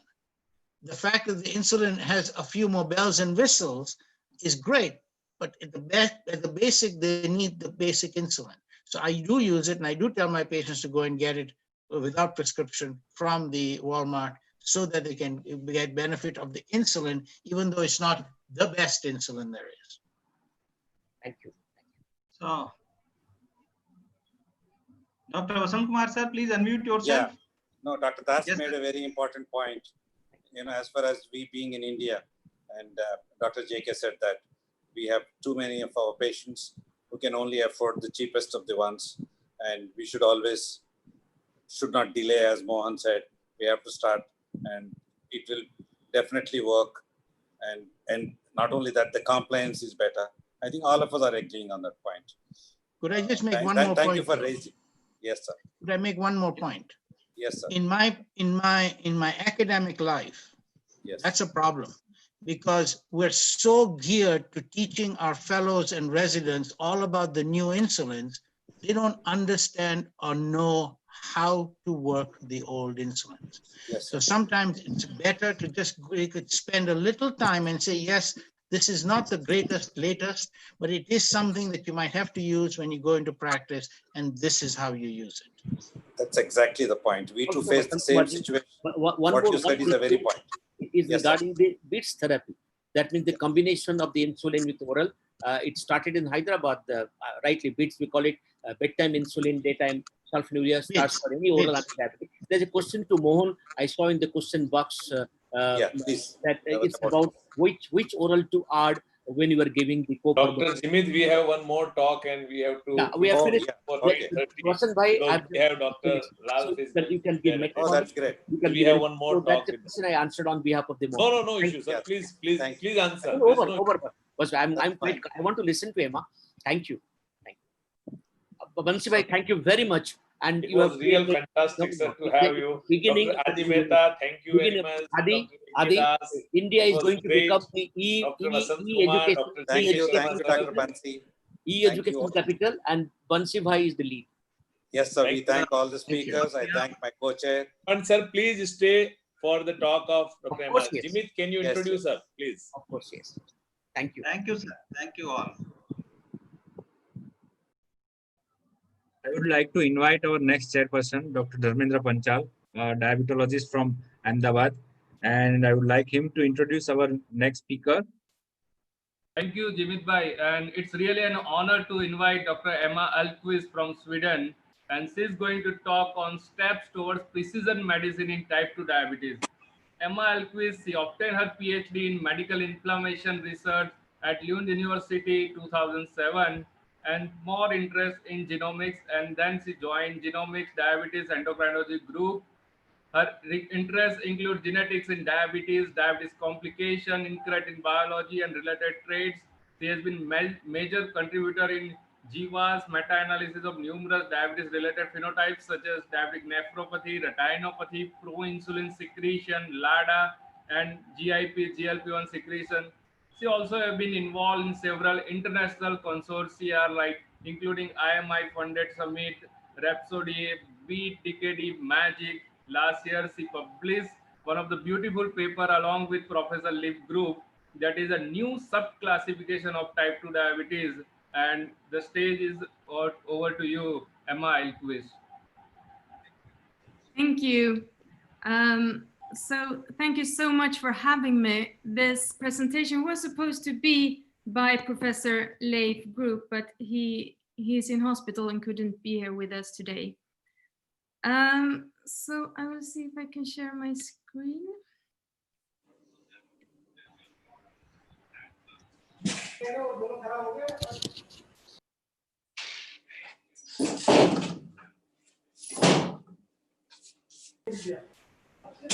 The fact that the insulin has a few more bells and whistles is great, but at the basic, they need the basic insulin. So I do use it, and I do tell my patients to go and get it without prescription from the Walmart, so that they can get benefit of the insulin, even though it's not the best insulin there is. Thank you. So, Dr. Vasant Kumar sir, please unmute yourself. Yeah. No, Dr. Das made a very important point. As far as we being in India, and Dr. JK said that we have too many of our patients who can only afford the cheapest of the ones, and we should not delay, as Mohan said. We have to start, and it will definitely work. And not only that, the compliance is better. I think all of us are agreeing on that point. Could I just make one more point? Thank you for raising. Yes, sir. Could I make one more point? Yes, sir. In my academic life, yes, that's a problem, because we're so geared to teaching our fellows and residents all about the new insulins. They don't understand or know how to work the old insulins. Yes, So sir. sometimes it's better to just we could spend a little time and say, yes, this is not the greatest, latest, but it is something that you might have to use when you go into practice, and this is how you use it. That's exactly the point. We too Also, face the same one situation. one What more you said is a very point. is Yes, sir. regarding the BITS therapy. That means the combination of the insulin with oral. It started in Hyderabad, rightly BITS, we call it bedtime insulin, daytime sulfonylurea starts for any oral antidiabetic. There's a question to Mohan. I saw in the question box Yeah, please. that it's about which oral to add when you are giving the Dr. co-promotion. Jimit, we have one more talk and we have to. Yeah, we have finished. For Okay. 8:30 Vasan bhai, because we have Dr. Lal so is that you can give next Oh, one. that's great. You can We give have it. one more So talk that's the with them. question I answered on behalf of the No, Mohan. no issue, sir. Yes. Please Thank you. answer. No, There's over, no over. Because I'm That's quite, fine. I want to listen to Emma. Thank you. Thank you. Bansi bhai, thank you very much. And It you was have real fantastic, sir, to have you. beginning Dr. Adi Mehta, thank you very beginning- much. Adi, Dr. Adi, Das, India it is was going to great. become the Dr. Vasant Kumar, e-education, Dr. Thank you, e-education Dr. capital, Bansi. e-education capital, and Bansi bhai is the lead. Yes, sir. Thank We you. thank all the Thank you. speakers. I thank my co-chair. And sir, please stay for the talk of Dr. Emma. course, yes. Jimit, can you Yes, introduce her, please? Of course, yes. Thank you. Thank you, sir. Thank you all. I would like to invite our next chairperson, Dr. Dharmendra Panchal, a diabetologist from Ahmedabad, and I would like him to introduce our next speaker. Thank you, Jimit Bhai. And it's really an honor to invite Dr. Emma Alquist from Sweden. And she's going to talk on steps towards precision medicine in type 2 diabetes. Emma Alquist, she obtained her PhD in medical inflammation research at Lund University 2007 and more interest in genomics. And then she joined Genomics Diabetes Endocrinology Group. Her interests include genetics in diabetes, diabetes complication, incretin biology, and related traits. She has been major contributor in GWAS meta-analysis of numerous diabetes-related phenotypes such as diabetic nephropathy, retinopathy, pro-insulin secretion, LADA, and GLP-1 secretion. She also has been involved in several international consortia, like including IMI-funded summit, Rhapsody, Beat, Decade, Magic. Last year, she published one of the beautiful paper along with Professor Liv Group, that is a new sub-classification of type 2 diabetes. And the stage is over to you, Emma Alquist. Thank you. So thank you so much for having me. This presentation was supposed to be by Professor Leif Group, but he's in hospital and couldn't be here with us today. So I will see if I can share my screen.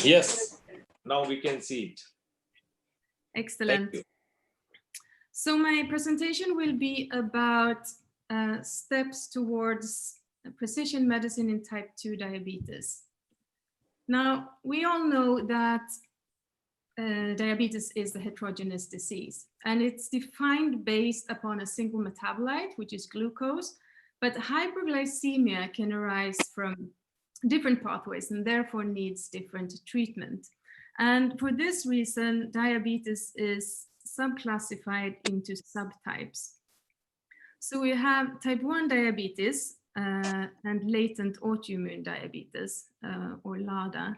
Yes, now we can see it. Excellent. So my presentation will be about steps towards precision medicine in type 2 diabetes. Now, we all know that diabetes is a heterogeneous disease, and it's defined based upon a single metabolite, which is glucose, but hyperglycemia can arise from different pathways and therefore needs different treatment. And for this reason, diabetes is subclassified into subtypes. So we have type 1 diabetes and latent autoimmune diabetes, or LADA,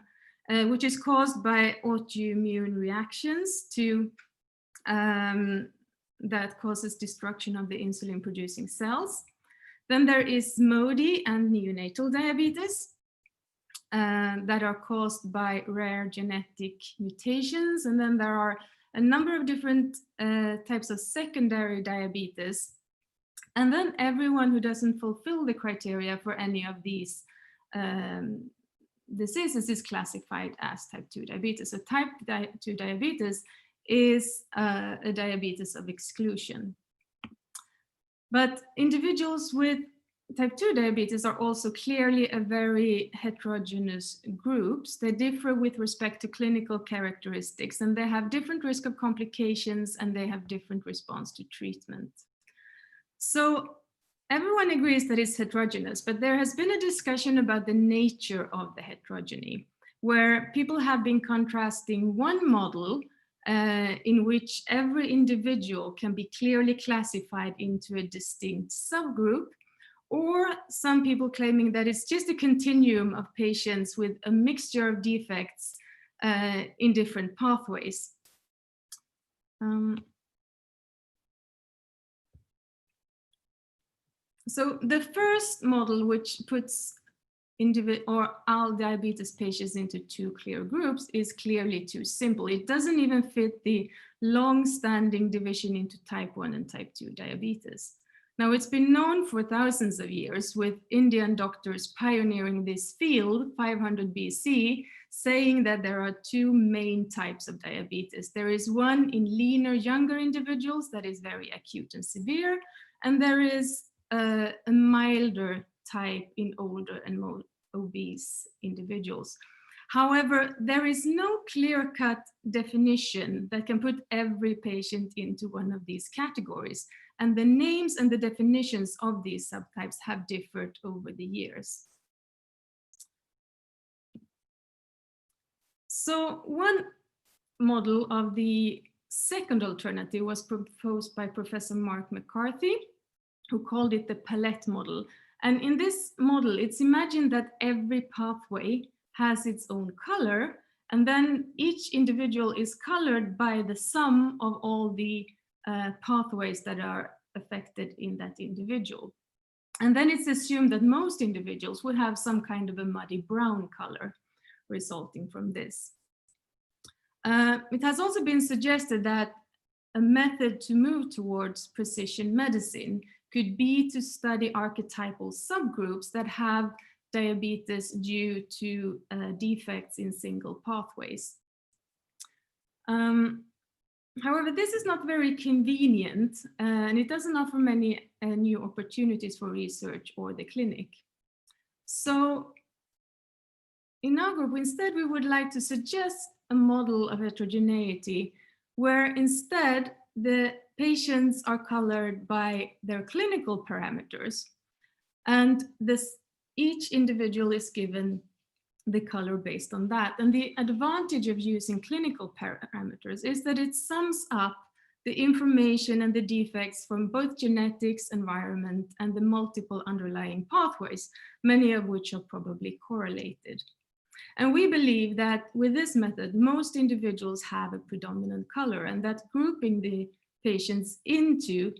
which is caused by autoimmune reactions to that causes destruction of the insulin-producing cells. Then there is MODY and neonatal diabetes that are caused by rare genetic mutations. And then there are a number of different types of secondary diabetes. And then everyone who doesn't fulfill the criteria for any of these diseases is classified as type 2 diabetes. So type 2 diabetes is a diabetes of exclusion. But individuals with type 2 diabetes are also clearly a very heterogeneous groups. They differ with respect to clinical characteristics, and they have different risk of complications, and they have different response to treatment. So everyone agrees that it's heterogeneous, but there has been a discussion about the nature of the heterogeny, where people have been contrasting one model in which every individual can be clearly classified into a distinct subgroup, or some people claiming that it's just a continuum of patients with a mixture of defects in different pathways. So the first model, which puts all diabetes patients into two clear groups, is clearly too simple. It doesn't even fit the long-standing division into type 1 and type 2 diabetes. Now, it's been known for thousands of years, with Indian doctors pioneering this field, 500 BC, saying that there are two main types of diabetes. There is one in leaner, younger individuals that is very acute and severe, and there is a milder type in older and more obese individuals. However, there is no clear-cut definition that can put every patient into one of these categories, and the names and the definitions of these subtypes have differed over the years. So one model of the second alternative was proposed by Professor Mark McCarthy, who called it the palette model. And in this model, it's imagined that every pathway has its own color, and then each individual is colored by the sum of all the pathways that are affected in that individual. And then it's assumed that most individuals would have some kind of a muddy brown color resulting from this. It has also been suggested that a method to move towards precision medicine could be to study archetypal subgroups that have diabetes due to defects in single pathways. However, this is not very convenient, and it doesn't offer many new opportunities for research or the clinic. So in our group, instead, we would like to suggest a model of heterogeneity where instead the patients are colored by their clinical parameters, and each individual is given the color based on that. And the advantage of using clinical parameters is that it sums up the information and the defects from both genetics, environment, and the multiple underlying pathways, many of which are probably correlated. And we believe that with this method, most individuals have a predominant color, and that grouping the patients into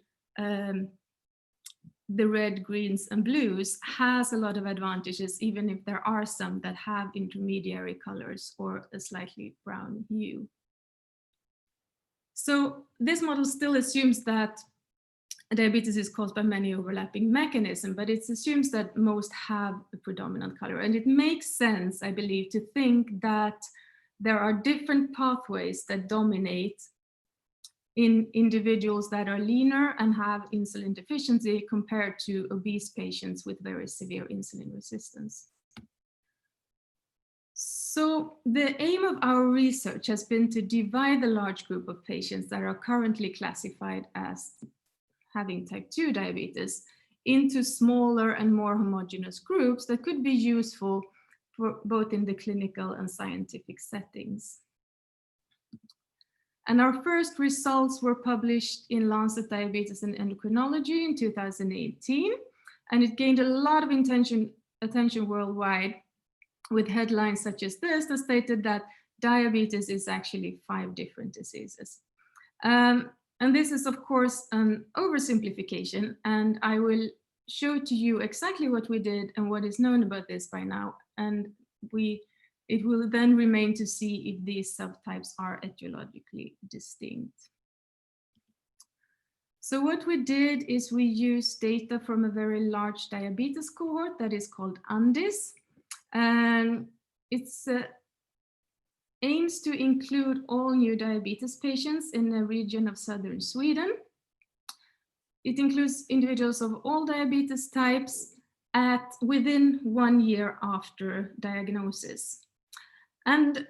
the red, greens, and blues has a lot of advantages, even if there are some that have intermediary colors or a slightly brown hue. So this model still assumes that diabetes is caused by many overlapping mechanisms, but it assumes that most have a predominant color. And it makes sense, I believe, to think that there are different pathways that dominate in individuals that are leaner and have insulin deficiency compared to obese patients with very severe insulin resistance. So the aim of our research has been to divide the large group of patients that are currently classified as having type 2 diabetes into smaller and more homogeneous groups that could be useful for both in the clinical and scientific settings. And our first results were published in Lancet Diabetes and Endocrinology in 2018, and it gained a lot of attention worldwide, with headlines such as this that stated that diabetes is actually 5 different diseases. And this is, of course, an oversimplification, and I will show to you exactly what we did and what is known about this by now. And it will then remain to see if these subtypes are etiologically distinct. So what we did is we used data from a very large diabetes cohort that is called ANDIS. And it aims to include all new diabetes patients in a region of southern Sweden. It includes individuals of all diabetes types within 1 year after diagnosis. And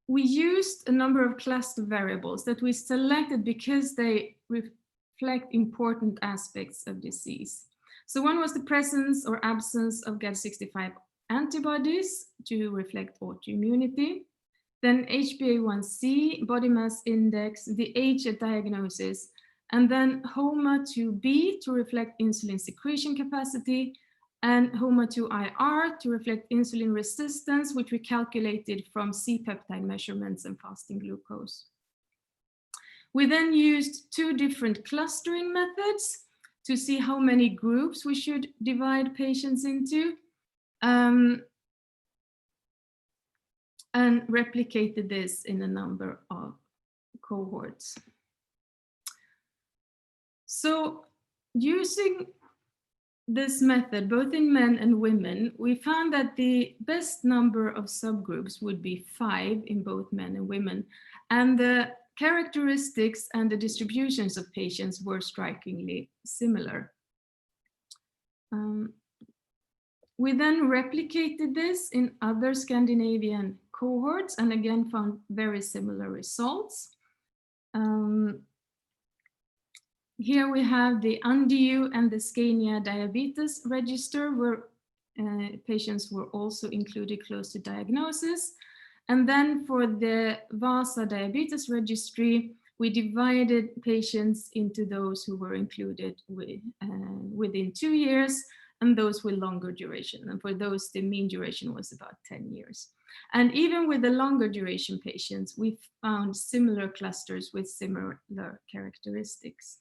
we used a number of cluster variables that we selected because they reflect important aspects of disease. So one was the presence or absence of GAD65 antibodies to reflect autoimmunity. Then HbA1c, body mass index, the age at diagnosis, and then HOMA2b to reflect insulin secretion capacity, and HOMA2IR to reflect insulin resistance, which we calculated from C-peptide measurements and fasting glucose. We then used 2 different clustering methods to see how many groups we should divide patients into, and replicated this in a number of cohorts. So using this method, both in men and women, we found that the best number of subgroups would be 5 in both men and women. And the characteristics and the distributions of patients were strikingly similar. We then replicated this in other Scandinavian cohorts and again found very similar results. Here we have the UNDIU and the Scania diabetes register, where patients were also included close to diagnosis. And then for the VASA diabetes registry, we divided patients into those who were included within 2 years and those with longer duration. And for those, the mean duration was about 10 years. And even with the longer duration patients, we found similar clusters with similar characteristics.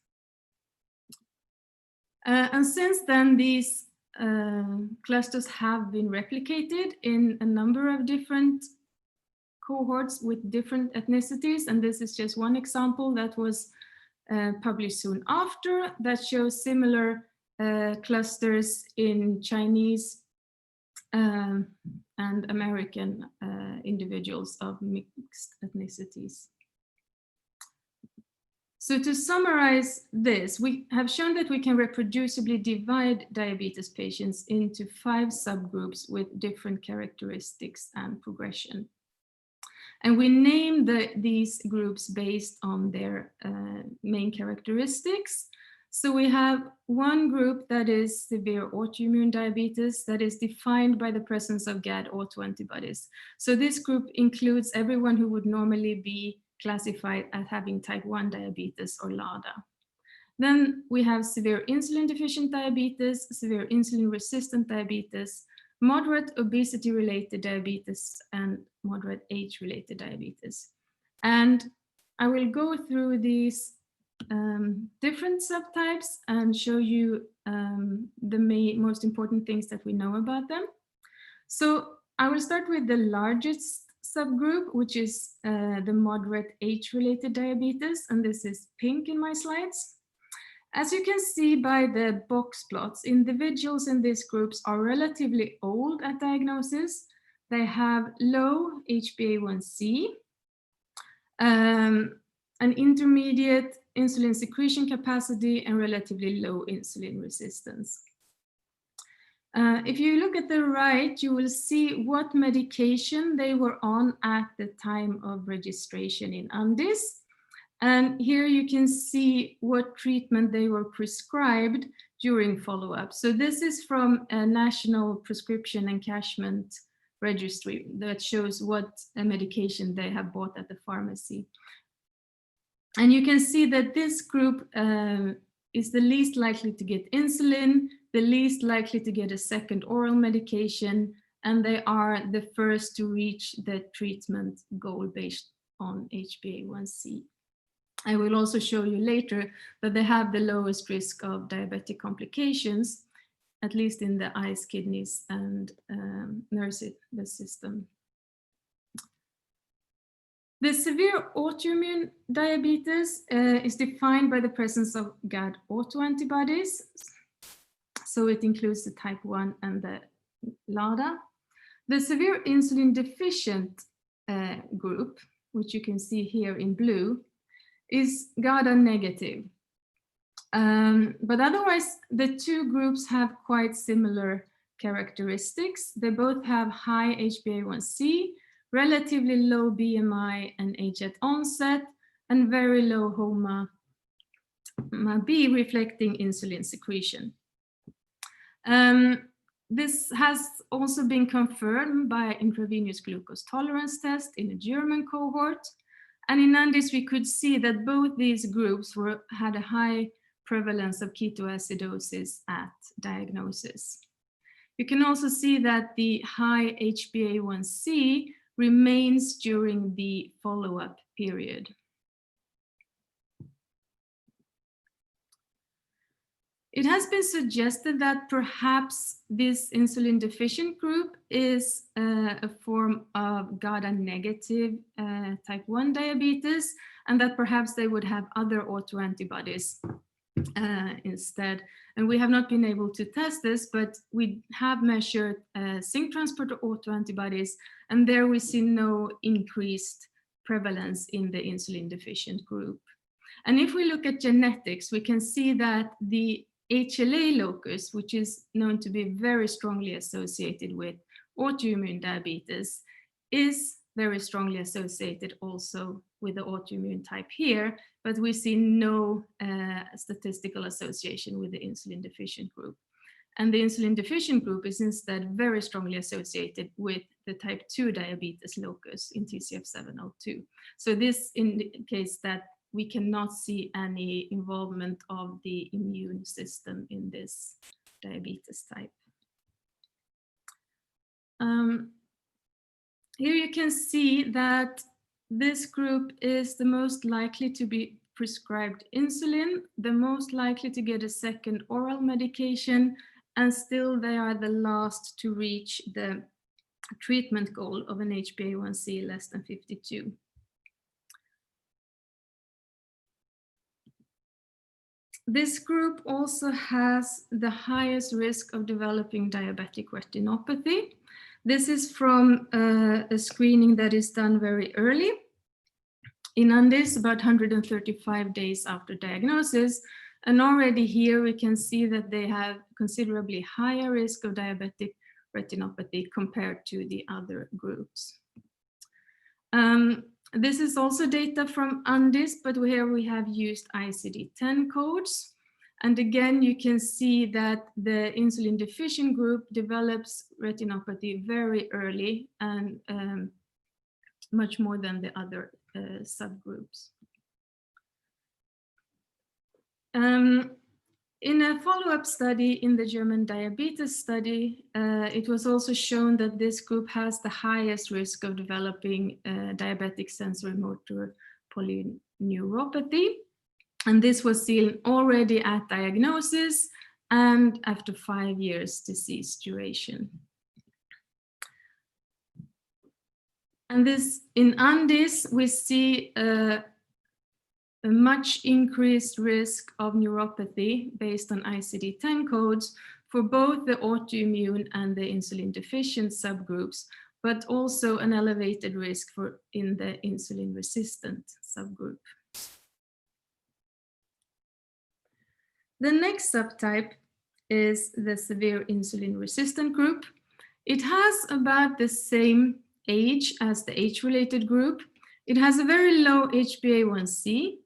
And since then, these clusters have been replicated in a number of different cohorts with different ethnicities. And this is just one example that was published soon after that shows similar clusters in Chinese and American individuals of mixed ethnicities. So to summarize this, we have shown that we can reproducibly divide diabetes patients into 5 subgroups with different characteristics and progression. And we named these groups based on their main characteristics. So we have one group that is severe autoimmune diabetes that is defined by the presence of GAD autoantibodies. So this group includes everyone who would normally be classified as having type 1 diabetes or LADA. Then we have severe insulin deficient diabetes, severe insulin resistant diabetes, moderate obesity related diabetes, and moderate age related diabetes. And I will go through these different subtypes and show you the most important things that we know about them. So I will start with the largest subgroup, which is the moderate age-related diabetes, and this is pink in my slides. As you can see by the box plots, individuals in these groups are relatively old at diagnosis. They have low HbA1c, an intermediate insulin secretion capacity, and relatively low insulin resistance. If you look at the right, you will see what medication they were on at the time of registration in UNDIS. And here you can see what treatment they were prescribed during follow-up. So this is from a national prescription encashment registry that shows what medication they have bought at the pharmacy. And you can see that this group is the least likely to get insulin, the least likely to get a second oral medication, and they are the first to reach the treatment goal based on HbA1c. I will also show you later that they have the lowest risk of diabetic complications, at least in the eyes, kidneys, and nervous system. The severe autoimmune diabetes is defined by the presence of GAD autoantibodies. So it includes the type 1 and the LADA. The severe insulin deficient group, which you can see here in blue, is GADA negative. But otherwise, the 2 groups have quite similar characteristics. They both have high HbA1c, relatively low BMI and age at onset, and very low HOMA-B reflecting insulin secretion. This has also been confirmed by intravenous glucose tolerance test in a German cohort. And in Andes, we could see that both these groups had a high prevalence of ketoacidosis at diagnosis. You can also see that the high HbA1c remains during the follow-up period. It has been suggested that perhaps this insulin deficient group is a form of GADA negative type 1 diabetes, and that perhaps they would have other autoantibodies instead. And we have not been able to test this, but we have measured zinc transporter autoantibodies, and there we see no increased prevalence in the insulin deficient group. And if we look at genetics, we can see that the HLA locus, which is known to be very strongly associated with autoimmune diabetes, is very strongly associated also with the autoimmune type here, but we see no statistical association with the insulin deficient group. And the insulin deficient group is instead very strongly associated with the type 2 diabetes locus in TCF702. So this indicates that we cannot see any involvement of the immune system in this diabetes type. Here you can see that this group is the most likely to be prescribed insulin, the most likely to get a second oral medication, and still they are the last to reach the treatment goal of an HbA1c less than 52. This group also has the highest risk of developing diabetic retinopathy. This is from a screening that is done very early. In Andes, about 135 days after diagnosis. And already here we can see that they have considerably higher risk of diabetic retinopathy compared to the other groups. This is also data from Andes, but here we have used ICD-10 codes. And again, you can see that the insulin deficient group develops retinopathy very early and much more than the other subgroups. In a follow-up study in the German diabetes study, it was also shown that this group has the highest risk of developing diabetic sensory motor polyneuropathy. And this was seen already at diagnosis and after 5 years disease duration. And this in Andes, we see a much increased risk of neuropathy based on ICD-10 codes for both the autoimmune and the insulin deficient subgroups, but also an elevated risk in the insulin resistant subgroup. The next subtype is the severe insulin resistant group. It has about the same age as the age-related group. It has a very low HbA1c,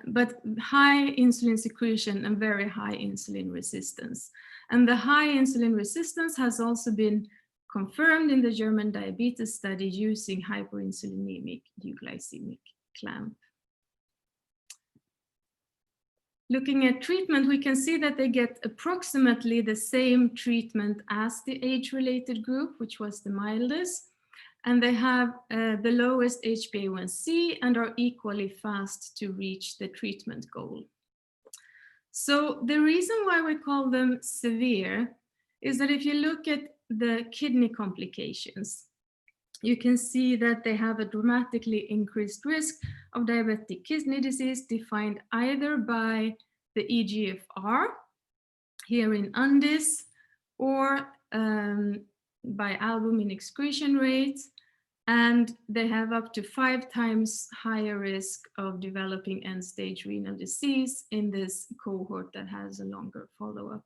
but high insulin secretion and very high insulin resistance. And the high insulin resistance has also been confirmed in the German diabetes study using hyperinsulinemic euglycemic clamp. Looking at treatment, we can see that they get approximately the same treatment as the age-related group, which was the mildest. And they have the lowest HbA1c and are equally fast to reach the treatment goal. So the reason why we call them severe is that if you look at the kidney complications, you can see that they have a dramatically increased risk of diabetic kidney disease defined either by the eGFR here in Andes or by albumin excretion rates, and they have up to 5 times higher risk of developing end-stage renal disease in this cohort that has a longer follow-up.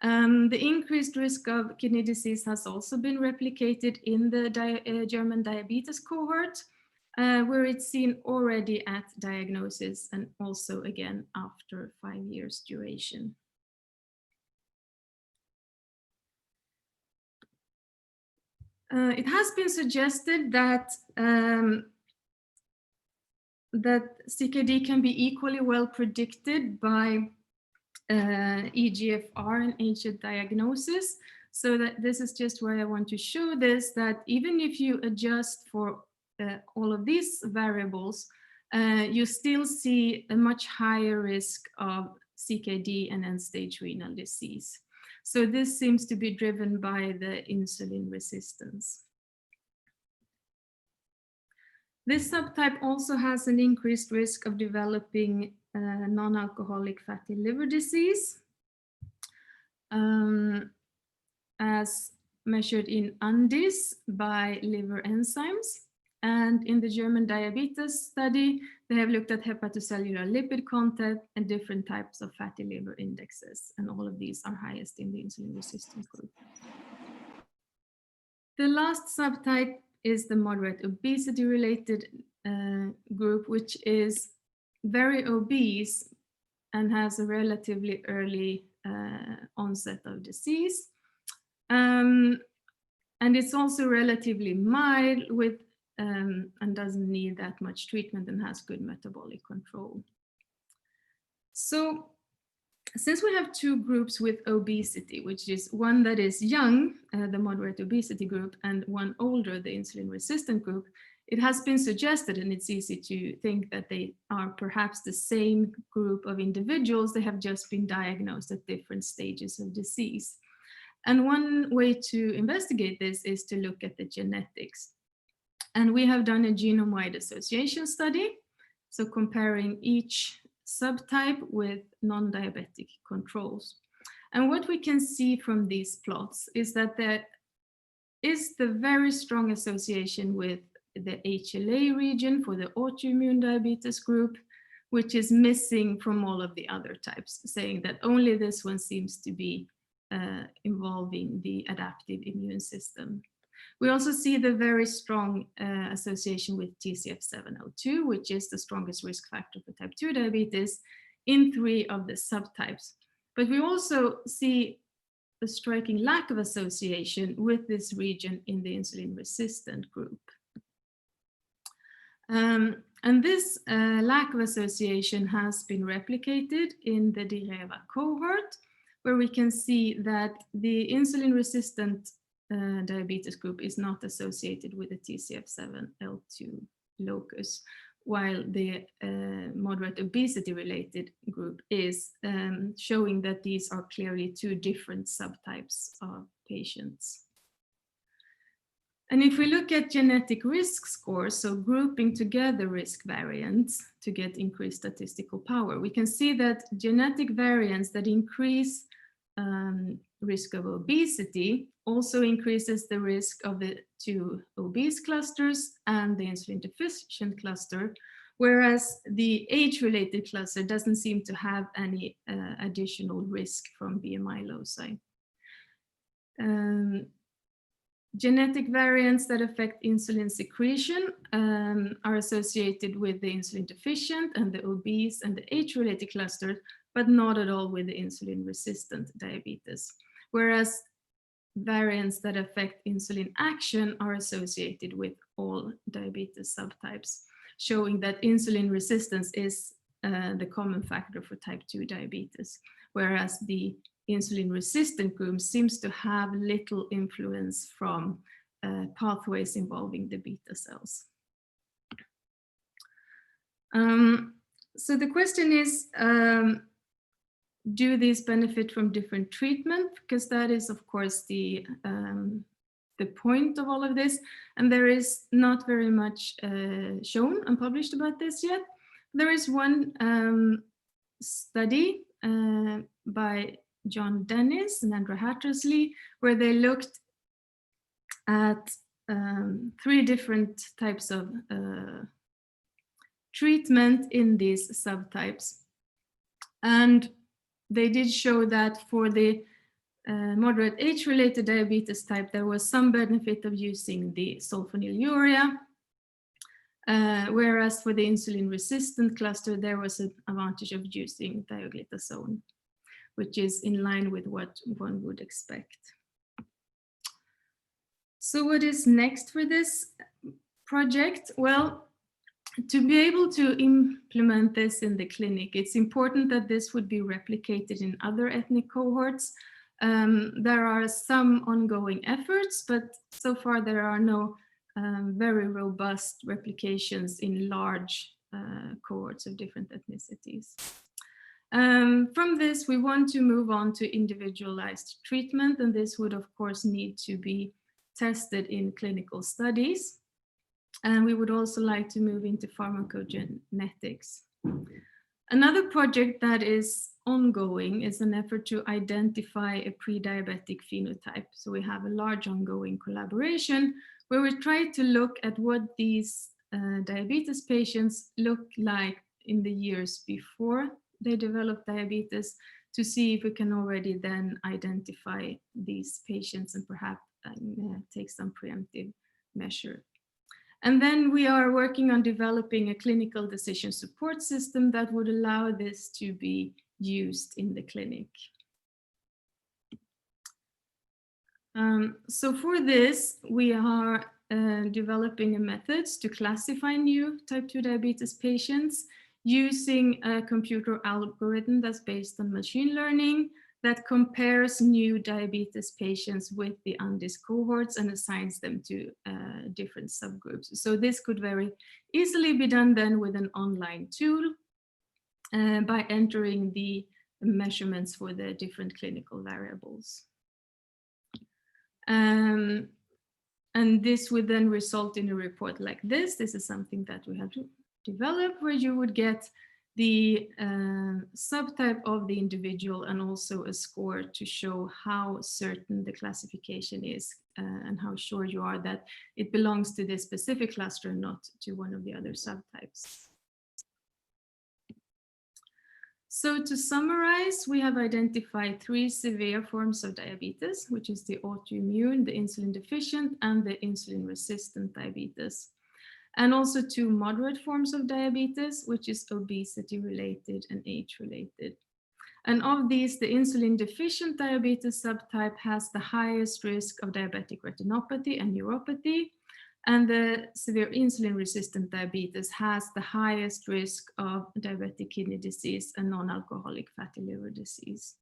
The increased risk of kidney disease has also been replicated in the German diabetes cohort. where it's seen already at diagnosis and also again after 5 years duration. It has been suggested that CKD can be equally well predicted by EGFR and age at diagnosis. So that this is just where I want to show this, that even if you adjust for all of these variables, you still see a much higher risk of CKD and end-stage renal disease. So this seems to be driven by the insulin resistance. This subtype also has an increased risk of developing non-alcoholic fatty liver disease, as measured in UNDIS by liver enzymes. And in the German diabetes study, they have looked at hepatocellular lipid content and different types of fatty liver indexes. And all of these are highest in the insulin resistant group. The last subtype is the moderate obesity related group, which is very obese and has a relatively early onset of disease. And it's also relatively mild with and doesn't need that much treatment and has good metabolic control. So since we have two groups with obesity, which is one that is young, the moderate obesity group, and one older, the insulin resistant group, it has been suggested, and it's easy to think that they are perhaps the same group of individuals. They have just been diagnosed at different stages of disease. And one way to investigate this is to look at the genetics. And we have done a genome-wide association study, so comparing each subtype with non-diabetic controls. And what we can see from these plots is that there is the very strong association with the HLA region for the autoimmune diabetes group, which is missing from all of the other types, saying that only this one seems to be involving the adaptive immune system. We also see the very strong association with TCF702, which is the strongest risk factor for type 2 diabetes in 3 of the subtypes. But we also see a striking lack of association with this region in the insulin resistant group. And this lack of association has been replicated in the DIREVA cohort, where we can see that the insulin resistant diabetes group is not associated with the TCF7L2 locus, while the moderate obesity related group is, showing that these are clearly two different subtypes of patients. And if we look at genetic risk scores, so grouping together risk variants to get increased statistical power, we can see that genetic variants that increase risk of obesity also increases the risk of the 2 obese clusters and the insulin deficient cluster, whereas the age-related cluster doesn't seem to have any additional risk from BMI loci. Genetic variants that affect insulin secretion are associated with the insulin deficient and the obese and the age-related clusters, but not at all with the insulin resistant diabetes. Whereas variants that affect insulin action are associated with all diabetes subtypes, showing that insulin resistance is the common factor for type 2 diabetes, whereas the insulin resistant group seems to have little influence from pathways involving the beta cells. So the question is, do these benefit from different treatment? Because that is, of course, the point of all of this. And there is not very much shown and published about this yet. There is one study by John Dennis and Andrew Hattersley, where they looked at 3 different types of treatment in these subtypes. And they did show that for the moderate age-related diabetes type, there was some benefit of using the sulfonylurea Whereas for the insulin-resistant cluster, there was an advantage of using dioglitazone, which is in line with what one would expect. So what is next for this project? Well, to be able to implement this in the clinic, it's important that this would be replicated in other ethnic cohorts. There are some ongoing efforts, but so far there are no very robust replications in large cohorts of different ethnicities. From this, we want to move on to individualized treatment, and this would of course need to be tested in clinical studies. And we would also like to move into pharmacogenetics. Another project that is ongoing is an effort to identify a pre-diabetic phenotype. So we have a large ongoing collaboration where we try to look at what these diabetes patients look like in the years before they develop diabetes, to see if we can already then identify these patients and perhaps take some preemptive measure. And then we are working on developing a clinical decision support system that would allow this to be used in the clinic. So for this, we are developing methods to classify new type 2 diabetes patients using a computer algorithm that's based on machine learning that compares new diabetes patients with the UNDIS cohorts and assigns them to different subgroups. So this could very easily be done then with an online tool by entering the measurements for the different clinical variables. And this would then result in a report like this. This is something that we have to develop, where you would get the subtype of the individual and also a score to show how certain the classification is and how sure you are that it belongs to this specific cluster, not to one of the other subtypes. So to summarize, we have identified 3 severe forms of diabetes, which is the autoimmune, the insulin deficient, and the insulin resistant diabetes. And also 2 moderate forms of diabetes, which is obesity related and age related. And of these, the insulin deficient diabetes subtype has the highest risk of diabetic retinopathy and neuropathy. And the severe insulin resistant diabetes has the highest risk of diabetic kidney disease and non-alcoholic fatty liver disease.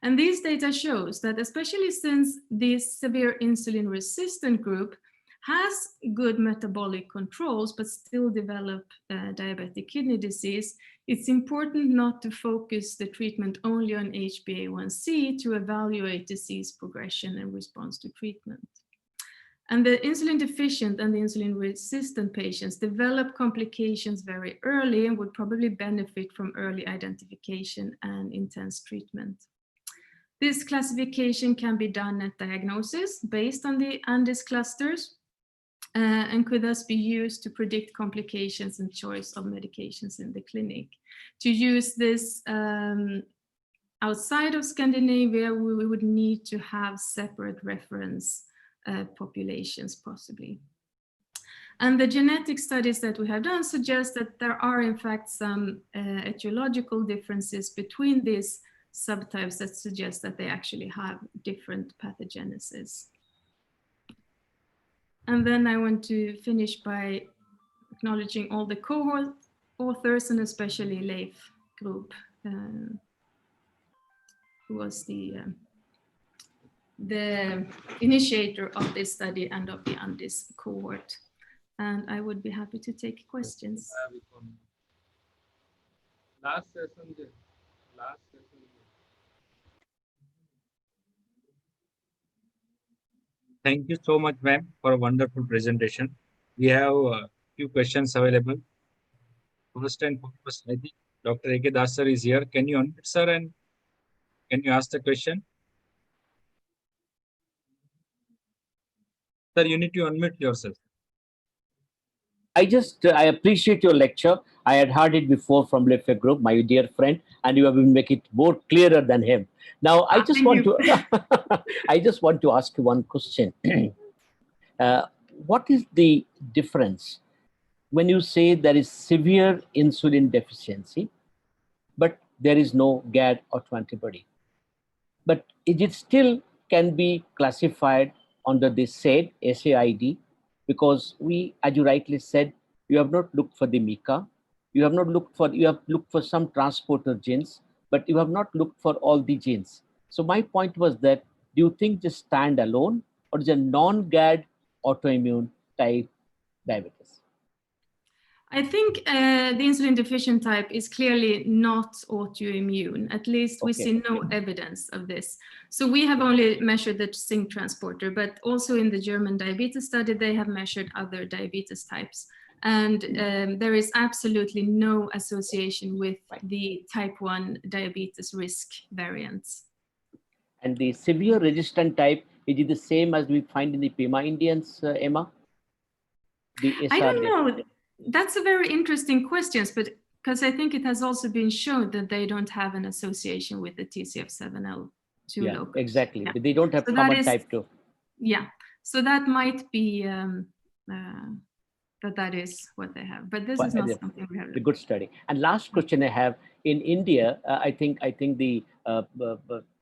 And these data shows that especially since this severe insulin resistant group has good metabolic controls but still develop diabetic kidney disease, it's important not to focus the treatment only on HbA1c to evaluate disease progression and response to treatment. And the insulin deficient and the insulin resistant patients develop complications very early and would probably benefit from early identification and intense treatment. This classification can be done at diagnosis based on the UNDIS clusters and could thus be used to predict complications and choice of medications in the clinic. To use this outside of Scandinavia, we would need to have separate reference populations possibly. And the genetic studies that we have done suggest that there are in fact some etiological differences between these subtypes that suggest that they actually have different pathogenesis. And then I want to finish by acknowledging all the cohort authors and especially Leif Group, who was the initiator of this study and of the UNDIS cohort. And I would be happy to take questions. Last session. Thank you so much, ma'am, for a wonderful presentation. We have a few questions available. First and foremost, I think Dr. A.K. Das sir is here. Can you unmute, sir, and can you ask the question? Sir, you need to unmute yourself. I appreciate your lecture. I had heard it before from Lefe Group, my dear friend, and you have been making it more clearer than him. Now, I just want to ask you one question. What is the difference when you say there is severe insulin deficiency, but there is no GAD autoantibody. But it still can be classified under the SAID, SAID, because we, as you rightly said, you have not looked for the MICA, you have looked for some transporter genes, but you have not looked for all the genes. So my point was that, do you think just stand alone, or is a non-GAD autoimmune type diabetes? I think the insulin deficient type is clearly not autoimmune. At least we see no evidence of this. So we have only measured the zinc transporter, but also in the German diabetes study, they have measured other diabetes types. And there is absolutely no association with the type 1 diabetes risk variants. And the severe resistant type, is it the same as we find in the Pima Indians, Emma? I don't know. That's a very interesting question, but because I think it has also been shown that they don't have an association with the TCF7L2 locus. Exactly. Yeah. They don't have so common type 2. Yeah. So that might be that is what they have, but this is not something we have. A good study. And last question I have, in India, I think the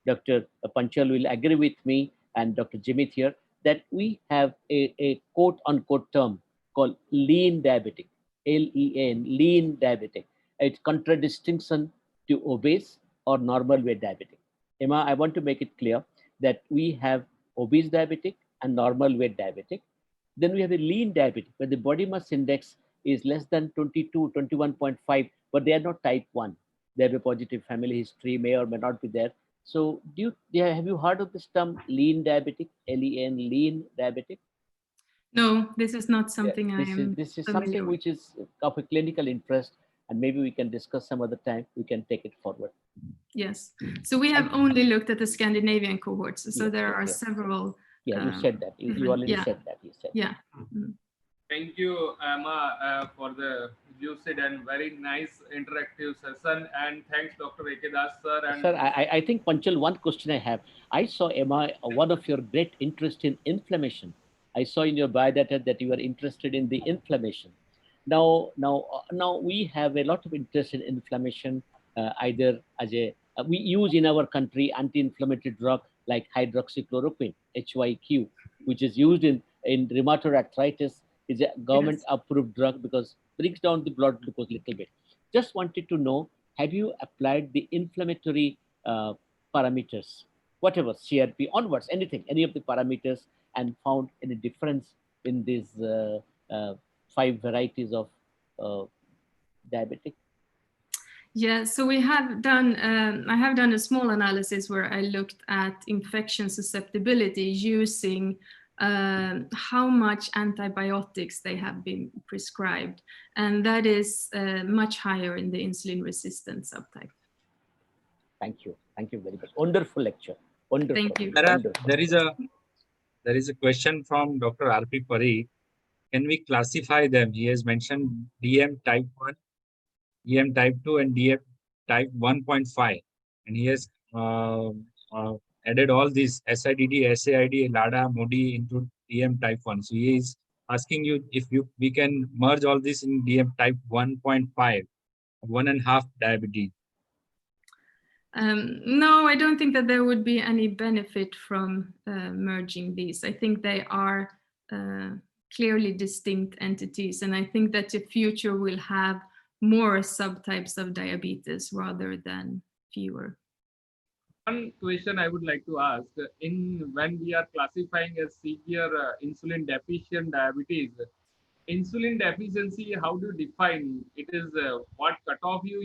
Dr. Panchal will agree with me, and Dr. Jimit here, that we have a quote unquote term called lean diabetic, LEN, lean diabetic. It's contradistinction to obese or normal weight diabetic. Emma, I want to make it clear that we have obese diabetic and normal weight diabetic. Then we have a lean diabetic, where the body mass index is less than 22, 21.5, but they are not type 1. They have a positive family history, may or may not be there. So have you heard of this term lean diabetic, LEN, lean diabetic? No, this is not something this is something with. which is of a clinical interest, and maybe we can discuss some other time. We can take it forward. Yes. So we have only looked at the Scandinavian cohorts. So there are several. Yeah, you said that. You already said that. You said. Yeah. Thank you, Emma, for the lucid and very nice interactive session. And thanks, Dr. Ekedas, sir. And sir, I think, Panchal, one question I have. I saw, Emma, one of your great interest in inflammation. I saw in your biodata that you are interested in the inflammation. Now we have a lot of interest in inflammation, either as we use in our country anti-inflammatory drug like hydroxychloroquine, HYQ, which is used in rheumatoid arthritis, is a government approved drug because brings down the blood glucose a little bit. Just wanted to know, have you applied the inflammatory parameters, whatever, CRP onwards, anything, any of the parameters, and found any difference in these 5 varieties of diabetic? Yeah, so we have done, I have done a small analysis where I looked at infection susceptibility using how much antibiotics they have been prescribed. And that is much higher in the insulin resistant subtype. Thank you. Thank you very much. Wonderful lecture. Wonderful. Thank you. There is a question from Dr. R.P. Parikh. Can we classify them? He has mentioned DM type 1, DM type 2, and DM type 1.5. And he has added all these SIDD, SAID, LADA, MODI into DM type 1. So he is asking you if we can merge all this in DM type 1.5, 1.5 diabetes. No, I don't think that there would be any benefit from merging these. I think they are clearly distinct entities, and I think that the future will have more subtypes of diabetes rather than fewer. One question I would like to ask, when we are classifying as severe insulin deficient diabetes, insulin deficiency, how do you define? It is what cutoff you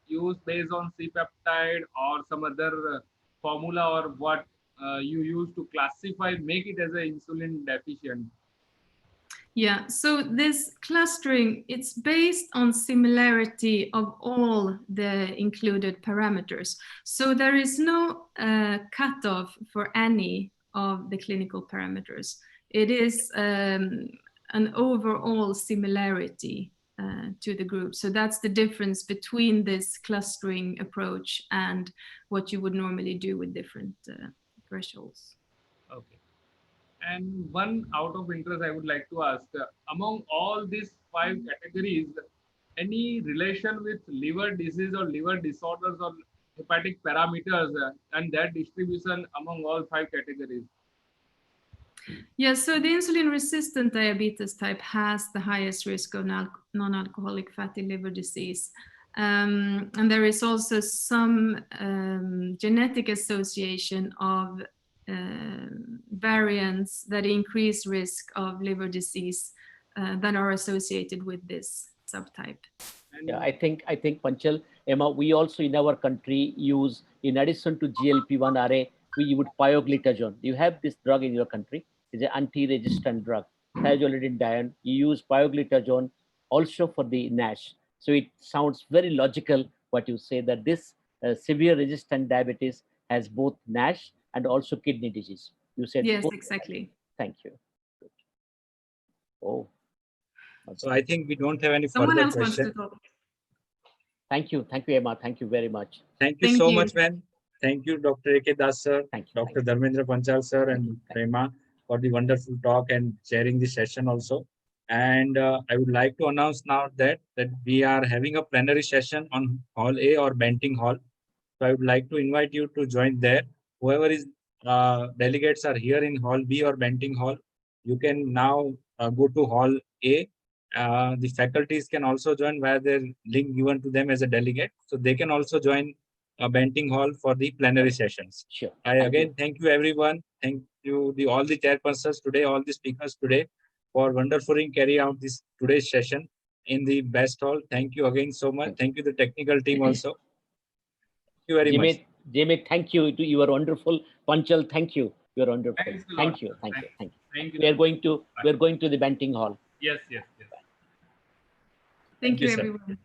use based on C-peptide or some other formula, or what you use to classify, make it as an insulin deficient? Yeah, so this clustering, it's based on similarity of all the included parameters. So there is no cutoff for any of the clinical parameters. It is an overall similarity to the group. So that's the difference between this clustering approach and what you would normally do with different thresholds. Okay. And one out of interest I would like to ask, among all these 5 categories, any relation with liver disease or liver disorders or hepatic parameters and their distribution among all 5 categories? Yeah, so the insulin-resistant diabetes type has the highest risk of non-alcoholic fatty liver disease. And there is also some genetic association of variants that increase risk of liver disease that are associated with this subtype. Yeah, I think Panchal, Emma, we also in our country use, in addition to GLP-1 RA, we use pioglitazone. You have this drug in your country. It's an anti-resistant drug. Thiazolidine, you use pioglitazone also for the NASH. So it sounds very logical what you say, that this severe resistant diabetes has both NASH and also kidney disease. You said yes, both. exactly. Thank you. Good. Oh. So I think we don't have any Someone further else wants questions. to talk. Thank you, Emma. Thank you very much. Thank you so much, man. Thank you, Dr. A.K. Das, sir, Dr. Dharmendra Panchal, sir, and Prema for the wonderful talk and sharing the session also. And I would like to announce now that we are having a plenary session on Hall A or Banting Hall. So I would like to invite you to join there. Whoever is delegates are here in Hall B or Banting Hall, you can now go to Hall A. The faculties can also join via their link given to them as a delegate. So they can also join Banting Hall for the plenary sessions. Sure. Thank you everyone. Thank you all the chairpersons today, all the speakers today for wonderfully carry out this today's session in the best hall. Thank you again so much. Thank you the technical team also. Thank you very much. Jimmy, thank you. You are wonderful. Panchal, thank you. You are wonderful. Thanks a lot. Thank you. Thank you. Thank you. We are going to the Banting Hall. Yes. Thank you, sir. everyone.